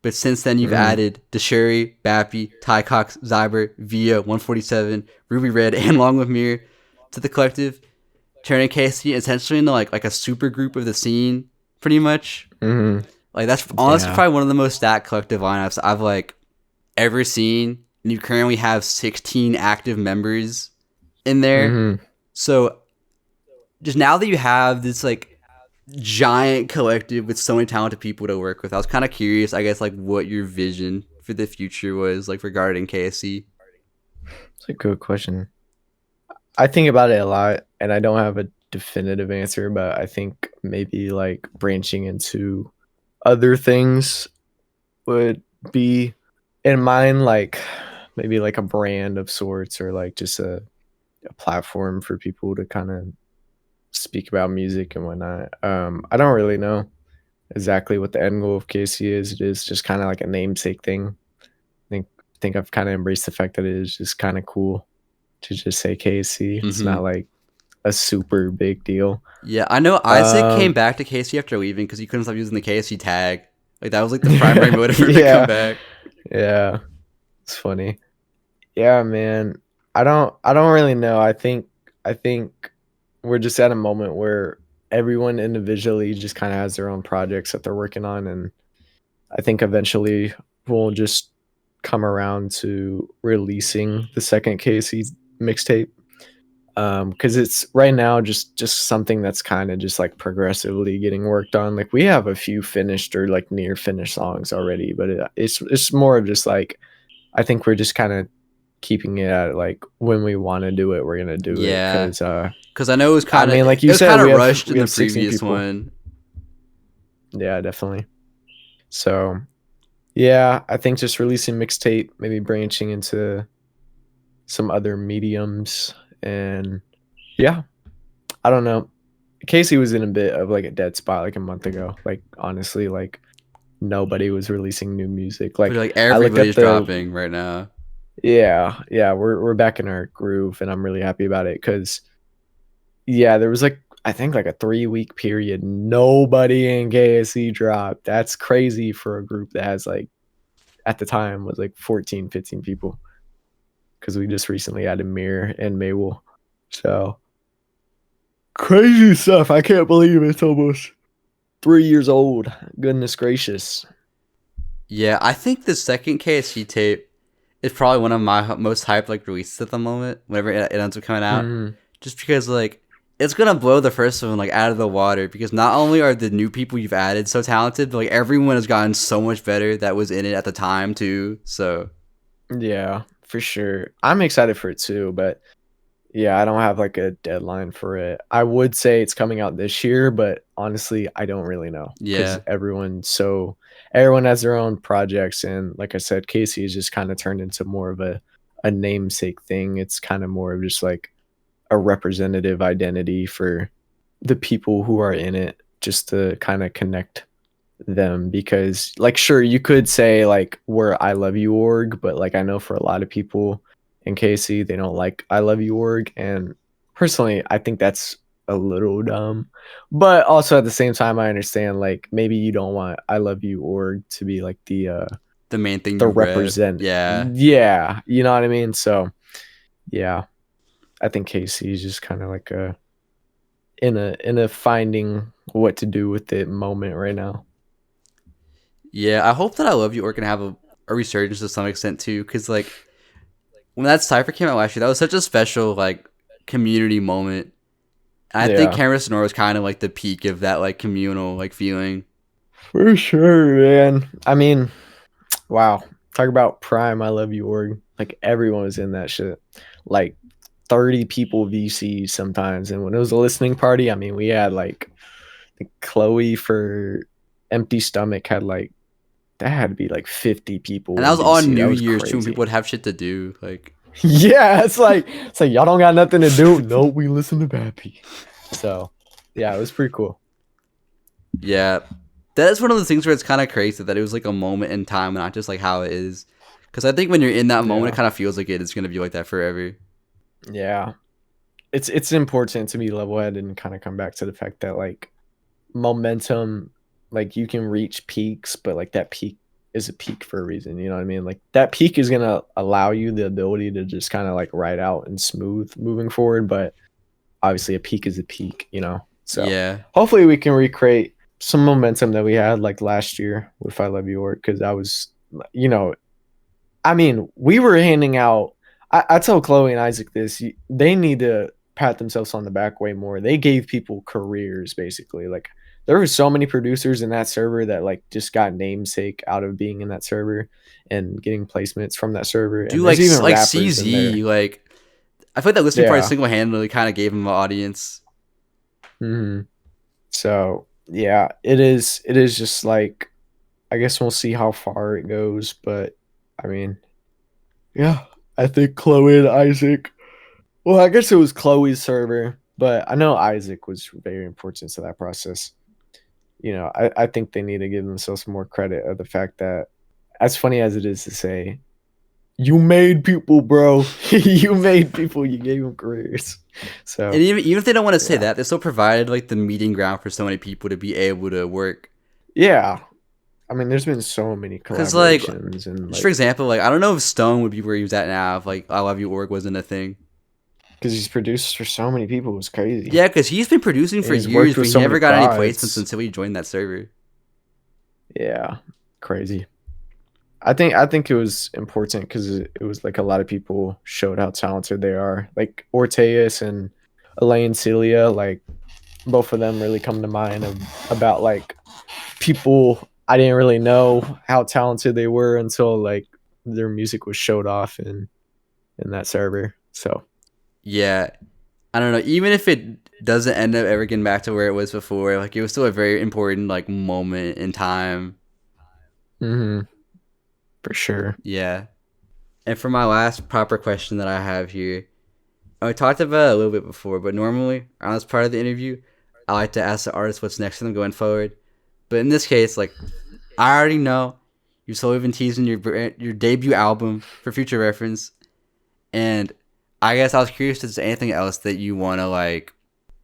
But since then, you've Mm, added Deshuri, Bappy, Ty Cox, Zyber, Via, 147, Ruby Red, and Long with Mirror to the collective, turning KC essentially into like a super group of the scene, pretty much. mm, Like that's honestly yeah. probably one of the most stacked collective lineups I've like ever seen. And you currently have 16 active members in there. Mm, So just now that you have this like giant collective with so many talented people to work with, I was kind of curious, I guess, like what your vision for the future was like regarding KSC. it's a good question. I think about it a lot, and I don't have a definitive answer, but I think maybe like branching into other things would be in mind, like maybe like a brand of sorts or like just a platform for people to kind of speak about music and whatnot. I don't really know exactly what the end goal of KC is. It is just kind of like a namesake thing. I think I've kind of embraced the fact that it is just kind of cool to just say KC. It's Mm-hmm. not like a super big deal. Yeah, I know Isaac came Um, back to KSC after leaving because he couldn't stop using the KSC tag. Like that was like the primary motive for him to come yeah, back. yeah, it's funny. Yeah, man. I don't really know. I think we're just at a moment where everyone individually just kind of has their own projects that they're working on, and I think eventually we'll just come around to releasing the second KC mixtape. Because it's right now just something that's kind of just like progressively getting worked on. Like we have a few finished or like near finished songs already, but it's more of just like I think we're just kind of keeping it at like when we want to do it, we're gonna do it. Yeah, Because because I know I mean, like it you was said, kind we of have rushed in we the have 16 previous people. one. Yeah, definitely. So yeah, I think just releasing mixtape, maybe branching into some other mediums, and yeah, I don't know. Casey was in a bit of like a dead spot like a month ago. Like honestly, like nobody was releasing new music. But Like like I looked at everybody's the dropping right now. yeah, we're back in our groove, and I'm really happy about it because yeah, there was like I think like a 3 week period nobody in KSC dropped. That's crazy for a group that has like at the time was like 14, 15 people because we just recently added Mir and Maywell. So crazy stuff. I can't believe it's almost 3 years old. Goodness gracious. Yeah, I think the second KSC tape is probably one of my most hyped like releases at the moment. Whenever it ends up coming out, just because like it's gonna blow the first one like out of the water. Because not only are the new people you've added so talented, but like everyone has gotten so much better that was in it at the time too. So yeah, for sure. I'm excited for it too, but yeah, I don't have like a deadline for it. I would say it's coming out this year, but honestly, I don't really know. Yeah. Everyone has their own projects, and like I said, Casey has just kind of turned into more of a namesake thing. It's kind of more of just like a representative identity for the people who are in it, just to kind of connect them. Because like, sure, you could say like we're I Love You org, but like I know for a lot of people in Casey, they don't like I Love You org, and personally I think that's a little dumb. But also at the same time, I understand like maybe you don't want I Love You org to be like the main thing the you rep. represent. Yeah. Yeah, you know what I mean? So yeah, I think Casey is just kind of like in a finding what to do with the moment right now. Yeah, I hope that I Love You org can have a resurgence to some extent too, because like when that cipher came out last year, that was such a special like community moment. And I think FiveFingersNoah was kind of like the peak of that like communal like feeling. For sure, man. I mean, wow. Talk about prime I Love You org. Like everyone was in that shit. Like 30 people VC sometimes. And when it was a listening party, I mean, we had like Chloe for Empty Stomach had like that had to be like 50 people. And that was on New Year's crazy. too, when people would have shit to do. Like yeah, it's like y'all don't got nothing to do. No, we listen to Bappy. So yeah, it was pretty cool. Yeah. That is one of the things where it's kind of crazy that it was like a moment in time, not just like how it is. Because I think when you're in that moment, it kind of feels like it's going to be like that forever. Yeah. It's important to be level-headed and kind of come back to the fact that like momentum, like you can reach peaks, but like that peak is a peak for a reason. You know what I mean? Like that peak is going to allow you the ability to just kind of like ride out and smooth moving forward. But obviously a peak is a peak, you know? So yeah, hopefully we can recreate some momentum that we had like last year with I Love You org, because that was, you know, I mean, we were handing out. I tell Chloe and Isaac this: they need to pat themselves on the back way more. They gave people careers, basically. Like there were so many producers in that server that like just got namesake out of being in that server and getting placements from that server. Dude, and like even like CZ, like I feel like that listening party single handedly kind of gave him an audience. So yeah, it is just like, I guess we'll see how far it goes, but I mean, yeah, I think Chloe and Isaac. Well, I guess it was Chloe's server, but I know Isaac was very important to that process. You know, I think they need to give themselves more credit of the fact that, as funny as it is to say, you made people, bro. You made people. You gave them careers. So, and even if they don't want to say that, they still provided like the meeting ground for so many people to be able to work. Yeah, I mean, there's been so many collaborations, and like, for example, like I don't know if Stone would be where he was at now if like I Love You org wasn't a thing. Because he's produced for so many people, it was crazy. Yeah, because he's been producing for years, but he never got any placements until he joined that server. Yeah, crazy. I think it was important because it was like a lot of people showed how talented they are. Like Orteus and Elaine Celia, like both of them really come to mind about like people I didn't really know how talented they were until like their music was showed off in that server. So yeah, I don't know. Even if it doesn't end up ever getting back to where it was before, like it was still a very important like moment in time. For sure. Yeah. And for my last proper question that I have here, I talked about it a little bit before, but normally on this part of the interview, I like to ask the artist what's next for them going forward. But in this case, like I already know you've slowly been teasing your debut album for future reference, and I guess I was curious if there's anything else that you want to like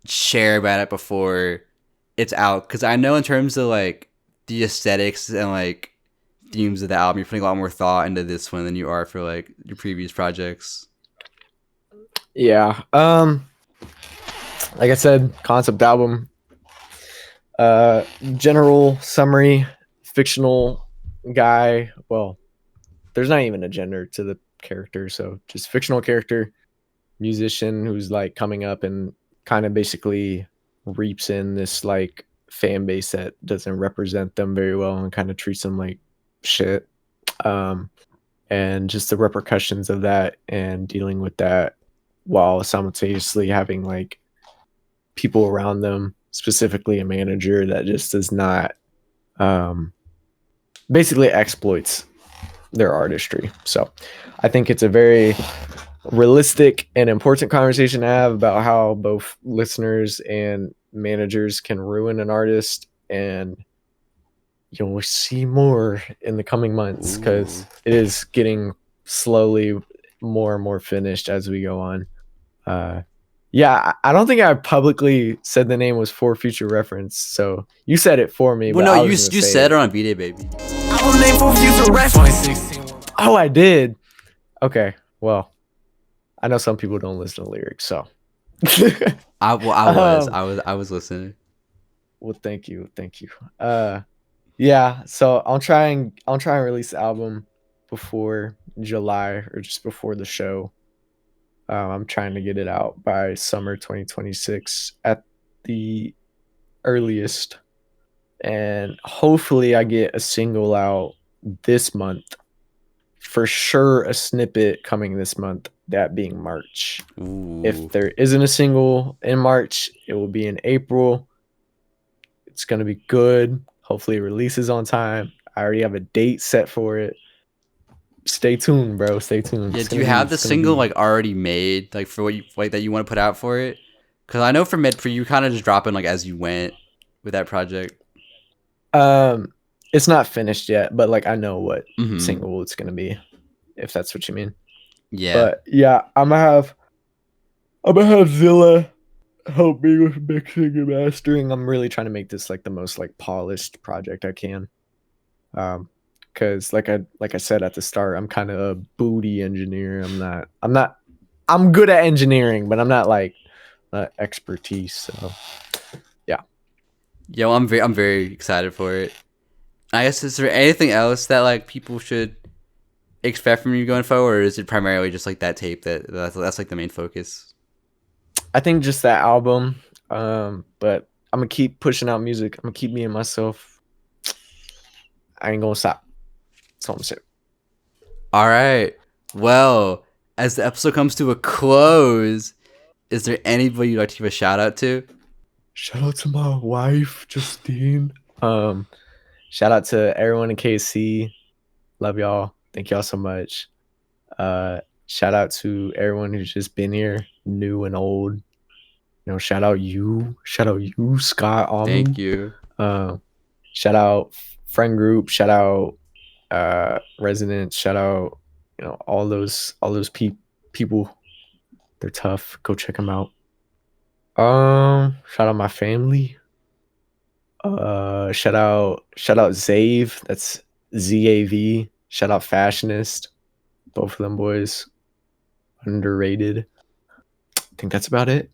share about it before it's out, because I know in terms of like the aesthetics and like themes of the album? You're putting a lot more thought into this one than you are for like your previous projects. Yeah. Like I said, concept album. General summary, fictional guy. Well, there's not even a gender to the character, so just fictional character, musician who's like coming up and kind of basically reaps in this like fan base that doesn't represent them very well and kind of treats them like shit. And just the repercussions of that and dealing with that while simultaneously having like people around them, specifically a manager that just does not basically exploits their artistry. So I think it's a very realistic and important conversation to have about how both listeners and managers can ruin an artist, and you'll see more in the coming months because it is getting slowly more and more finished as we go on. Yeah, I don't think I publicly said the name was for future reference, so you said it for me. Well, but no, you said it on B-Day, baby. Oh, I did. Okay, well, I know some people don't listen to lyrics, so. I was listening. Well, thank you. Yeah, so I'll try and release the album before July or just before the show. I'm trying to get it out by summer 2026 at the earliest, and hopefully I get a single out this month. For sure, a snippet coming this month, that being March. Ooh. If there isn't a single in March, it will be in April. It's going to be good. Hopefully it releases on time. I already have a date set for it. Stay tuned, bro. Stay tuned. Yeah, do you have the single like already made, like for what you like that you want to put out for it? Because I know for you kind of just dropping like as you went with that project. It's not finished yet, but like I know what single it's gonna be, if that's what you mean. Yeah. But yeah, I'm gonna have Zilla help me with mixing and mastering. I'm really trying to make this like the most like polished project I can. Because like I said at the start, I'm kind of a booty engineer. I'm good at engineering, but I'm not like expertise. So yeah. Yeah, well, I'm very excited for it. I guess, is there anything else that like people should expect from you going forward, or is it primarily just like that tape that's like the main focus? I think just that album. But I'm gonna keep pushing out music. I'm gonna keep being myself. I ain't gonna stop. That's all I'm saying. All right. Well, as the episode comes to a close, is there anybody you'd like to give a shout out to? Shout out to my wife, Justine. Shout out to everyone in KC. Love y'all. Thank y'all so much. Shout out to everyone who's just been here, new and old. You know, shout out you, Scott. Thank you. Shout out friend group. Shout out residents. Shout out, you know, all those people. They're tough. Go check them out. Shout out my family. Shout out Zave. That's ZAV. Shout out Fashionist. Both of them boys. Underrated. I think that's about it.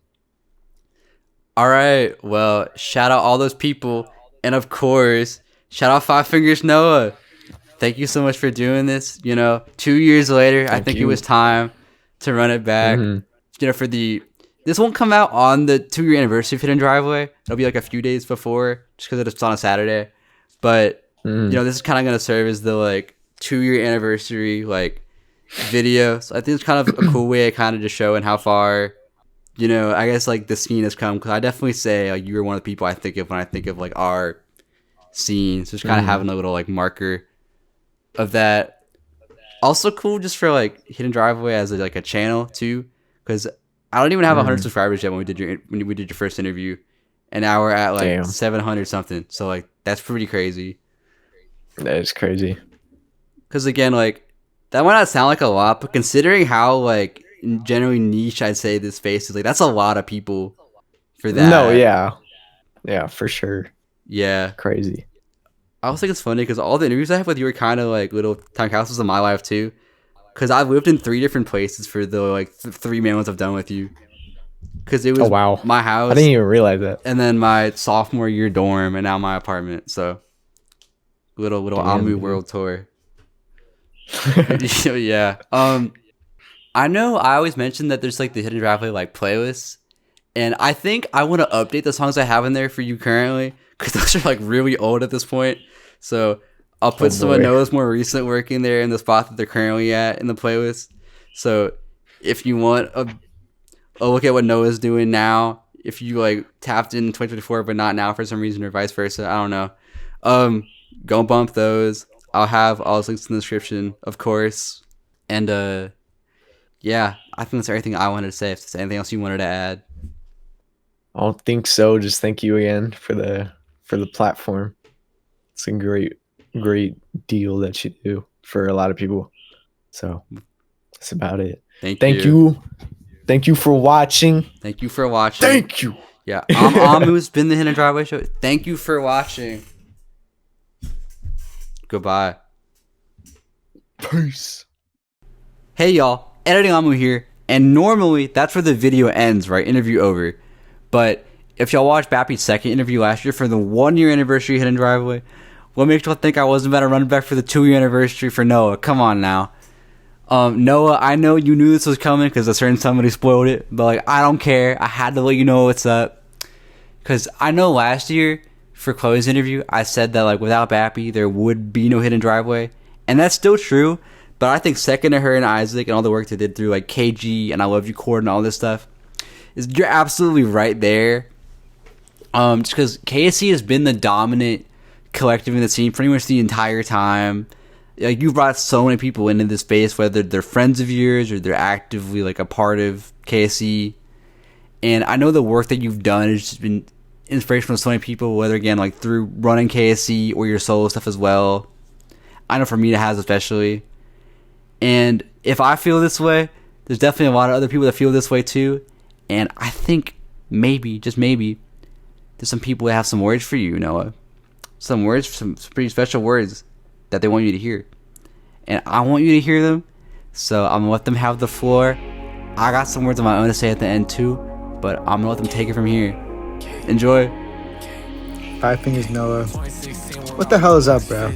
All right. Well, shout out all those people. And of course, shout out FiveFingersNoah. Thank you so much for doing this. You know, 2 years later, I think it was time to run it back. You know, this won't come out on the 2-year anniversary of Hidden Driveway. It'll be like a few days before, just because it's on a Saturday. But you know, this is kind of gonna serve as the like 2-year anniversary like video. So I think it's kind of a cool way of kind of just showing how far, you know, I guess like the scene has come. Because I definitely say like you were one of the people I think of when I think of like our scene. So just kind of having a little like marker of that. Also cool just for like Hidden Driveway as like a channel too, because I don't even have 100 subscribers yet when we did your first interview, and now we're at like 700 something. So like that's pretty crazy. That is crazy. Because again, like that might not sound like a lot, but considering how like generally niche I'd say this space is, like that's a lot of people for that. No, yeah, for sure. Yeah, crazy. I also think it's funny because all the interviews I have with you are kind of like little time capsules of my life too. Because I've lived in 3 different places for the like 3 main ones I've done with you. Because it was wow. my I house, didn't even realize that. and then my sophomore year dorm, and now my apartment. So little Damn, AAMU dude. world tour. Yeah. I know I always mention that there's like the hidden driveway like playlists, and I think I want to update the songs I have in there for you currently because those are like really old at this point. So I'll put some of boy. Noah's more recent work in there in the spot that they're currently at in the playlist. So if you want a look at what Noah's doing now, if you like tapped in 2024 but not now for some reason or vice versa, I don't know. Go bump those. I'll have all those links in the description, of course. And yeah, I think that's everything I wanted to say. If there's anything else you wanted to add. I don't think so. Just thank you again for the platform. It's a great deal that you do for a lot of people. So that's about it. Thank Thank you. you. Thank you for watching. Thank you for watching. Thank you. Yeah, I'm AAMU'S, been the Hidden Driveway Show. Thank you for watching. Goodbye. Peace. Hey y'all, Editing AAMU here, and normally that's where the video ends, right? Interview over. But if y'all watched Bappy's second interview last year for the 1-year anniversary of Hidden Driveway, what makes y'all think I wasn't about to run back for the 2-year anniversary for Noah? Come on now. Noah, I know you knew this was coming because a certain somebody spoiled it, but like I don't care. I had to let you know what's up. Because I know last year for Chloe's interview, I said that like without Bappy, there would be no Hidden Driveway. And that's still true. But I think second to her and Isaac and all the work they did through like KG and I Love You Chord and all this stuff, is you're absolutely right there. Just because KSC has been the dominant collective in the scene pretty much the entire time. Like you brought so many people into this space, whether they're friends of yours or they're actively like a part of KSC. And I know the work that you've done has just been inspirational to so many people, whether again like through running KSC or your solo stuff as well. I know for me it has especially. And if I feel this way, there's definitely a lot of other people that feel this way too. And I think maybe, just maybe, there's some people that have some words for you, Noah. Some words, some pretty special words that they want you to hear. And I want you to hear them. So I'm going to let them have the floor. I got some words of my own to say at the end too. But I'm going to let them take it from here. Enjoy. Five Fingers Noah. What the hell is up, bro?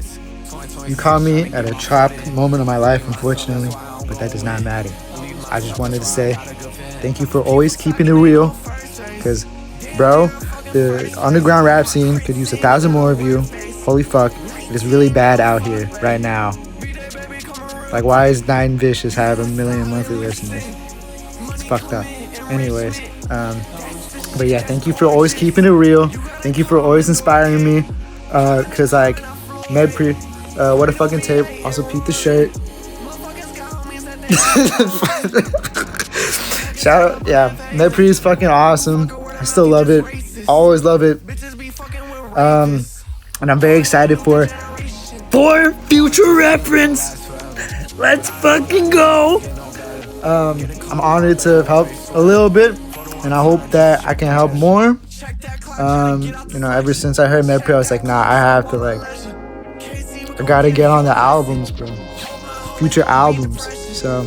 You caught me at a trapped moment of my life, unfortunately, but that does not matter. I just wanted to say thank you for always keeping it real, because, bro, the underground rap scene could use 1,000 more of you. Holy fuck, it is really bad out here right now. Like, why is Nine Vicious have 1 million monthly listeners? It's fucked up. Anyways, but yeah, thank you for always keeping it real. Thank you for always inspiring me, because, like, Medpre, what a fucking tape. Also, Pete the shirt. Shout out, yeah. Medpre is fucking awesome. I still love it. Always love it. And I'm very excited for future reference. Let's fucking go. I'm honored to have helped a little bit, and I hope that I can help more. You know, ever since I heard Medpre, I was like, nah, I have to like. I gotta get on the albums, bro. Future albums. So,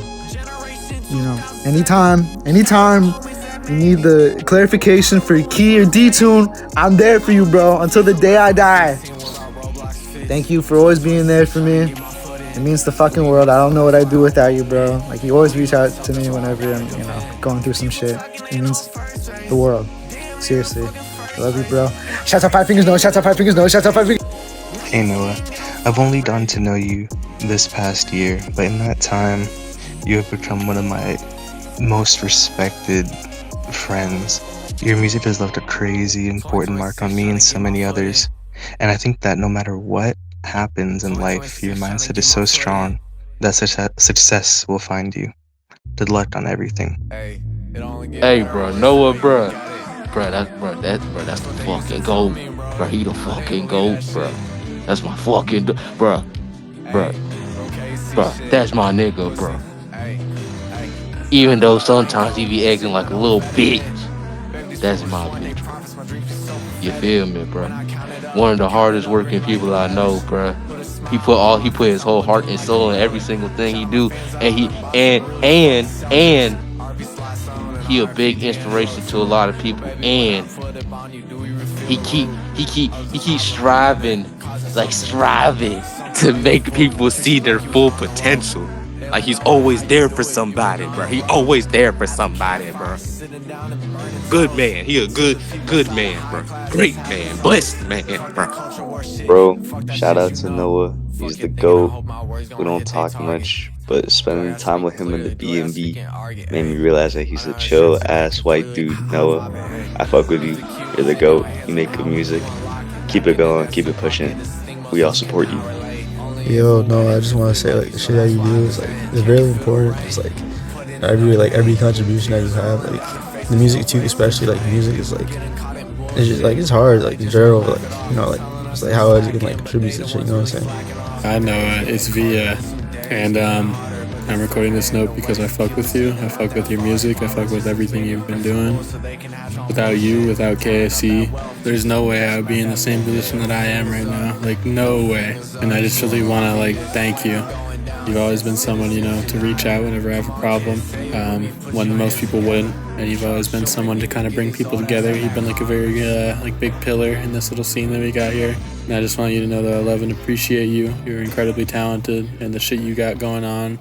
you know, anytime you need the clarification for key or D-tune, I'm there for you, bro, until the day I die. Thank you for always being there for me. It means the fucking world. I don't know what I'd do without you, bro. Like, you always reach out to me whenever I'm, you know, going through some shit. It means the world. Seriously. I love you, bro. Shout out Five Fingers Noah. Shout out Five Fingers Noah. Shout out Five Fingers. Hey Noah, I've only gotten to know you this past year, but in that time, you have become one of my most respected friends. Your music has left a crazy important mark on me and so many others, and I think that no matter what happens in life, your mindset is so strong that success will find you. Good luck on everything. Hey, bro, Noah, bro, that's the fucking goat, bro. He the fucking goat, bro. That's my fucking, bro, that's my nigga, bro. Even though sometimes he be acting like a little bitch, that's my bitch, bro. You feel me, bro? one of the hardest working people I know, bruh. He put his whole heart and soul in every single thing he do, and he a big inspiration to a lot of people, and he keeps striving to make people see their full potential. Like he's always there for somebody, bro. He always there for somebody, bro. Good man. He a good man, bro. Great man. Blessed man, bro. Bro, shout out to Noah. He's the GOAT. We don't talk much, but spending time with him in the B&B made me realize that he's a chill ass white dude. Noah, I fuck with you. You're the GOAT. You make good music. Keep it going. Keep it pushing. We all support you. Yo, no, I just want to say, like, the shit that you do is, like, it's really important. It's, like, every contribution that you have, like, the music, too, especially, like, music is, like, it's just, like, it's hard, like, in general, like, you know, like, it's, like, how else you can, like, contribute to shit, you know what I'm saying? I know, it's Via, and, I'm recording this note because I fuck with you. I fuck with your music. I fuck with everything you've been doing. Without you, without KSC, there's no way I would be in the same position that I am right now. Like, no way. And I just really want to, like, thank you. You've always been someone, you know, to reach out whenever I have a problem, when most people wouldn't. And you've always been someone to kind of bring people together. You've been, like, a very, like, big pillar in this little scene that we got here. And I just want you to know that I love and appreciate you. You're incredibly talented, and the shit you got going on,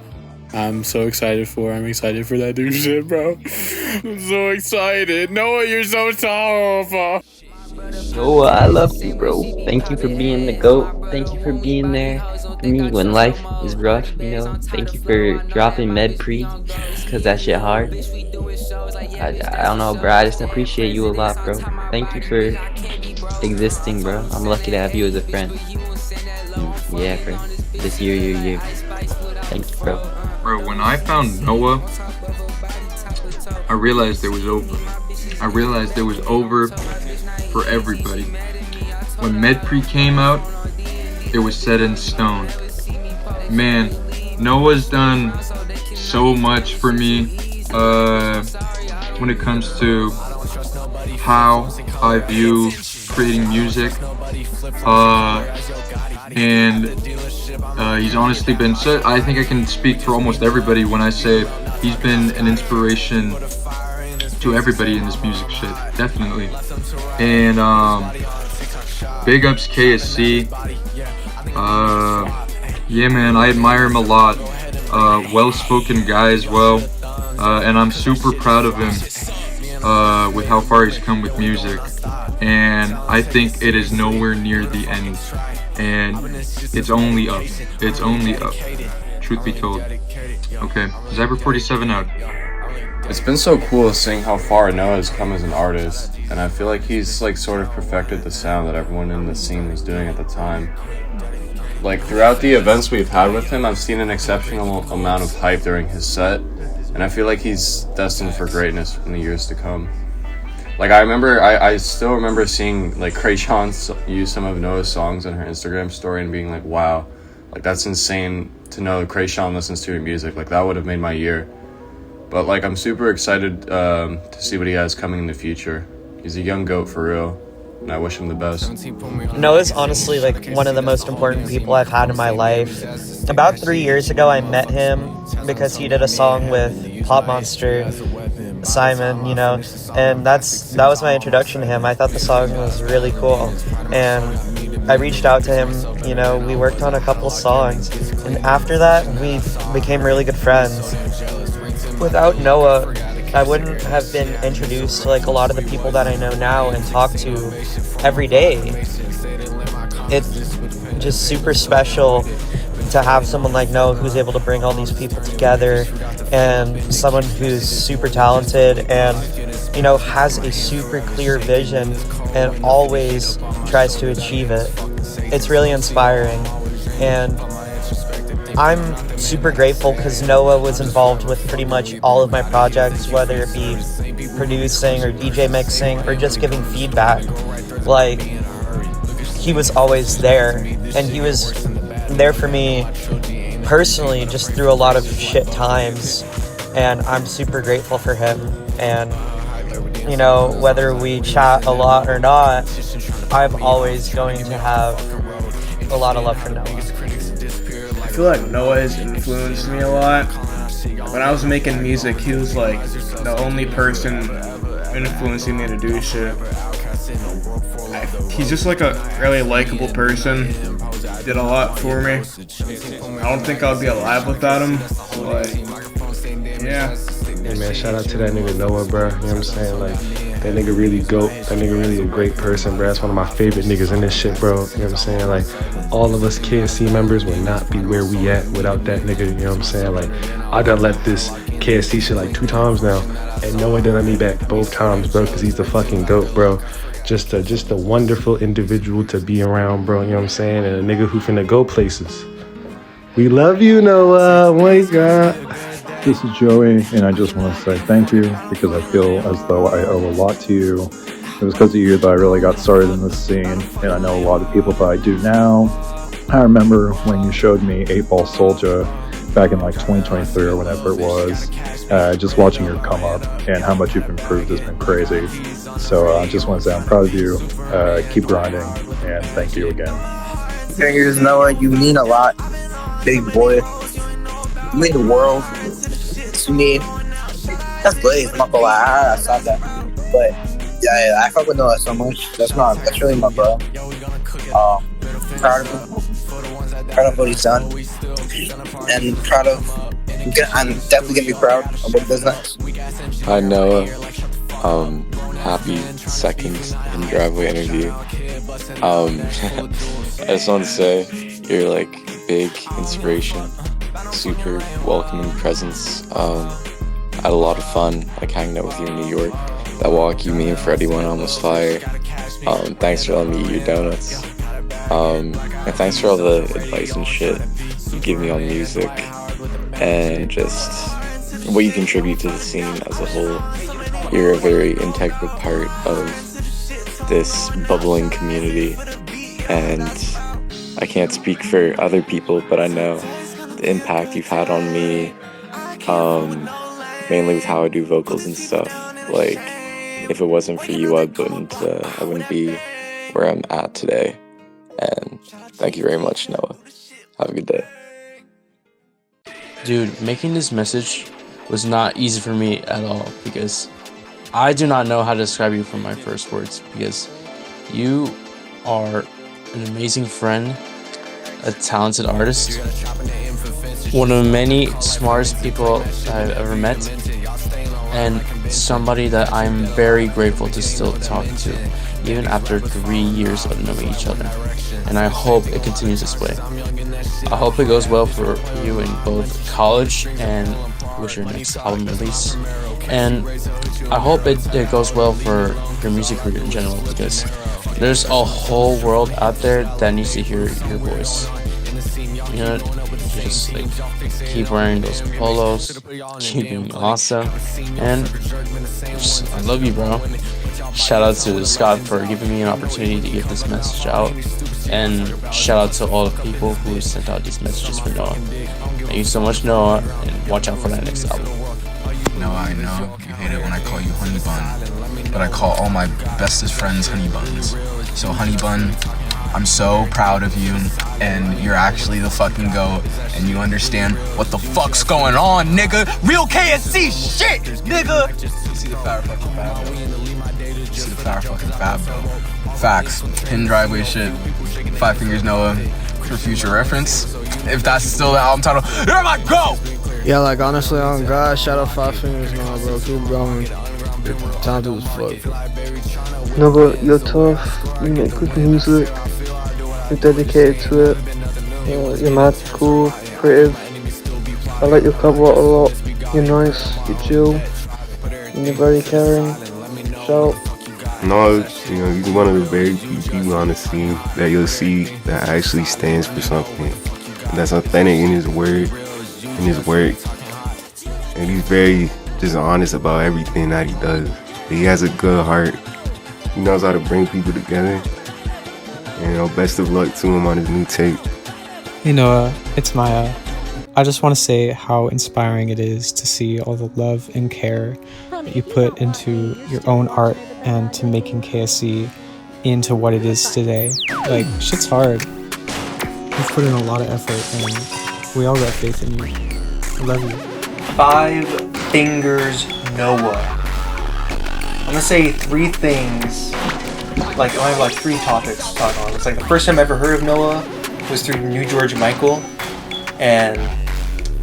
I'm so excited for. I'm excited for that new shit, bro. I'm so excited. Noah, you're so tall. Noah, I love you, bro. Thank you for being the GOAT. Thank you for being there for me when life is rough, you know. Thank you for dropping Med Pre, because that shit hard. I don't know, bro. I just appreciate you a lot, bro. Thank you for existing, bro. I'm lucky to have you as a friend. Yeah, bro. This year, your year. Thank you, bro. Bro, when I found Noah, I realized it was over. I realized it was over for everybody. When MedPre came out, it was set in stone. Man, Noah's done so much for me when it comes to how I view creating music. And he's honestly been so, I think I can speak for almost everybody when I say he's been an inspiration to everybody in this music shit, definitely. And big ups KSC. Yeah, man, I admire him a lot. Well-spoken guy as well, and I'm super proud of him with how far he's come with music. And I think it is nowhere near the end, and it's only up. It's only up, truth be told. Okay, Zyber 47 out. It's been so cool seeing how far Noah has come as an artist, and I feel like he's like sort of perfected the sound that everyone in the scene was doing at the time. Like throughout the events we've had with him, I've seen an exceptional amount of hype during his set, and I feel like he's destined for greatness in the years to come. Like I still remember seeing like Krayshawn use some of Noah's songs on her Instagram story and being like, wow, like that's insane to know Krayshawn listens to your music. Like that would have made my year. But like I'm super excited to see what he has coming in the future. He's a young GOAT for real, and I wish him the best. Noah's honestly like one of the most important people I've had in my life. About 3 years ago I met him because he did a song with Pop Monster, Simon, you know, and that was my introduction to him. I thought the song was really cool, and I reached out to him, you know, we worked on a couple songs, and after that we became really good friends. Without Noah, I wouldn't have been introduced to like a lot of the people that I know now and talk to every day. It's just super special to have someone like Noah who's able to bring all these people together, and someone who's super talented and, you know, has a super clear vision and always tries to achieve it. It's really inspiring, and I'm super grateful because Noah was involved with pretty much all of my projects, whether it be producing or DJ mixing or just giving feedback. Like, he was always there, and he was there for me personally just through a lot of shit times, and I'm super grateful for him. And you know, whether we chat a lot or not, I'm always going to have a lot of love for Noah. I feel like Noah has influenced me a lot. When I was making music, he was like the only person influencing me to do shit. He's just like a really likable person. Did a lot for me. I don't think I'd be alive without him. But yeah. Hey man, shout out to that nigga Noah, bro. You know what I'm saying? Like, that nigga really GOAT. That nigga really a great person, bro. That's one of my favorite niggas in this shit, bro. You know what I'm saying? Like, all of us KSC members would not be where we at without that nigga. You know what I'm saying? Like, I done let this KSC shit like 2 times now, and Noah done let me back both times, bro, because he's the fucking GOAT, bro. Just a wonderful individual to be around, bro. You know what I'm saying? And a nigga who finna go places. We love you, Noah. Oh my God. This is Joey, and I just want to say thank you because I feel as though I owe a lot to you. It was because of you that I really got started in this scene, and I know a lot of people that I do now. I remember when you showed me 8-Ball Soldier back in like 2023 or whenever it was. Just watching your come up and how much you've improved has been crazy. So I just want to say I'm proud of you. Keep grinding, and thank you again. Fingers, Noah, you mean a lot, big boy. You mean the world to me. That's great. I'm not gonna lie, I saw that. But yeah, I fuck with Noah so much. That's really my bro. Proud of him. Proud of what he's done. And I'm definitely gonna be proud of what he does next. Hi Noah. Happy second in driveway interview. I just want to say you're like big inspiration, super welcoming presence. I had a lot of fun like hanging out with you in New York. That walk you, me, and Freddie went almost fire. Thanks for letting me eat your donuts. And thanks for all the advice and shit you give me on music and just what you contribute to the scene as a whole. You're a very integral part of this bubbling community, and I can't speak for other people, but I know the impact you've had on me, mainly with how I do vocals and stuff. Like, if it wasn't for you, I wouldn't be where I'm at today. And thank you very much, Noah. Have a good day. Dude, making this message was not easy for me at all because I do not know how to describe you from my first words, because you are an amazing friend, a talented artist, one of the many smartest people I've ever met, and somebody that I'm very grateful to still talk to, even after 3 years of knowing each other. And I hope it continues this way. I hope it goes well for you in both college and with your next album release. And I hope it goes well for your music career in general, because there's a whole world out there that needs to hear your voice. You know, just like keep wearing those polos, keep being awesome, and just, I love you, bro. Shout out to Scott for giving me an opportunity to get this message out, and shout out to all the people who sent out these messages for Noah. Thank you so much, Noah, and watch out for that next album. Noah, I know you hate it when I call you Honey Bun, but I call all my bestest friends Honey Buns. So Honey Bun, I'm so proud of you, and you're actually the fucking GOAT, and you understand what the fuck's going on, nigga. Real KSC shit, nigga. You see the fire fucking fab, bro. You see the fire fucking fab, bro. Facts. Hidden driveway shit. 5 Fingers Noah for future reference. If that's still the album title, you're my GOAT. Yeah, like honestly, on God, shout out 5 Fingers Noah, bro. Keep going. You're talented as fuck. No, but you're tough. You make good music. You're dedicated to it. You're mad cool, creative. I like your cover art a lot. You're nice. You're chill. And you're very caring. Shout. No, you know, he's one of the very few people on the scene that you'll see that actually stands for something. That's authentic in his word, in his work. And he's very just honest about everything that he does. He has a good heart. He knows how to bring people together. And, you know, best of luck to him on his new tape. Hey Noah, it's Maya. I just want to say how inspiring it is to see all the love and care that you put into your own art and to making KSC into what it is today. Like, shit's hard. You've put in a lot of effort, and we all got faith in you. I love you. FiveFingersNoah. I'm gonna say 3 things. Like, I have like 3 topics to talk on. It's like the first time I ever heard of Noah was through New George Michael, and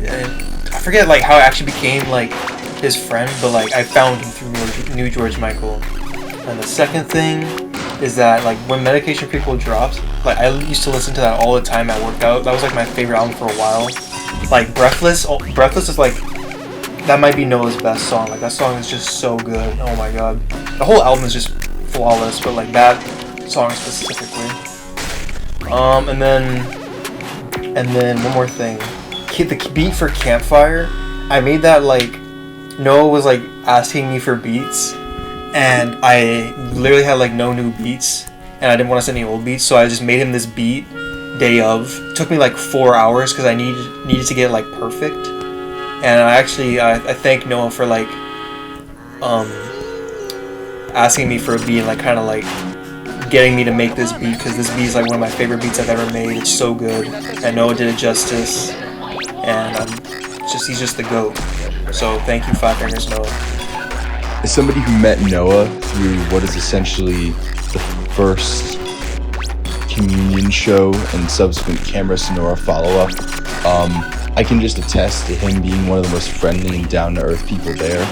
I forget like how I actually became like his friend, but like I found him through New George Michael. And the second thing is that like when Medication Prequel drops, like I used to listen to that all the time at workout. That was like my favorite album for a while. Like Breathless is like, that might be Noah's best song. Like that song is just so good. Oh my god. The whole album is just flawless, but like that song specifically. And then one more thing. The beat for Campfire, I made that like Noah was like asking me for beats, and I literally had like no new beats, and I didn't want to send any old beats, so I just made him this beat day of. It took me like 4 hours because I needed to get it like perfect. And I thank Noah for like asking me for a beat and like kind of like getting me to make this beat, because this beat is like one of my favorite beats I've ever made. It's so good, and Noah did it justice, and he's just the GOAT. So thank you, FiveFingersNoah. As somebody who met Noah through what is essentially the first communion show and subsequent Camera Sonora follow-up, I can just attest to him being one of the most friendly and down-to-earth people there,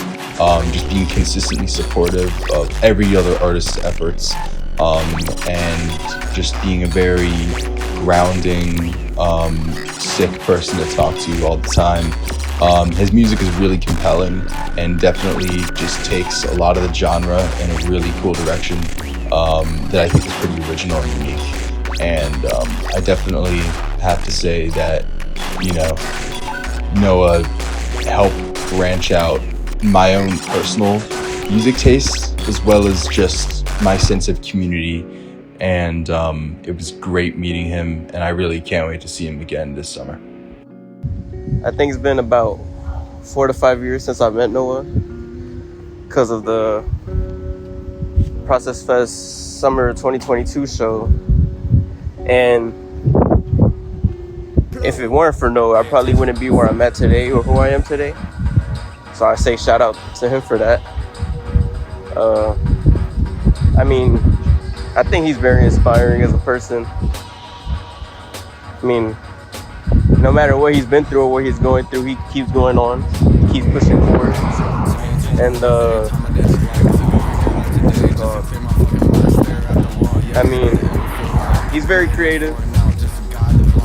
just being consistently supportive of every other artist's efforts, and just being a very grounding, sick person to talk to all the time. His music is really compelling and definitely just takes a lot of the genre in a really cool direction that I think is pretty original and unique. And I definitely have to say that, you know, Noah helped branch out my own personal music tastes as well as just my sense of community. And it was great meeting him, and I really can't wait to see him again this summer. I think it's been about 4 to 5 years since I met Noah because of the Process Fest Summer 2022 show. And if it weren't for Noah, I probably wouldn't be where I'm at today or who I am today. So I say shout out to him for that. I mean, I think he's very inspiring as a person. I mean, no matter what he's been through or what he's going through, he keeps going on. He keeps pushing forward. And I mean, he's very creative,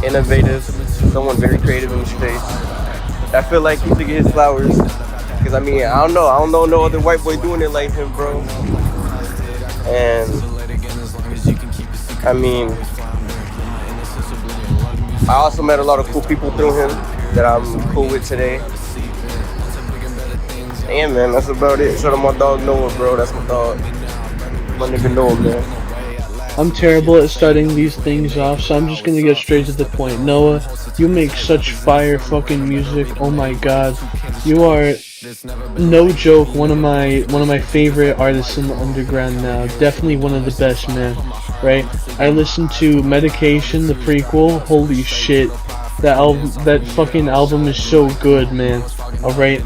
innovative, someone very creative in the space. I feel like he should get his flowers. Because I mean, I don't know no other white boy doing it like him, bro. And I mean, I also met a lot of cool people through him that I'm cool with today. Yeah, man, that's about it. Shout out my dog Noah, bro. That's my dog. My nigga Noah, man. I'm terrible at starting these things off, so I'm just gonna get straight to the point. Noah, you make such fire fucking music. Oh my god, you are, no joke, one of my favorite artists in the underground now. Definitely one of the best, man. Right? I listened to Medication, the prequel. Holy shit, that fucking album is so good, man. All right.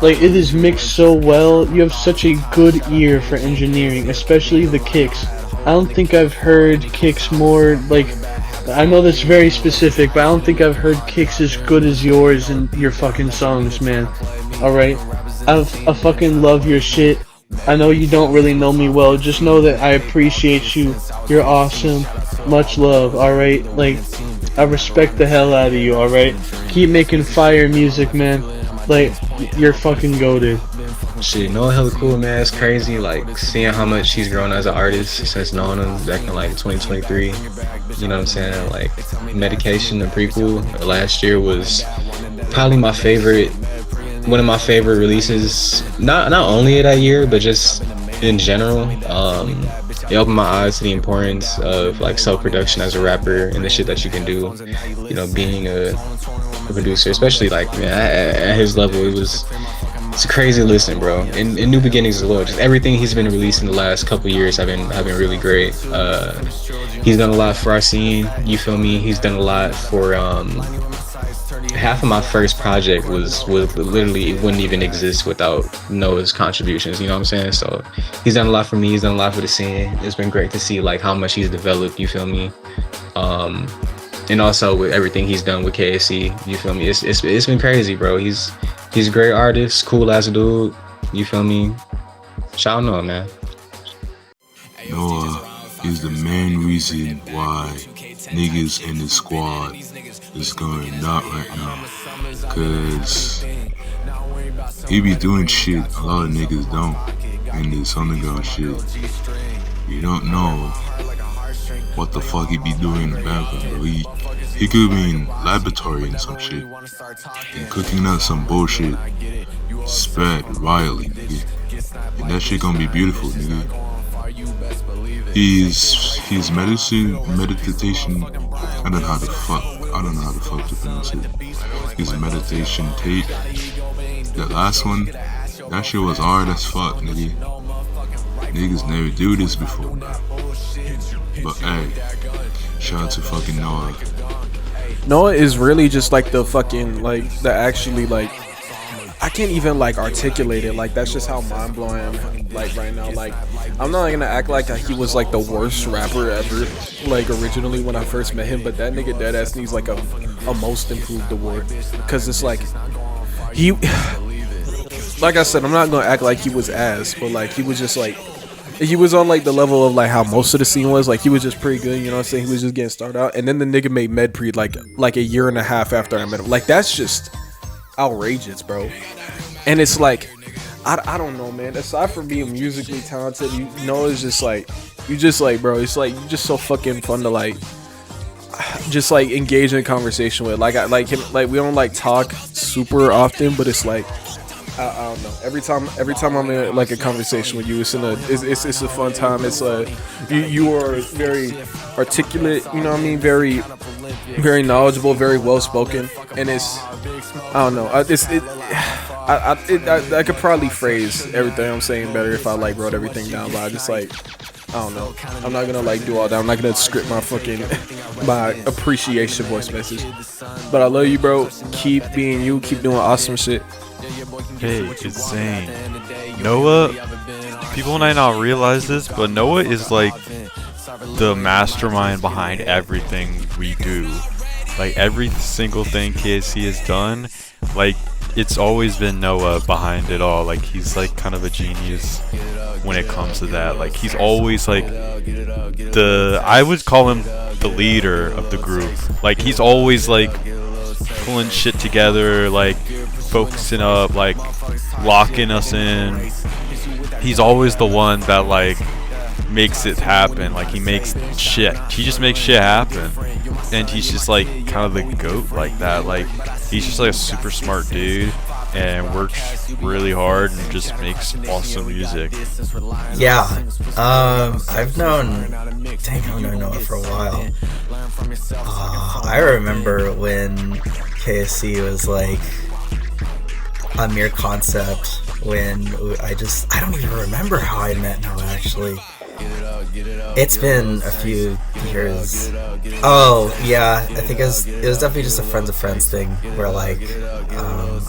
Like, it is mixed so well. You have such a good ear for engineering, especially the kicks. I don't think I've heard kicks more, like, I know that's very specific, but I don't think I've heard kicks as good as yours in your fucking songs, man. Alright? I fucking love your shit. I know you don't really know me well, just know that I appreciate you. You're awesome. Much love, alright? Like, I respect the hell out of you, alright? Keep making fire music, man. Like, you're fucking goated. Shit, Noah hella cool, man. It's crazy, like, seeing how much he's grown as an artist since knowing him back in, like, 2023. You know what I'm saying? Like, Medication, the prequel, last year was probably my favorite, one of my favorite releases. Not only that year, but just in general. It opened my eyes to the importance of, like, self-production as a rapper and the shit that you can do, you know, being a producer, especially, like, man, at his level. It was it's a crazy listen, bro. And New Beginnings as well. Just everything he's been releasing the last couple years have been really great. He's done a lot for our scene. You feel me? He's done a lot for half of my first project was literally, it wouldn't even exist without Noah's contributions, you know what I'm saying? So he's done a lot for me, he's done a lot for the scene. It's been great to see like how much he's developed, you feel me? And also with everything he's done with KSC, you feel me? It's been crazy, bro. He's a great artist, cool ass dude, you feel me? Shout out Noah, man. Noah is the main reason why niggas in the squad is going nut right now, cause he be doing shit a lot of niggas don't in this underground shit. You don't know what the fuck he be doing in the background, bro. He could be in laboratory and some shit and cooking up some bullshit, spread Riley, nigga. And that shit gonna be beautiful, nigga. His meditation, I don't know how the fuck to pronounce it. His meditation tape, the last one, that shit was hard as fuck, nigga. Niggas never do this before. But hey, shout out to fucking Noah. Noah is really just like the fucking, like, the actually, like, I can't even like articulate it. Like, that's just how mind blowing I'm like right now. Like, I'm not gonna act like he was like the worst rapper ever, like originally when I first met him. But that nigga deadass needs like a most improved award, because it's like he, like I said, I'm not gonna act like he was ass, but like he was just like, he was on like the level of like how most of the scene was. Like, he was just pretty good, you know what I'm saying? He was just getting started out, and then the nigga made Medpre like a year and a half after I met him. Like, that's just outrageous, bro. And it's like, I don't know, man. Aside from being musically talented, you know, it's just like, you just like, bro, it's like, you're just so fucking fun to like, just like engage in conversation with. Like, I like him, like, we don't like talk super often, but it's like, I don't know. Every time I'm in like a conversation with you, it's a fun time. It's you are very articulate, you know what I mean? Very knowledgeable, very well spoken, and it's, I don't know. I could probably phrase everything I'm saying better if I like wrote everything down, but I just like, I don't know. I'm not gonna like do all that. I'm not gonna script my fucking my appreciation voice message. But I love you, bro. Keep being you. Keep doing awesome shit. Hey, it's Zane. Noah, people might not realize this, but Noah is like the mastermind behind everything we do. Like, every single thing KSC has done, like, it's always been Noah behind it all. Like, he's like kind of a genius when it comes to that. Like, he's always like I would call him the leader of the group. Like, he's always like pulling shit together, like focusing up, like locking us in. He's always the one that like makes it happen. Like, he just makes shit happen, and he's just like kind of the GOAT like that. Like, he's just like a super smart dude and works really hard and just makes awesome music. Yeah, I've known Noah for a while. I remember when KSC was like a mere concept, when I don't even remember how I met Noah actually. It's been a few years. Oh yeah, I think it was definitely just a friends of friends thing, where like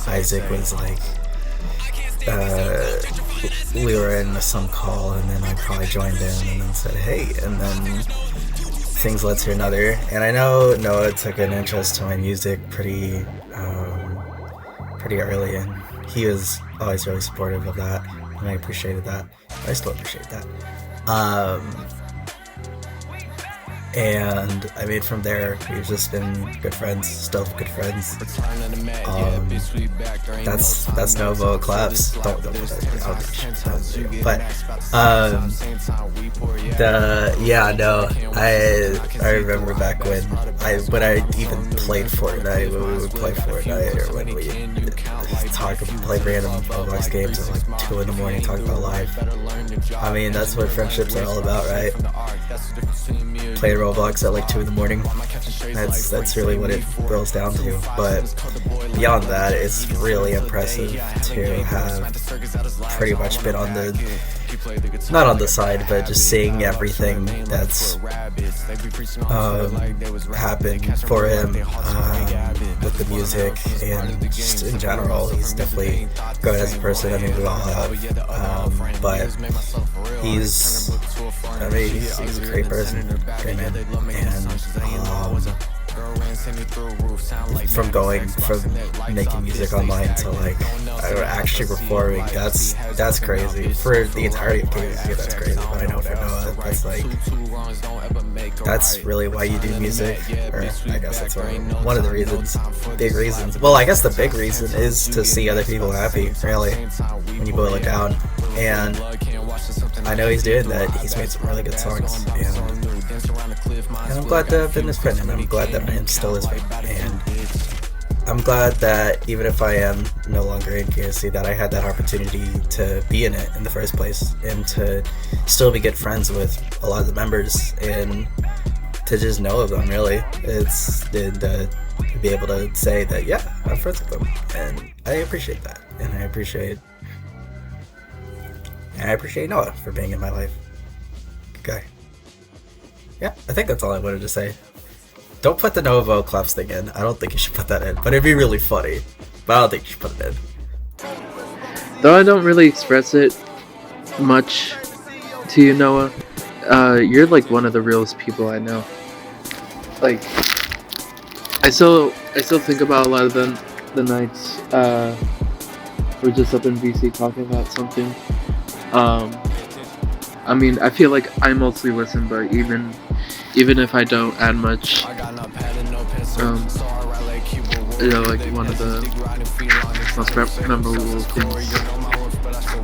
Isaac was like, we were in some call, and then I probably joined in and then said hey, and then things led to another. And I know Noah took an interest to my music pretty early, and he was always really supportive of that, and I appreciated that. I still appreciate that. And I mean, from there, we've just been good friends, still good friends. That's Novo claps. Don't put that out. But I remember back when I even played Fortnite, when we would play Fortnite, or when we play random Roblox games at like 2 in the morning, talk about life. I mean, that's what friendships are all about, right? Play Roblox at like 2 in the morning. That's really what it boils down to. But beyond that, it's really impressive to have pretty much been on the, not on the side, but just seeing everything that's happened for him with the music and just in general. He's definitely grown as a person. I mean, we all have, but he's a great person, great man, and from going from making music online to like actually performing, that's crazy for the entirety of KC. That's crazy, but I know for Noah, that's like, that's really why you do music, or I guess that's one of the reasons, big reasons. Well, I guess the big reason is to see other people happy, really, when you boil it down. And I know he's doing that. He's made some really good songs, and I'm glad to have been his friend, and I'm glad that I am still his friend, and I'm glad that even if I am no longer in KSC, that I had that opportunity to be in it in the first place, and to still be good friends with a lot of the members, and to just know of them, really. And to be able to say that, yeah, I'm friends with them, and I appreciate that, and I appreciate Noah for being in my life. Good guy. Yeah, I think that's all I wanted to say. Don't put the Noah claps thing in. I don't think you should put that in, but it'd be really funny. But I don't think you should put it in. Though I don't really express it much to you, Noah, you're like one of the realest people I know. Like, I still think about a lot of the nights we're just up in BC talking about something. I mean, I feel like I mostly listen, but even if I don't add much, you know, like one of the most memorable things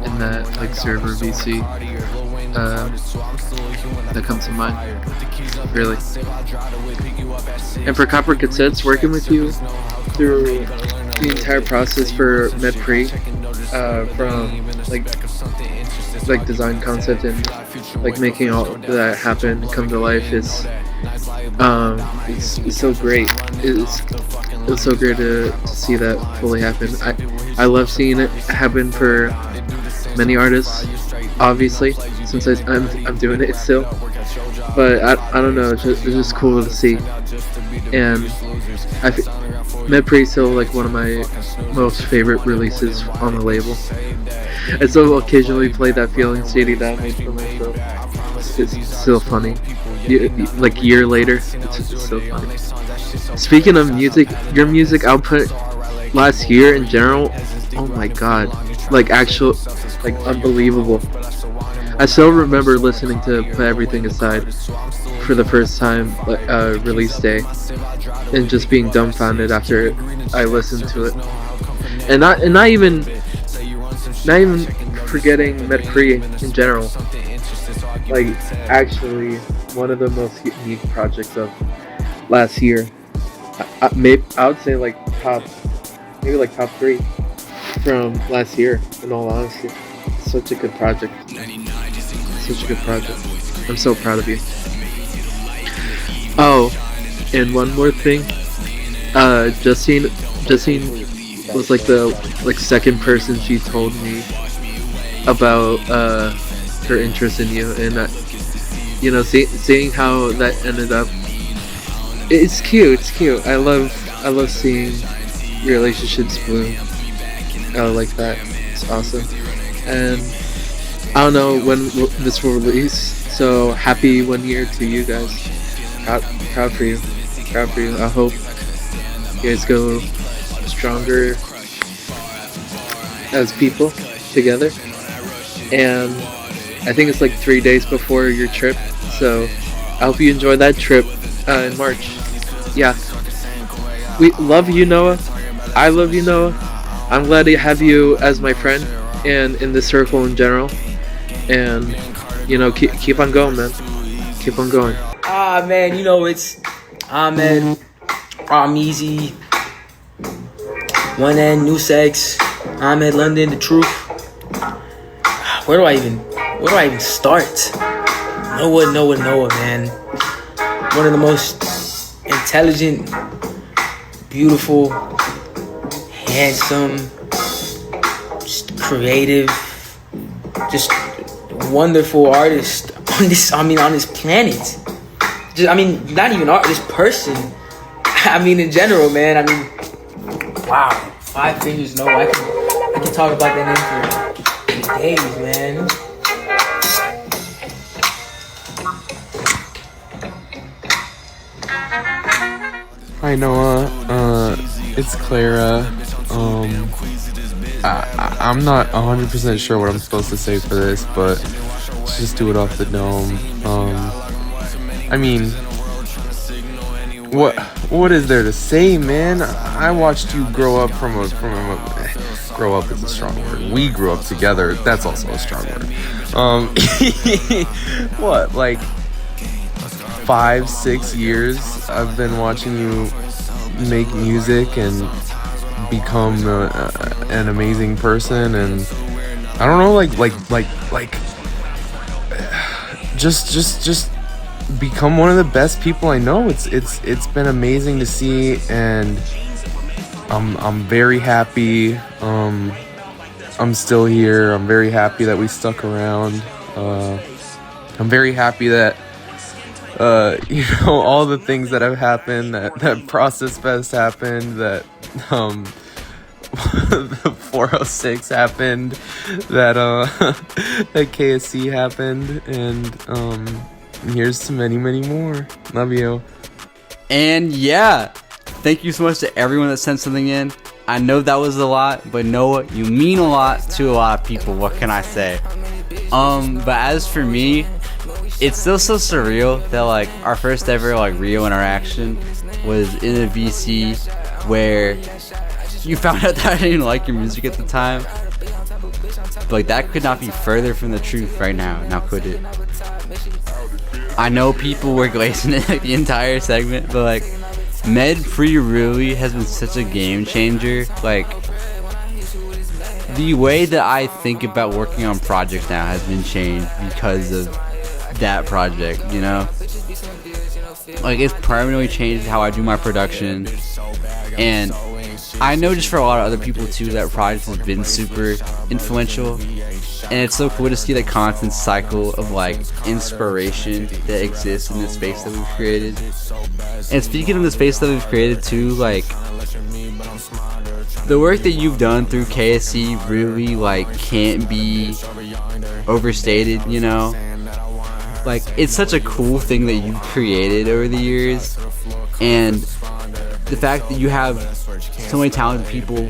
in that like server VC that comes to mind, really. And for Copper Cassettes, working with you through the entire process for MedPre, from like design concept and like making all that happen come to life is it's so great. It's so great to see that fully happen. I love seeing it happen for many artists, obviously, since I'm doing it still. But I don't know, it's just cool to see. And MedPre is still like one of my most favorite releases on the label. I still occasionally play that Feeling CD that I made for myself. It's still funny. Like a year later, it's still funny. Speaking of music, your music output last year in general, oh my god, like unbelievable. I still remember listening to Put Everything Aside for the first time, release day, and just being dumbfounded after I listened to it, and not even forgetting MedPre in general. Like, actually, one of the most unique projects of last year. I would say like top 3 from last year. In all honesty, such a good project. Such a good project. I'm so proud of you. Oh, and one more thing. Justine was like the second person she told me about her interest in you, and you know, seeing how that ended up, it's cute. I love seeing relationships bloom like that. It's awesome. And I don't know when this will release, so happy 1 year to you guys. Proud for you. I hope you guys go stronger as people together. And I think it's like 3 days before your trip, so I hope you enjoy that trip in March. Yeah. We love you, Noah. I love you, Noah. I'm glad to have you as my friend and in this circle in general. And, you know, keep on going, man. Keep on going. Man, you know, it's Ahmed, Easy, One N, New Sex, Ahmed London, The Truth. Where do I even start? Noah, man. One of the most intelligent, beautiful, handsome, just creative, just wonderful artist on this. I mean, on this planet. Just, I mean, not even art. This person. I mean, in general, man. I mean, wow. Five Fingers Noah. I can talk about that name for days, man. Hi Noah, it's Clara. I'm not 100% sure what I'm supposed to say for this, but let's just do it off the dome. I mean, what is there to say, man? I watched you grow up grow up is a strong word. We grew up together. That's also a strong word. What, like 5-6 years I've been watching you make music and become an amazing person, and I don't know, just become one of the best people I know. It's been amazing to see, and I'm very happy. I'm still here. I'm very happy that we stuck around. I'm very happy that all the things that have happened, that Process Fest happened, that the 406 happened, that that KSC happened, and here's to many, many more. Love you. And yeah, thank you so much to everyone that sent something in. I know that was a lot, but Noah, you mean a lot to a lot of people. What can I say? But as for me, it's still so surreal that like our first ever like real interaction was in a VC where you found out that I didn't like your music at the time. But like that could not be further from the truth right now could it? I know people were glazing it like the entire segment, but like Med Pre-Really has been such a game changer. Like the way that I think about working on projects now has been changed because of that project, you know? Like it's permanently changed how I do my production, and I know just for a lot of other people too that project has been super influential, and it's so cool to see the constant cycle of like inspiration that exists in the space that we've created. And speaking of the space that we've created too, like the work that you've done through KSC really like can't be overstated, you know? Like it's such a cool thing that you've created over the years, and the fact that you have so many talented people,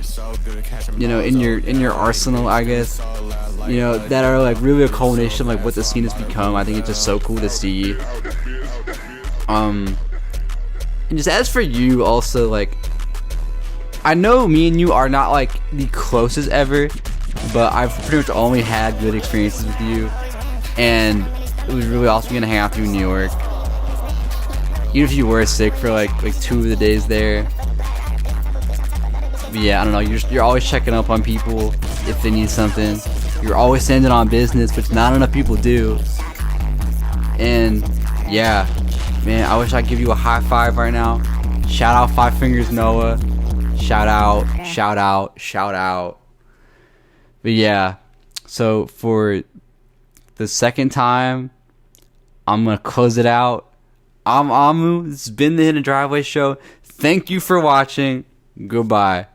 you know, in your arsenal, I guess, you know, that are like really a culmination of like what the scene has become. I think it's just so cool to see. And just as for you also, like I know me and you are not like the closest ever, but I've pretty much only had good experiences with you, and it was really awesome getting to hang out with you in New York. Even if you were sick for like 2 of the days there. But yeah, I don't know, you're always checking up on people if they need something. You're always sending on business, which not enough people do. And yeah, man, I wish I could give you a high five right now. Shout out Five Fingers Noah. Shout out, shout out, shout out. But yeah, so for the second time, I'm gonna close it out. I'm Amu. This has been the Hidden Driveway Show. Thank you for watching. Goodbye.